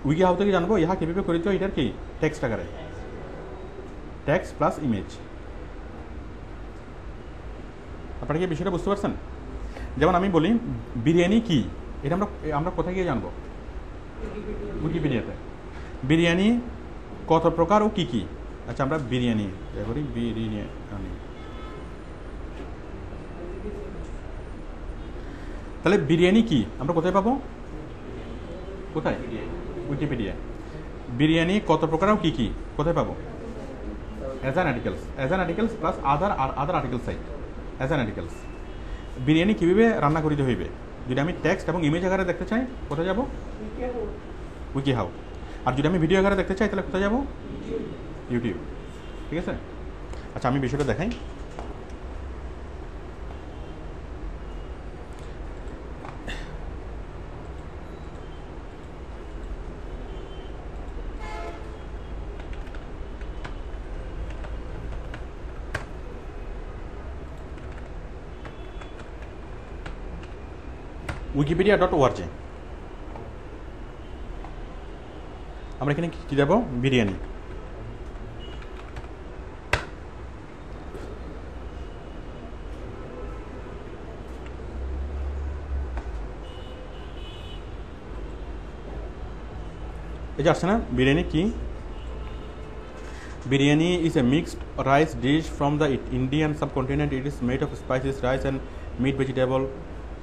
উইকিহাউ থেকে জানবো ইহা কিভাবে করিতে হয় এটার কি টেক্সট আকারে, টেক্সট প্লাস ইমেজ। আপনারা কি বিষয়টা বুঝতে পারছেন? যেমন আমি বলি বিরিয়ানি কি, এটা আমরা কোথায় গিয়ে জানবো? উইকিপিডিয়াতে। বিরিয়ানি কত প্রকার ও কি কি। আচ্ছা আমরা বিরিয়ানি করি, বিরিয়ানি, তাহলে বিরিয়ানি কি আমরা কোথায় পাবো? কোথায়? উইকিপিডিয়া। বিরিয়ানি কত প্রকার ও কি কি কোথায় পাবো? Ezine articles plus other article site, Ezine articles. Biryani কীভাবে রান্না করিতে হইবে যদি আমি টেক্সট এবং ইমেজ আকারে দেখতে চাই, কোথায় যাব? উইকিহাউ। আর যদি আমি ভিডিও আকারে দেখতে চাই তাহলে কোথায় যাব? ইউটিউব। ঠিক আছে? আচ্ছা আমি বিষয়টা দেখাই। wikipedia.org। আমরা এখানে কি দেব? বিরিয়ানি। এই যে আসছে না বিরিয়ানি কি? Biryani is a mixed rice dish from the Indian subcontinent. It is made of spices rice and meat vegetable.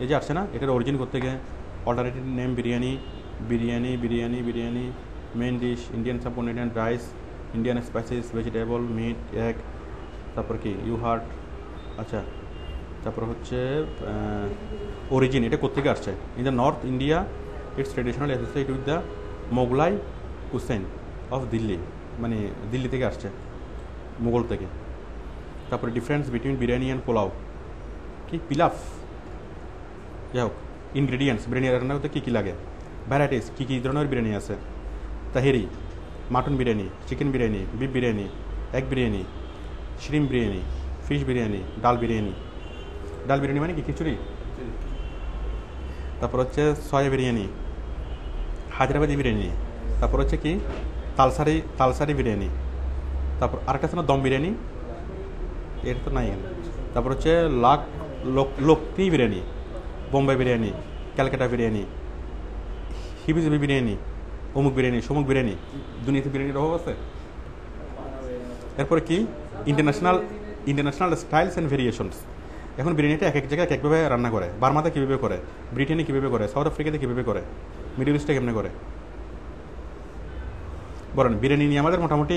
এই যে আসছে না, এটার অরিজিন করতে গিয়ে alternative name biryani, biryani biryani biryani, main dish Indian subcontinent, rice, Indian spices, vegetable, meat, egg, তারপর কি you heart. আচ্ছা, তারপর হচ্ছে অরিজিন, এটা কোথেকে আসছে? In the north India it's traditional associate with the Mughlai cuisine of Delhi, মানে দিল্লি থেকে আসছে, মুঘল থেকে। তারপরে difference between biryani and pulao, কি পিলাফ, যাই হোক ইনগ্রেডিয়েন্টস, বিরিয়ানি রান্না করতে কী কী লাগে, ভ্যারাইটিস, কী কী ধরনের বিরিয়ানি আছে, Taheri, mutton biryani, chicken biryani, beef biryani, egg biryani, shrimp biryani, fish biryani, ডাল বিরিয়ানি। ডাল বিরিয়ানি মানে কি খিচুড়ি? তারপর হচ্ছে সয়া বিরিয়ানি, হায়দ্রাবাদি বিরিয়ানি, তারপর হচ্ছে কি তালসারি বিরিয়ানি, তারপর আরেকটা আছে না দম বিরিয়ানি, এর তো নাই। তারপর হচ্ছে লক্ষ্মী বিরিয়ানি, বোম্বাই বিরিয়ানি, ক্যালকাটা বিরিয়ানি, হিবিজিবি বিরিয়ানি, অমুক বিরিয়ানি, সমুক বিরিয়ানি। দুনিয়াতে বিরিয়ানির অভাব আছে? এরপরে কি ইন্টারন্যাশনাল স্টাইলস অ্যান্ড ভেরিয়েশনস। এখন বিরিয়ানিটা এক এক জায়গায় একভাবে রান্না করে। বার্মাতে কীভাবে করে, ব্রিটেনে কীভাবে করে, সাউথ আফ্রিকাতে কীভাবে করে, মিডল ইস্টে কেমনে করে। বলেন বিরিয়ানি নিয়ে আমাদের মোটামুটি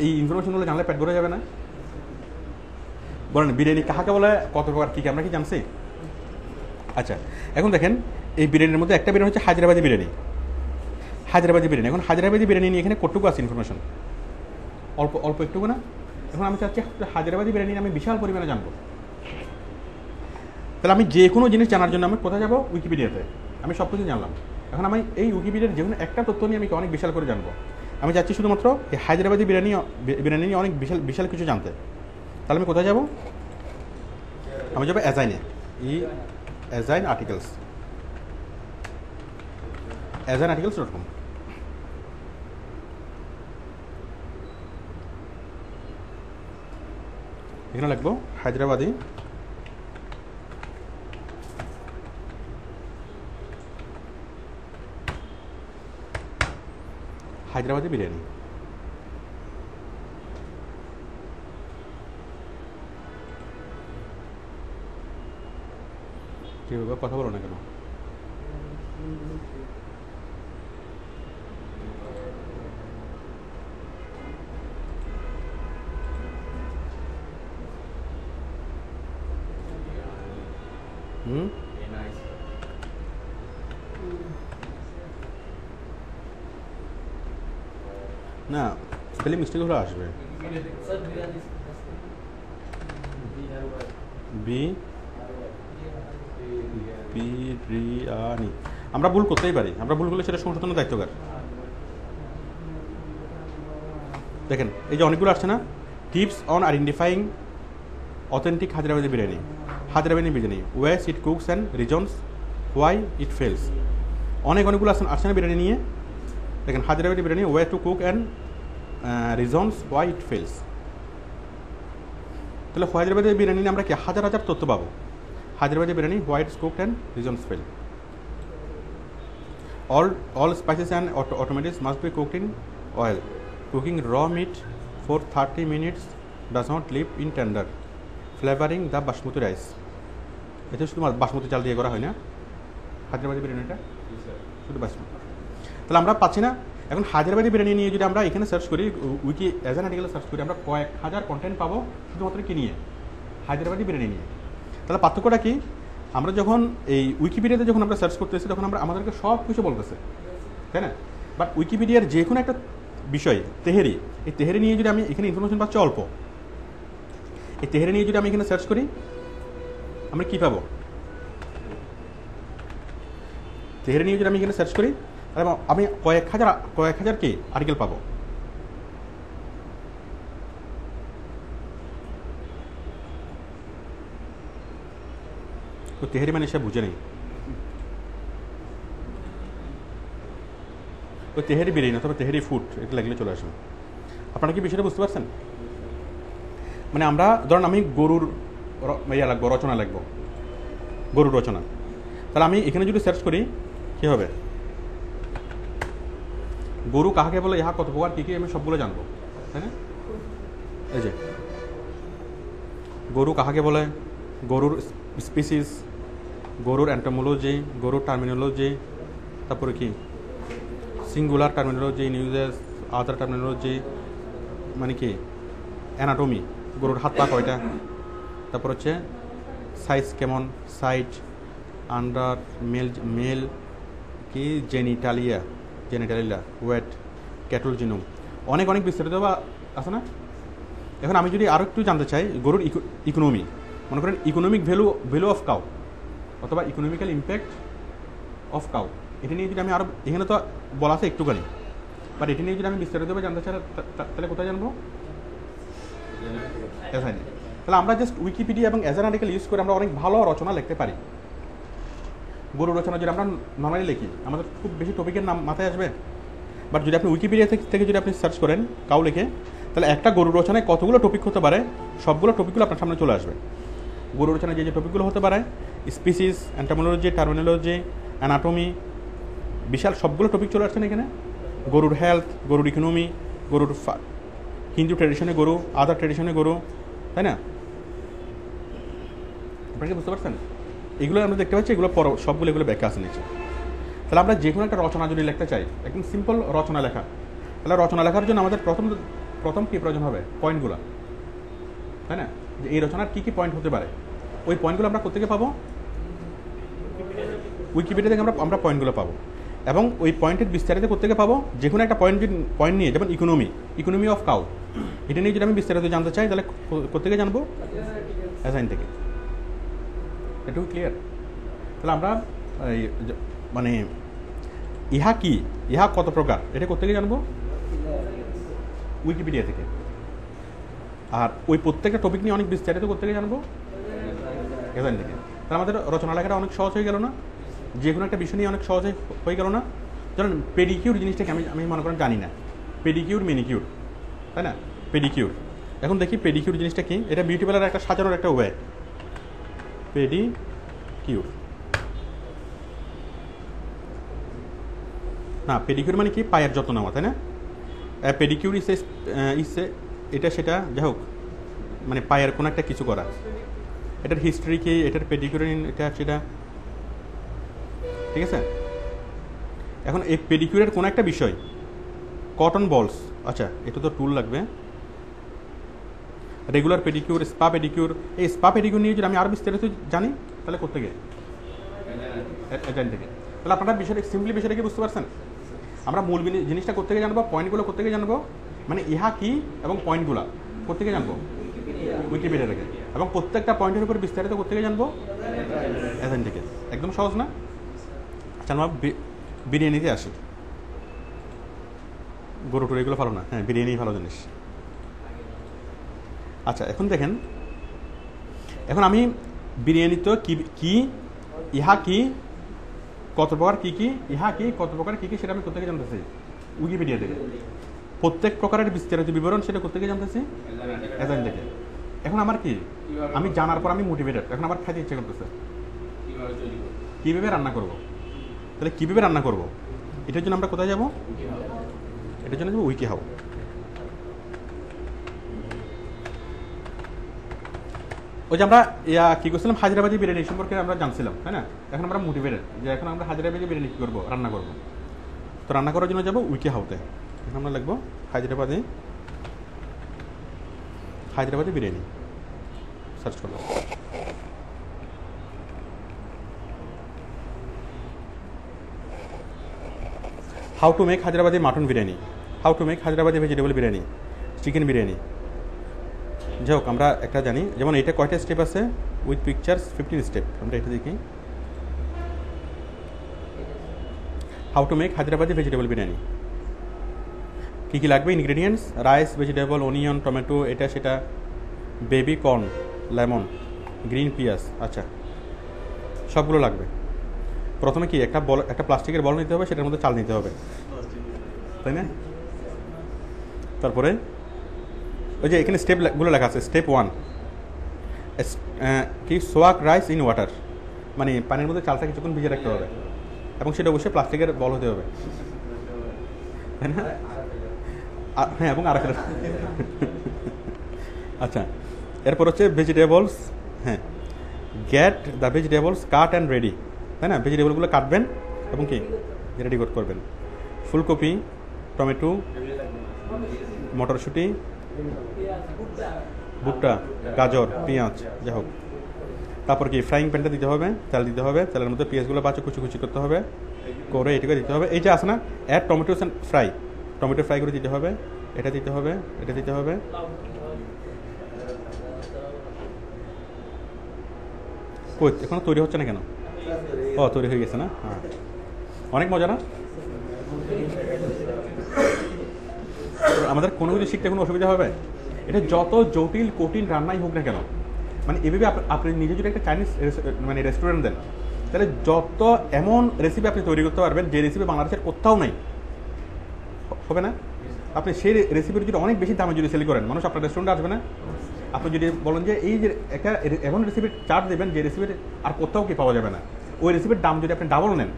এই ইনফরমেশনগুলো জানলে পেট ভরে যাবে না? বলেন বিরিয়ানি কাহাকে বলে, কত প্রকার, কী আমরা কি জানছি? আচ্ছা, এখন দেখেন এই বিরিয়ানির মধ্যে একটা বিরিয়ানি হচ্ছে হায়দ্রাবাদি বিরিয়ানি। এখন হায়দ্রাবাদি বিরিয়ানি নিয়ে এখানে কতটুকু আছে ইনফরমেশন? অল্প একটুকু না? এখন আমি চাচ্ছি হায়দ্রাবাদি বিরিয়ানি আমি বিশাল পরিমাণে জানবো। তাহলে আমি যে কোনো জিনিস জানার জন্য আমি কোথায় যাবো? উইকিপিডিয়াতে। আমি সব কিছু জানলাম। এখন আমি এই উইকিপিডিয়ার যে কোনো একটা তথ্য নিয়ে আমি অনেক বিশাল করে জানবো। আমি চাচ্ছি শুধুমাত্র এই হায়দ্রাবাদি বিরিয়ানি নিয়ে অনেক বিশাল কিছু জানতে। তাহলে আমি কোথায় যাব? আমি যাবো অ্যাজাইনে, অ্যাজাইন আর্টিকেলস.com। এখানে লিখবো হায়দ্রাবাদি বিরিয়ানি। কি বাবা কথা বলো না কেন? না, স্পেলিং মিস্টেক হলে আসবে। বিরিয়ানি আমরা ভুল করতেই পারি, আমরা ভুল করলে সেটা সংশোধনের দায়িত্বকার। দেখেন এই যে অনেকগুলো আসছে না, tips on identifying authentic Hyderabadi biryani, ways it cooks and reasons why it fails. অনেকগুলো আসছে না বিরিয়ানি নিয়ে। দেখেন Hyderabadi biryani, way to cook and reasons why it fails. তাহলে হায়দ্রাবাদি বিরিয়ানি নিয়ে আমরা কি হাজার তথ্য পাবো। Hyderabadi biryani, why it's cooked and reasons fail. All spices and automatics must be cooked in oil. Cooking raw meat for 30 minutes does not leave in tender. Flavoring the basmati rice. এটা শুধু বাসমতি চাল দিয়ে করা হয় না হায়দ্রাবাদি বিরিয়ানিটা, শুধু বাসমতি। তাহলে আমরা পাচ্ছি না। এখন হায়দ্রাবাদি বিরিয়ানি নিয়ে যদি আমরা এখানে সার্চ করি, উইকি অ্যাজান আর্টিকেলে সার্চ করি, আমরা কয়েক হাজার কন্টেন্ট পাবো শুধুমাত্র কি নিয়ে, হায়দ্রাবাদি বিরিয়ানি নিয়ে। তাহলে পার্থক্যটা কি? আমরা যখন এই উইকিপিডিয়াতে যখন আমরা সার্চ করতেছি তখন আমরা আমাদেরকে সব কিছু বলতেছে, তাই না? বাট উইকিপিডিয়ার যে কোনো একটা বিষয়, তেহেরি, এই তেহেরি নিয়ে যদি আমি এখানে ইনফরমেশন পাচ্ছি অল্প, এই তেহেরি নিয়ে যদি আমি এখানে সার্চ করি আমরা কী পাবো? তেহেরি নিয়ে যদি আমি এখানে সার্চ করি তাহলে আমি কয়েক হাজার কি আর্টিকেল পাবো। তো তেহেরি মানে সে বুঝে নেই, ওই তেহেরি বিরিয়ানি অথবা তেহেরি ফুড এটা লাগলে চলে আসবে। আপনারা কি বিষয়টা বুঝতে পারছেন? মানে আমরা ধরেন আমি গরুর রচনা লিখবো, গরুর রচনা, তাহলে আমি এখানে যদি সার্চ করি কী হবে? গরু কাহাকে বলে, ইহা কত প্রকার, কী কী, আমি সবগুলো জানবো, তাই না? এই যে গরু কাহাকে বলে, গরুর স্পিসিস, গরুর অ্যান্টোমোলজি, গরুর টার্মিনোলজি, তারপরে কি সিঙ্গুলার টার্মিনোলজি, নিউজেস, আদার টার্মিনোলজি, মানে কি অ্যানাটমি, গরুর হাত পা কয়টা, তারপর হচ্ছে সাইজ কেমন, সাইট, আন্ডার, মেল কি জেনিটালিয়া, ওয়েট, ক্যাটল জিনোম, অনেক অনেক বিস্তারিত বা আছে না? এখন আমি যদি আরও একটু জানতে চাই গরুর ইকোনমি, মনে করেন ইকোনমিক ভ্যালু অফ কাউ অথবা ইকোনমিক্যাল ইম্প্যাক্ট অফ কাউ, এটা নিয়ে যদি আমি আরও, এখানে তো বলা আছে একটুখানি, বাট এটি নিয়ে যদি আমি বিস্তারিতভাবে জানতে চাই তাহলে কোথায় জানবো? এসআইনে। তাহলে আমরা জাস্ট উইকিপিডিয়া এবং এজার আর্টিকেল ইউজ করে আমরা অনেক ভালো রচনা লিখতে পারি। গরুর রচনা যদি আমরা নর্মালি লিখি আমাদের খুব বেশি টপিকের নাম মাথায় আসবে, বাট যদি আপনি উইকিপিডিয়া থেকে যদি আপনি সার্চ করেন কাউ লিখে, তাহলে একটা গরুর রচনায় কতগুলো টপিক হতে পারে, সবগুলো টপিকগুলো আপনার সামনে চলে আসবে। গরুর রচনায় যে টপিকগুলো হতে পারে, স্পিসিস, অ্যান্টোমোলজি, টার্মিনোলজি, অ্যানাটমি, বিশাল সবগুলো টপিক চলে আসছেন এখানে। গরুর হেলথ, গরুর ইকোনমি, গরুর হিন্দু ট্রেডিশনে গরু, আদার ট্রেডিশনে গরু, তাই না? আপনারা কি বুঝতে পারছেন? এগুলো আমরা দেখতে পাচ্ছি, এগুলো সবগুলো এগুলো ব্যাখ্যা আছে নিচে। তাহলে আমরা যে কোনো একটা রচনা যদি লিখতে চাই, একদম সিম্পল রচনা লেখা, তাহলে রচনা লেখার জন্য আমাদের প্রথম কী প্রয়োজন হবে? পয়েন্টগুলো, তাই না? যে এই রচনার কী কী পয়েন্ট হতে পারে, ওই পয়েন্টগুলো আমরা কোথেকে পাবো? উইকিপিডিয়া থেকে আমরা পয়েন্টগুলো পাবো। এবং ওই পয়েন্টের বিস্তারিত কোথেকে পাবো? যে কোনো একটা পয়েন্ট নিয়ে, যেমন ইকোনমি অফ কাউ, এটা নিয়ে যদি আমি বিস্তারিত জানতে চাই তাহলে কোথেকে জানবো? অ্যাসাইন থেকে। এটুকু ক্লিয়ার? তাহলে আমরা মানে ইহা কি, ইহা কত প্রকার, এটা কোথেকে জানবো? উইকিপিডিয়া থেকে। আর ওই প্রত্যেকটা টপিক নিয়ে অনেক বিস্তারিত কোথেকে জানবো? অ্যাসাইন থেকে। তাহলে আমাদের রচনা লেখাটা অনেক সহজ হয়ে গেল না? যে কোনো একটা বিষয় নিয়ে অনেক সহজ হয়ে গেল না? ধরেন পেডিকিউর জিনিসটাকে আমি মনে করেন জানি না, পেডিকিউর, মেনিকিউর, তাই না? পেডিকিউর, এখন দেখি পেডিকিউর জিনিসটা কি। এটা বিউটি পার্লারের একটা সাজানোর একটা ওয়ে, পেডিকিউর না, পেডিকিউর মানে কি? পায়ের যত্ন নেওয়া, তাই না? পেডিকিউর ইসে এটা সেটা, যাই হোক, মানে পায়ের কোনো একটা কিছু করা। এটার হিস্ট্রি কি, এটার পেডিকিউর এটা সেটা, ঠিক আছে? এখন এই পেডিকিউরের কোনো একটা বিষয়, কটন বলস, আচ্ছা এটা তো টুল লাগবে, রেগুলার পেডিকিউর, স্পা পেডিকিউর। এই স্পা পেডিকিউর নিয়ে যদি আমি আরও বিস্তারিত জানি তাহলে কোথেকে? এজেন্ট থেকে। তাহলে আপনারা বিষয়টা সিম্পলি বিষয়টা কি বুঝতে পারছেন? আমরা মূল জিনিসটা কোথেকে জানবো, পয়েন্টগুলো কোথেকে জানবো, মানে ইহা কি এবং পয়েন্টগুলো কোথেকে জানবো? উইকিপিডিয়া থেকে। এবং প্রত্যেকটা পয়েন্টের উপর বিস্তারিত কোথেকে জানবো? এজেন্ট থেকে। একদম সহজ না? আচ্ছা আমরা বিরিয়ানিতে আসি। গরু টুর এগুলো ভালো না, হ্যাঁ বিরিয়ানি ভালো জিনিস। আচ্ছা এখন দেখেন, এখন আমি বিরিয়ানি তো কি ইহা কি কত প্রকার কি কি, ইহা কি কত প্রকার কি কি, সেটা আমি কোথেকে জানতেছি? উইকিপিডিয়া থেকে। প্রত্যেক প্রকারের বিস্তারিত বিবরণ সেটা কোথেকে জানতেছি? এজেন্ট থেকে। এখন আমার কি, আমি জানার পর আমি মোটিভেটেড, এখন আমার খাইতে ইচ্ছে করতেছে, কীভাবে রান্না করব। তাহলে কীভাবে রান্না করব, এটার জন্য আমরা কোথায় যাব? এটার জন্য যাবো উইকি হাউ। ওই যে আমরা কী করছিলাম, হায়দ্রাবাদি বিরিয়ানি সম্পর্কে আমরা জানছিলাম, তাই না? এখন আমরা মোটিভেটেড যে এখন আমরা হায়দ্রাবাদি বিরিয়ানি কী করবো, রান্না করবো। তো রান্না করার জন্য যাবো উইকি হাউতে। এখন আমরা লিখবো হায়দ্রাবাদি বিরিয়ানি, সার্চ করলাম। How to make Hyderabadi mutton biryani, how to make Hyderabadi vegetable biryani, chicken biryani. যাই হোক আমরা একটা জানি, যেমন এটা কয়টা স্টেপ আছে, উইথ পিকচার্স 15 স্টেপ। আমরা এটা দেখি, how to make Hyderabadi vegetable biryani. কী কী লাগবে ingredients? Rice, vegetable, onion, tomato, এটা সেটা, বেবি কর্ন, লেমন, গ্রিন পিঁয়াজ, আচ্ছা সবগুলো লাগবে। প্রথমে কি একটা প্লাস্টিকের বল নিতে হবে, সেটার মধ্যে চাল নিতে হবে, তাই না? তারপরে ওই যে এখানে স্টেপগুলো লেখা আছে, স্টেপ 1 কি, সোয়াক রাইস ইন ওয়াটার, মানে পানির মধ্যে চালটা কিছুক্ষণ ভিজে রাখতে হবে এবং সেটা অবশ্যই প্লাস্টিকের বল হতে হবে। তাই না? হ্যাঁ, এবং আরেকটা আচ্ছা, এরপর হচ্ছে ভেজিটেবলস। হ্যাঁ, get the vegetables cut and ready, তাই না? ভেজিটেবলগুলো কাটবেন এবং কি রেডি করবেন। ফুলকপি, টমেটো, মটরশুঁটি, ভুট্টা, গাজর, পেঁয়াজ, যাই হোক। তারপর কি ফ্রাইং প্যানটা দিতে হবে, তেল দিতে হবে, তেলের মধ্যে পেঁয়াজগুলো বাচ্চা কুচি কুচি করতে হবে, করে এটাকে দিতে হবে। এই যে আছে না add tomato fry, tomato fry করে দিতে হবে, এটা দিতে হবে, এটা দিতে হবে। কই এখনো তৈরি হচ্ছে না কেন? ও তৈরি হয়ে গেছে না? হ্যাঁ, অনেক মজা না? আমাদের কোনো কিছু শিখতে কোনো অসুবিধা হবে? এটা যত জটিল কঠিন রান্নাই হোক না কেন, মানে এভাবে আপনি নিজে যদি একটা চাইনিজ মানে রেস্টুরেন্ট দেন, তাহলে যত এমন রেসিপি আপনি তৈরি করতে পারবেন যে রেসিপি বাংলাদেশের কোথাও নেই, হবে না? আপনি সেই রেসিপির যদি অনেক বেশি দামে যদি সেল করেন, মানুষ আপনার রেস্টুরেন্টে আসবে না? আপনি যদি বলেন যে এই যে একটা এমন রেসিপির চার্জ দেবেন যে রেসিপির আর কোথাও কি পাওয়া যাবে না, ওই রেসিপির দাম যদি আপনি ডাবল নেন,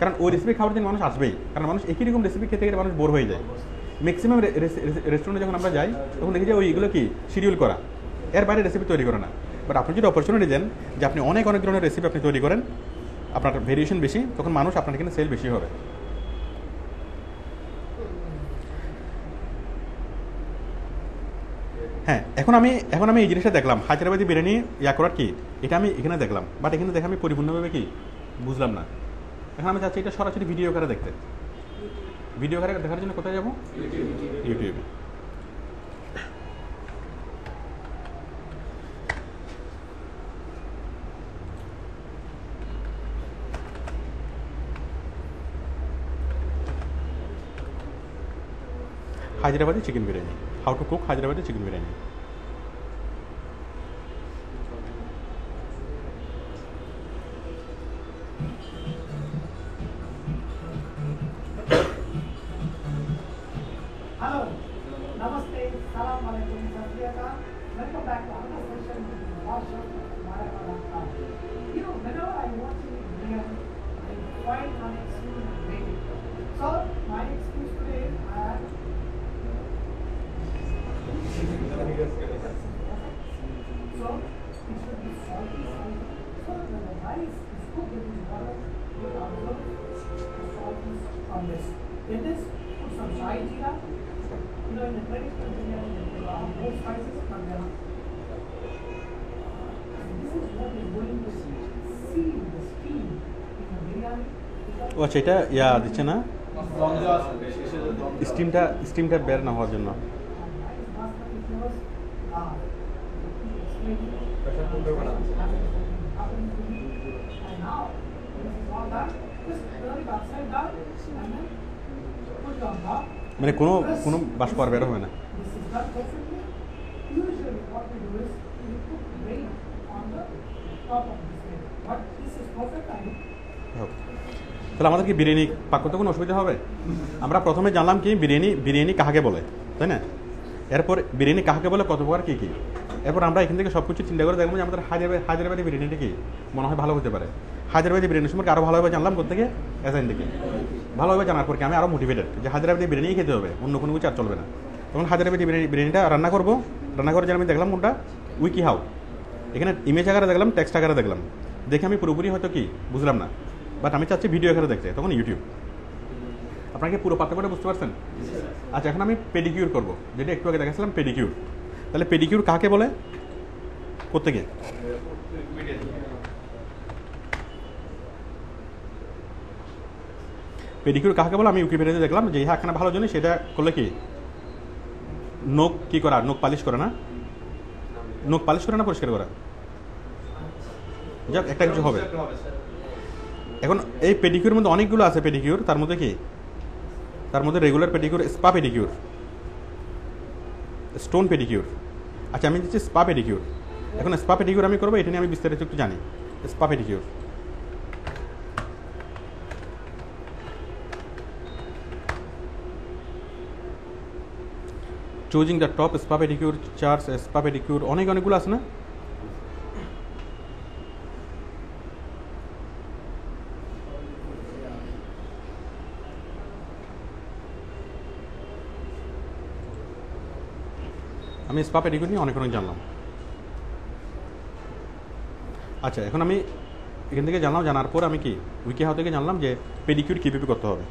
কারণ ওই রেসিপি খাওয়ার জন্য মানুষ আসবেই, কারণ মানুষ একই রকম রেসিপি খেতে খেতে মানুষ বোর হয়ে যায়। ম্যাক্সিমাম রেস্টুরেন্টে যখন আমরা যাই তখন দেখি যে ওইগুলো কি শিডিউল করা, এর বাইরে রেসিপি তৈরি করে না। বাট আপনি যদি অপরচুনিটি দেন যে আপনি অনেক অনেক ধরনের রেসিপি আপনি তৈরি করেন, আপনার ভেরিয়েশন বেশি, তখন মানুষ আপনার এখানে সেল বেশি হবে। হ্যাঁ, এখন আমি এই জিনিসটা দেখলাম, হায়দ্রাবাদি বিরিয়ানি ইয়া করার কি, এটা আমি এখানে দেখলাম, বাট এখানে দেখে আমি পরিপূর্ণভাবে কি বুঝলাম না। এখন আমি চাচ্ছি এটা সরাসরি ভিডিও করে দেখতে। ভিডিও করে দেখার জন্য কোথায় যাবো? ইউটিউবে। Hyderabadi chicken biryani, how to cook Hyderabadi chicken biryani. Hello, Namaste, Salam Alaikum, Satriyaka. Welcome back to another session with Marshall Mayavada. You know, whenever I watch a video, I find an excuse to make it. So, my excuse today is I have so it should be salty. So when the rice is cooked in this water, you absorb the saltiness from this. In this, put some Shai Jeera. You know, in the traditional biryani, there are more spices, but there are. This is what is going to seal the steam in the biryani. ও আচ্ছা, এটা ইয়া দিচ্ছে না স্টিমটা বের না হওয়ার জন্য। মানে কোনো বাষ্প আর বের হবে না। তাহলে আমাদের কি বিরিয়ানি পাক করতে কোনো অসুবিধা হবে? আমরা প্রথমে জানলাম কি বিরিয়ানি কাহাকে বলে, তাই না? এরপর বিরিয়ানি কাহাকে বলে, কত প্রকার কী কী। এরপর আমরা এখান থেকে সব কিছু চিন্তা করে দেখবো যে আমাদের হায়দ্রাবাদি বিরিয়ানিটা কি মনে হয় ভালো হতে পারে। হায়দ্রাবাদি বিরিয়ানি সম্পর্কে আরও ভালোভাবে জানলাম কোথেকে, এসআইন থেকে। ভালোভাবে জানার পর কি আমি আরও মোটিভেটেড যে হায়দ্রাবাদি বিরিয়ানি খেতে হবে, অন্য কোনো কিছু আর চলবে না। তখন হায়দ্রাবাদি বিরিয়ানিটা রান্না করে যে আমি দেখলাম কোনটা উইকি হাউ, এখানে ইমেজ আকারে দেখলাম, টেক্সট আকারে দেখলাম, দেখে আমি পুরোপুরি হয়তো কি বুঝলাম না, বাট আমি চাচ্ছি ভিডিও আকারে দেখতে, তখন ইউটিউব। আপনাকে পুরো পার্থক্যটা বুঝতে পারছেন? আচ্ছা, এখন আমি পেডিকিউর করবো, যেটা একটু আগে দেখাচ্ছিলাম পেডিকিউর। তাহলে পেডিকিউর কাকে বলে, কোত্থেকে? পেডিকিউর কাকে বলে আমি উইকিপিডিয়াতে দেখলাম যে হ্যাঁ, এখানে ভালো জন্য সেটা করলে কি নখ কি করা, নখ পালিশ করে না, নখ পালিশ করে না পরিষ্কার করা, যাক একটা কিছু হবে। এখন এই পেডিকিউর মধ্যে অনেকগুলো আছে পেডিকিউর, তার মধ্যে কি, তার মধ্যে regular pedicure, spa pedicure, stone pedicure. আচ্ছা, আমি দিচ্ছি স্পা পেডিকিউর। এখন স্পা পেডিকিউর আমি করবো, এটা নিয়ে আমি বিস্তারিত একটু জানি। Spa pedicure, choosing the top spa pedicure, charge spa pedicure, অনেকগুলো আছে না? আমি স্পা পেডিকিউর নিয়ে অনেক জানলাম। আচ্ছা, এখন আমি এখান থেকে জানলাম, জানার পর আমি কি উইকি হাউ থেকে জানলাম যে পেডিকিউর কীভাবে করতে হবে।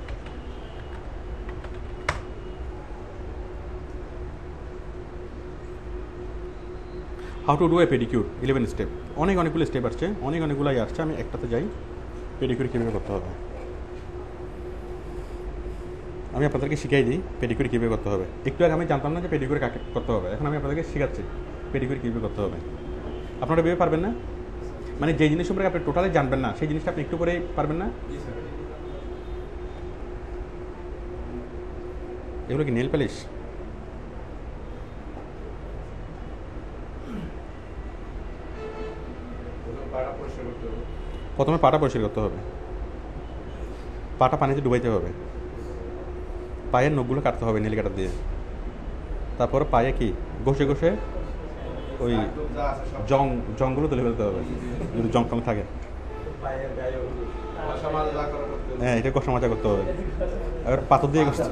How to do a pedicure 11 step. অনেকগুলো স্টেপ আসছে, অনেকগুলাই আসছে। আমি একটাতে যাই, পেডিকিউর কীভাবে করতে হবে। আমি আপনাদেরকে শিখাই দিই পেডিকিউর কীভাবে করতে হবে। একটু আগে আমি জানতাম না যে পেডিকিউর কাকে করতে হবে, এখন আমি আপনাদেরকে শেখাচ্ছি পেডিকিউর কীভাবে করতে হবে। আপনারা ভেবে পারবেন না, মানে যে জিনিস সম্পর্কে আপনি টোটালি জানবেন না সেই জিনিসটা আপনি একটু পরেই পারবেন না। এগুলো কি নেল পালিশ? প্রথমে পাটা পরিষ্কার করতে হবে, পাটা পানিতে ডুবাইতে হবে, পায়ের নখগুলো কাটতে হবে নীল কাটার দিয়ে, তারপর পায়ে কি ঘষে ঘষে ওই জংগুলো তুলে ফেলতে হবে যদি জং টং থাকে। হ্যাঁ, এটা ঘষা মাজা করতে হবে। এবার পাথর দিয়ে ঘষতে,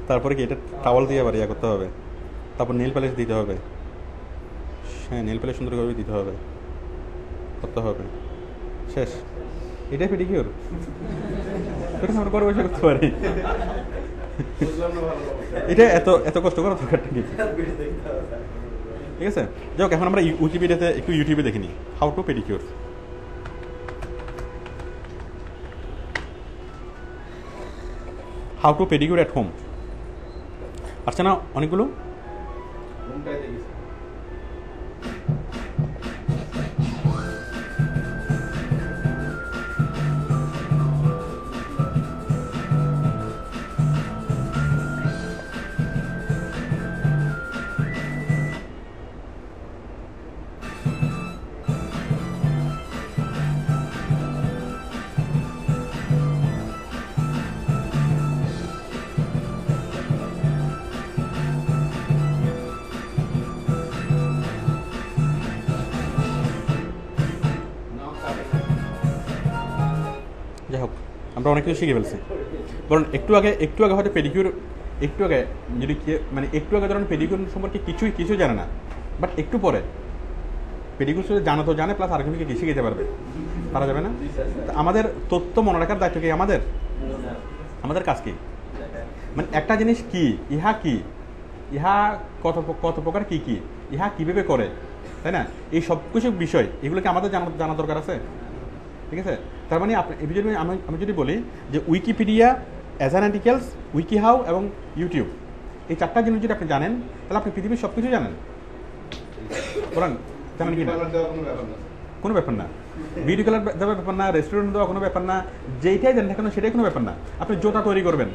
তারপরে কি এটা টাওয়াল দিয়ে আবার ইয়া করতে হবে, তারপর নেল পালিশ দিতে হবে। হ্যাঁ, নেল পালিশ সুন্দর করে দিতে হবে, করতে হবে, শেষ। এটাই পেডিকিউর। এটা আমরা ঘরে বসে করতে পারি। এটা এত কষ্ট করার দরকারটা কি? ঠিক আছে, যাই হোক, এখন আমরা উইকিপিডিয়াতে একটু ইউটিউবে দেখিনি how to pedicure. How to pedicure at home আসছে না অনেকগুলো। যাই হোক, আমরা অনেক কিছু শিখে ফেলছি। কারণ একটু আগে হয়তো পেডিকিউর, একটু আগে যদি মানে একটু আগে ধরুন পেডিকিউর সম্পর্কে কিছুই জানে না, বাট একটু পরে পেডিকিউর শুধু জানা তো জানে, প্লাস আরেকজনকে কি শিখে যেতে পারা যাবে না? আমাদের তথ্য মনে রাখার দায়িত্ব কি আমাদের কাজ কি? মানে একটা জিনিস কি, ইহা কি, ইহা কত প্রকার কি, ইহা কিভাবে করে, তাই না? এই সব কিছু বিষয় এগুলোকে আমাদের জানা দরকার আছে। ঠিক আছে, তার মানে আমি যদি বলি যে Wikipedia, Ezine articles, wikiHow এবং ইউটিউব, এই চারটা জিনিস যদি আপনি জানেন তাহলে আপনি পৃথিবীর সব কিছু জানেন। বলেন জানেন কি না? কোনো ব্যাপার না। ভিডিও কলার দেওয়ার ব্যাপার না, রেস্টুরেন্ট দেওয়া কোনো ব্যাপার না, যেইটাই জানেন কেন সেটাই কোনো ব্যাপার না। আপনি জুতা তৈরি করবেন,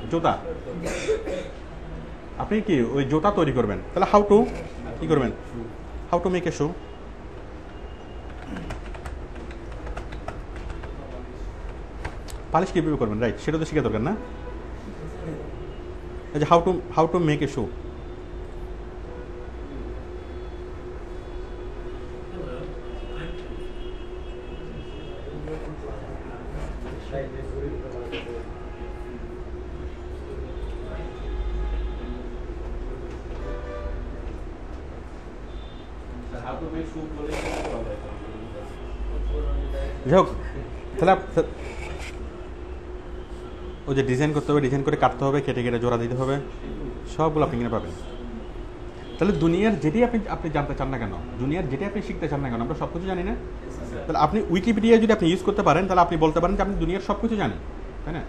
আপনি কি ওই জুতা তৈরি করবেন, তাহলে হাউ টু কি করবেন, how to make a shoe. Polish কীভাবে করবেন, রাইট, সেটা তো শিখা দরকার না? যে হাউ টু মেক এ শু। যাই হোক, তাহলে ওই যে ডিজাইন করতে হবে, ডিজাইন করে কাটতে হবে, কেটে জোড়া দিতে হবে, সবগুলো আপনি কিনে পাবেন। তাহলে দুনিয়ার যেটি আপনি জানতে চান না কেন, দুনিয়ার যেটি আপনি শিখতে চান না কেন, আমরা সব কিছু জানি না। তাহলে আপনি উইকিপিডিয়া যদি আপনি ইউজ করতে পারেন তাহলে আপনি বলতে পারেন যে আপনি দুনিয়ার সব কিছু জানেন, তাই না?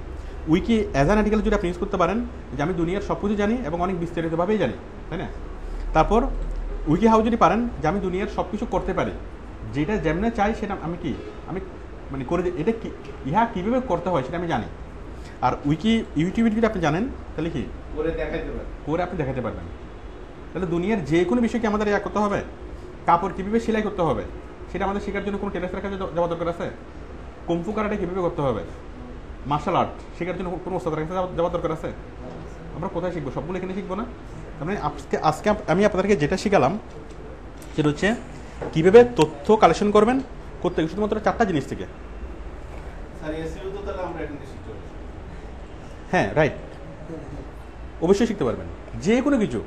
উইকি অ্যাজ অ্যান আর্টিকেল যদি আপনি ইউজ করতে পারেন যে আমি দুনিয়ার সব কিছু জানি এবং অনেক বিস্তারিতভাবেই জানি, তাই না? তারপর উইকি হাউ যদি পারেন যে আমি দুনিয়ার সব কিছু করতে পারি, যেটা যেমনে চাই সেটা আমি মানে করে, এটা কি ইহা কীভাবে করতে হয় সেটা আমি জানি। আর ইউটিউবে যদি আপনি জানেন তাহলে কি করে আপনি দেখাতে পারবেন। তাহলে দুনিয়ার যে কোনো বিষয়কে আমাদের ইয়া করতে হবে। কাপড় কীভাবে সেলাই করতে হবে সেটা আমাদের শেখার জন্য কোনো টেলার্সের কাছে যাওয়া দরকার আছে? কুম্ফু কারাটে কীভাবে করতে হবে, মার্শাল আর্ট শেখার জন্য কোনো ওস্তাদের কাছে যাওয়ার দরকার আছে? আমরা কোথায় শিখবো? সবগুলো এখানে শিখবো না? তার মানে আজকে আমি আপনাদেরকে যেটা শিখালাম সেটা হচ্ছে কীভাবে তথ্য কালেকশন করবেন, করতে গেলে শুধুমাত্র চারটা জিনিস থেকে। হ্যাঁ, রাইট, অবশ্যই শিখতে পারবেন যে কোনো কিছু।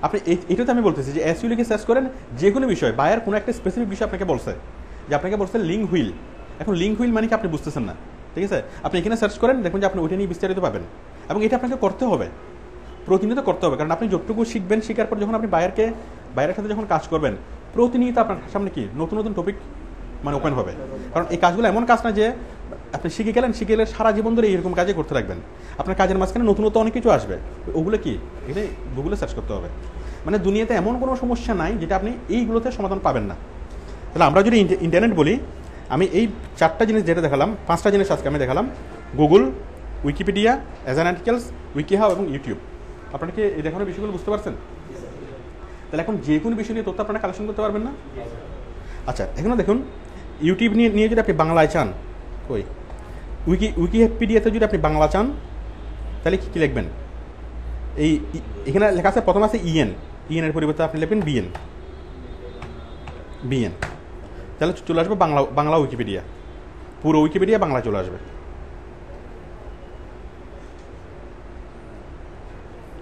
আপনি এইটা তো আমি বলতেছি যে এসইও লিখে সার্চ করেন যে কোনো বিষয়, বায়ার কোনো একটা স্পেসিফিক বিষয় আপনাকে বলছে, যে আপনাকে বলছে লিঙ্ক হুইল। এখন লিঙ্ক হুইল মানে কি আপনি বুঝতেছেন না, ঠিক আছে? আপনি এখানে সার্চ করেন, দেখুন যে আপনি ওইটা নিয়ে বিস্তারিত পাবেন, এবং এটা আপনাকে করতে হবে, প্রতিনিয়ত করতে হবে। কারণ আপনি যতটুকু শিখবেন, শেখার পর যখন আপনি বাইরের সাথে যখন কাজ করবেন, প্রতিনিয়ত আপনার সামনে কি নতুন নতুন টপিক মানে ওপেন হবে। কারণ এই কাজগুলো এমন কাজ না যে আপনি শিখে গেলে সারা জীবন ধরে এইরকম কাজে করতে থাকবেন। আপনার কাজের মাঝখানে নতুন নতুন অনেক কিছু আসবে, ওগুলো কি এখানে গুগলে সার্চ করতে হবে। মানে দুনিয়াতে এমন কোনো সমস্যা নাই যেটা আপনি এইগুলোতে সমাধান পাবেন না। তাহলে আমরা যদি ইন্টারনেট বলি, আমি এই 4টা জিনিস যেটা দেখালাম, 5টা জিনিস আজকে আমি দেখালাম, গুগল, উইকিপিডিয়া, অ্যাজান আর্টিকেলস, উইকিহাউ এবং ইউটিউব। আপনারা কি এই দেখানোর বিষয়গুলো বুঝতে পারছেন? তাহলে এখন যে কোনো বিষয় নিয়ে তথ্য আপনারা কালেকশন করতে পারবেন না? আচ্ছা, এখানে দেখুন ইউটিউব নিয়ে যদি আপনি বাংলায় চান, ওই উইকিপিডিয়াতে যদি আপনি বাংলা চান, তাহলে কী লিখবেন? এখানে লেখা আছে, প্রথম আছে ইএনের পরিবর্তে আপনি লিখবেন বিএন, তাহলে চলে আসবে বাংলা উইকিপিডিয়া, পুরো উইকিপিডিয়া বাংলা চলে আসবে,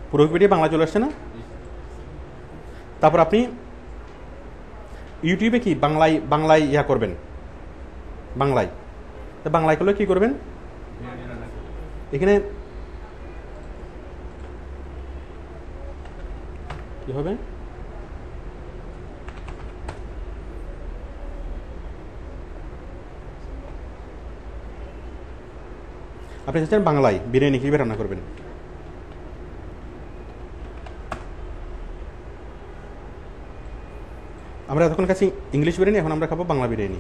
পুরো উইকিপিডিয়া বাংলা চলে আসছে না? তারপর আপনি ইউটিউবে কি বাংলায় ইয়া করবেন, বাংলায় করলে কি করবেন? এখানে কি হবে? আপনি চাচ্ছেন বাংলায় বিরিয়ানি কীভাবে রান্না করবেন, আমরা এতক্ষণ কাছে ইংলিশ বিরিয়ানি, এখন আমরা খাবো বাংলা বিরিয়ানি।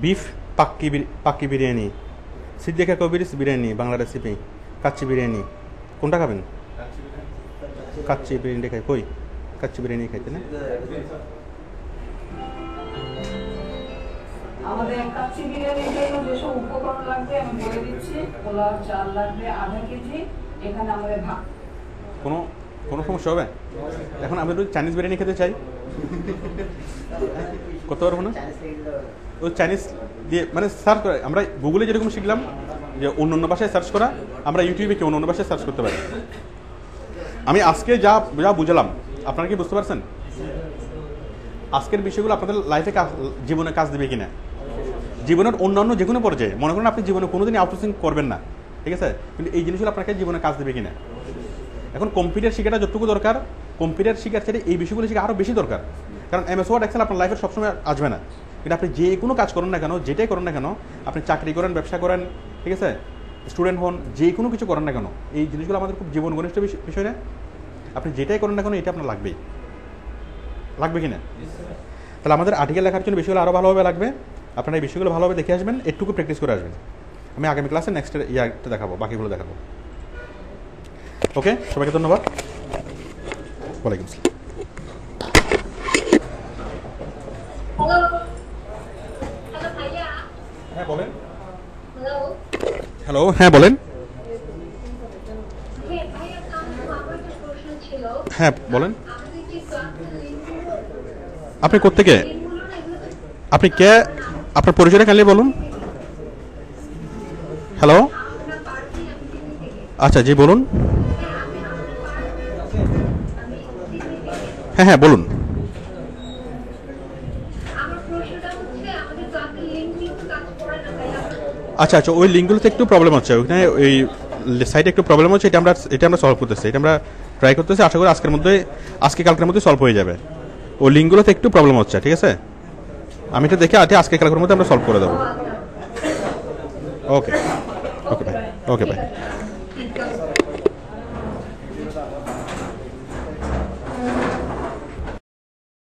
বিফ পাক্কি বিরিয়ানি, সিদ্দিকা কবির বিরিয়ানি, বাংলা রেসিপি, কাচ্চি বিরিয়ানি, কোনটা খাবেন? কাচ্চি বিরিয়ানি খাই, কই কাচ্চি বিরিয়ানি খাইতে না? আমাদের কাচ্চি বিরিয়ানির জন্য যেসব উপকরণ লাগবে আমি বলে দিচ্ছি। পোলাও চাল লাগবে আধা কেজি, এখানে আমাদের ভাত। কোনো সমস্যা হবে? এখন আমি যদি চাইনিজ বিরিয়ানি খেতে চাই, করতে পারবো না? ওই চাইনিজ দিয়ে মানে সার্চ করে, আমরা গুগলে যেরকম শিখলাম যে অন্য ভাষায় সার্চ করা, আমরা ইউটিউবে কি অন্য ভাষায় সার্চ করতে পারি। আমি আজকে যা বুঝলাম, আপনারা কি বুঝতে পারছেন? আজকের বিষয়গুলো আপনাদের লাইফে জীবনে কাজ দেবে কিনা, জীবনের অন্যান্য যে কোনো পর্যায়ে। মনে করেন আপনি জীবনে কোনোদিনই আউটসোর্সিং করবেন না, ঠিক আছে, কিন্তু এই জিনিসগুলো আপনাকে জীবনে কাজ দেবে কিনা। এখন কম্পিউটার শেখাটা যতটুকু দরকার, কম্পিউটার শেখার থেকে এই বিষয়গুলো শেখা আরও বেশি দরকার। কারণ এমএস ওয়ার্ড এক্সেল আপনার লাইফের সবসময় আসবে না, কিন্তু আপনি যে কোনো কাজ করেন না কেন, যেটাই করেন না কেন, আপনি চাকরি করেন, ব্যবসা করেন, ঠিক আছে, স্টুডেন্ট হন, যে কোনো কিছু করেন না কেন, এই জিনিসগুলো আমাদের খুব জীবন ঘনিষ্ঠ বিষয় না। আপনি যেটাই করেন না কেন, এটা আপনার লাগবে কিনা? তাহলে আমাদের আর্টিকেল লেখার জন্য বিষয়গুলো আরও ভালোভাবে লাগবে। আপনারা এই বিষয়গুলো ভালোভাবে দেখে আসবেন, একটুকু প্র্যাকটিস করে আসবেন। আমি আগামী ক্লাসে নেক্সট ইয়ারটা দেখাবো, বাকিগুলো দেখাবো। ওকে, সবাইকে ধন্যবাদ। ওয়ালাইকুম আসসালাম। হ্যাঁ বলেন। হ্যালো, হ্যাঁ বলেন। হ্যাঁ বলেন। আপনি কোত্থেকে? আপনি কে? আপনার পরিচয়টা কাইন্ডলি বলুন। হ্যালো, আচ্ছা জি বলুন। হ্যাঁ হ্যাঁ বলুন। আচ্ছা আচ্ছা, ওই লিঙ্কগুলোতে একটু প্রবলেম হচ্ছে, ওইখানে ওই সাইটে একটু প্রবলেম হচ্ছে, এটা আমরা সলভ করতেছি, এটা আমরা ট্রাই করতেছি। আশা করি আজকে কালকের মধ্যে সলভ হয়ে যাবে। ওই লিঙ্কগুলোতে একটু প্রবলেম হচ্ছে, ঠিক আছে, আমি এটা দেখে আজকে কালকের মধ্যে আমরা সলভ করে দেবো। ওকে ওকে ভাই, ওকে ভাই।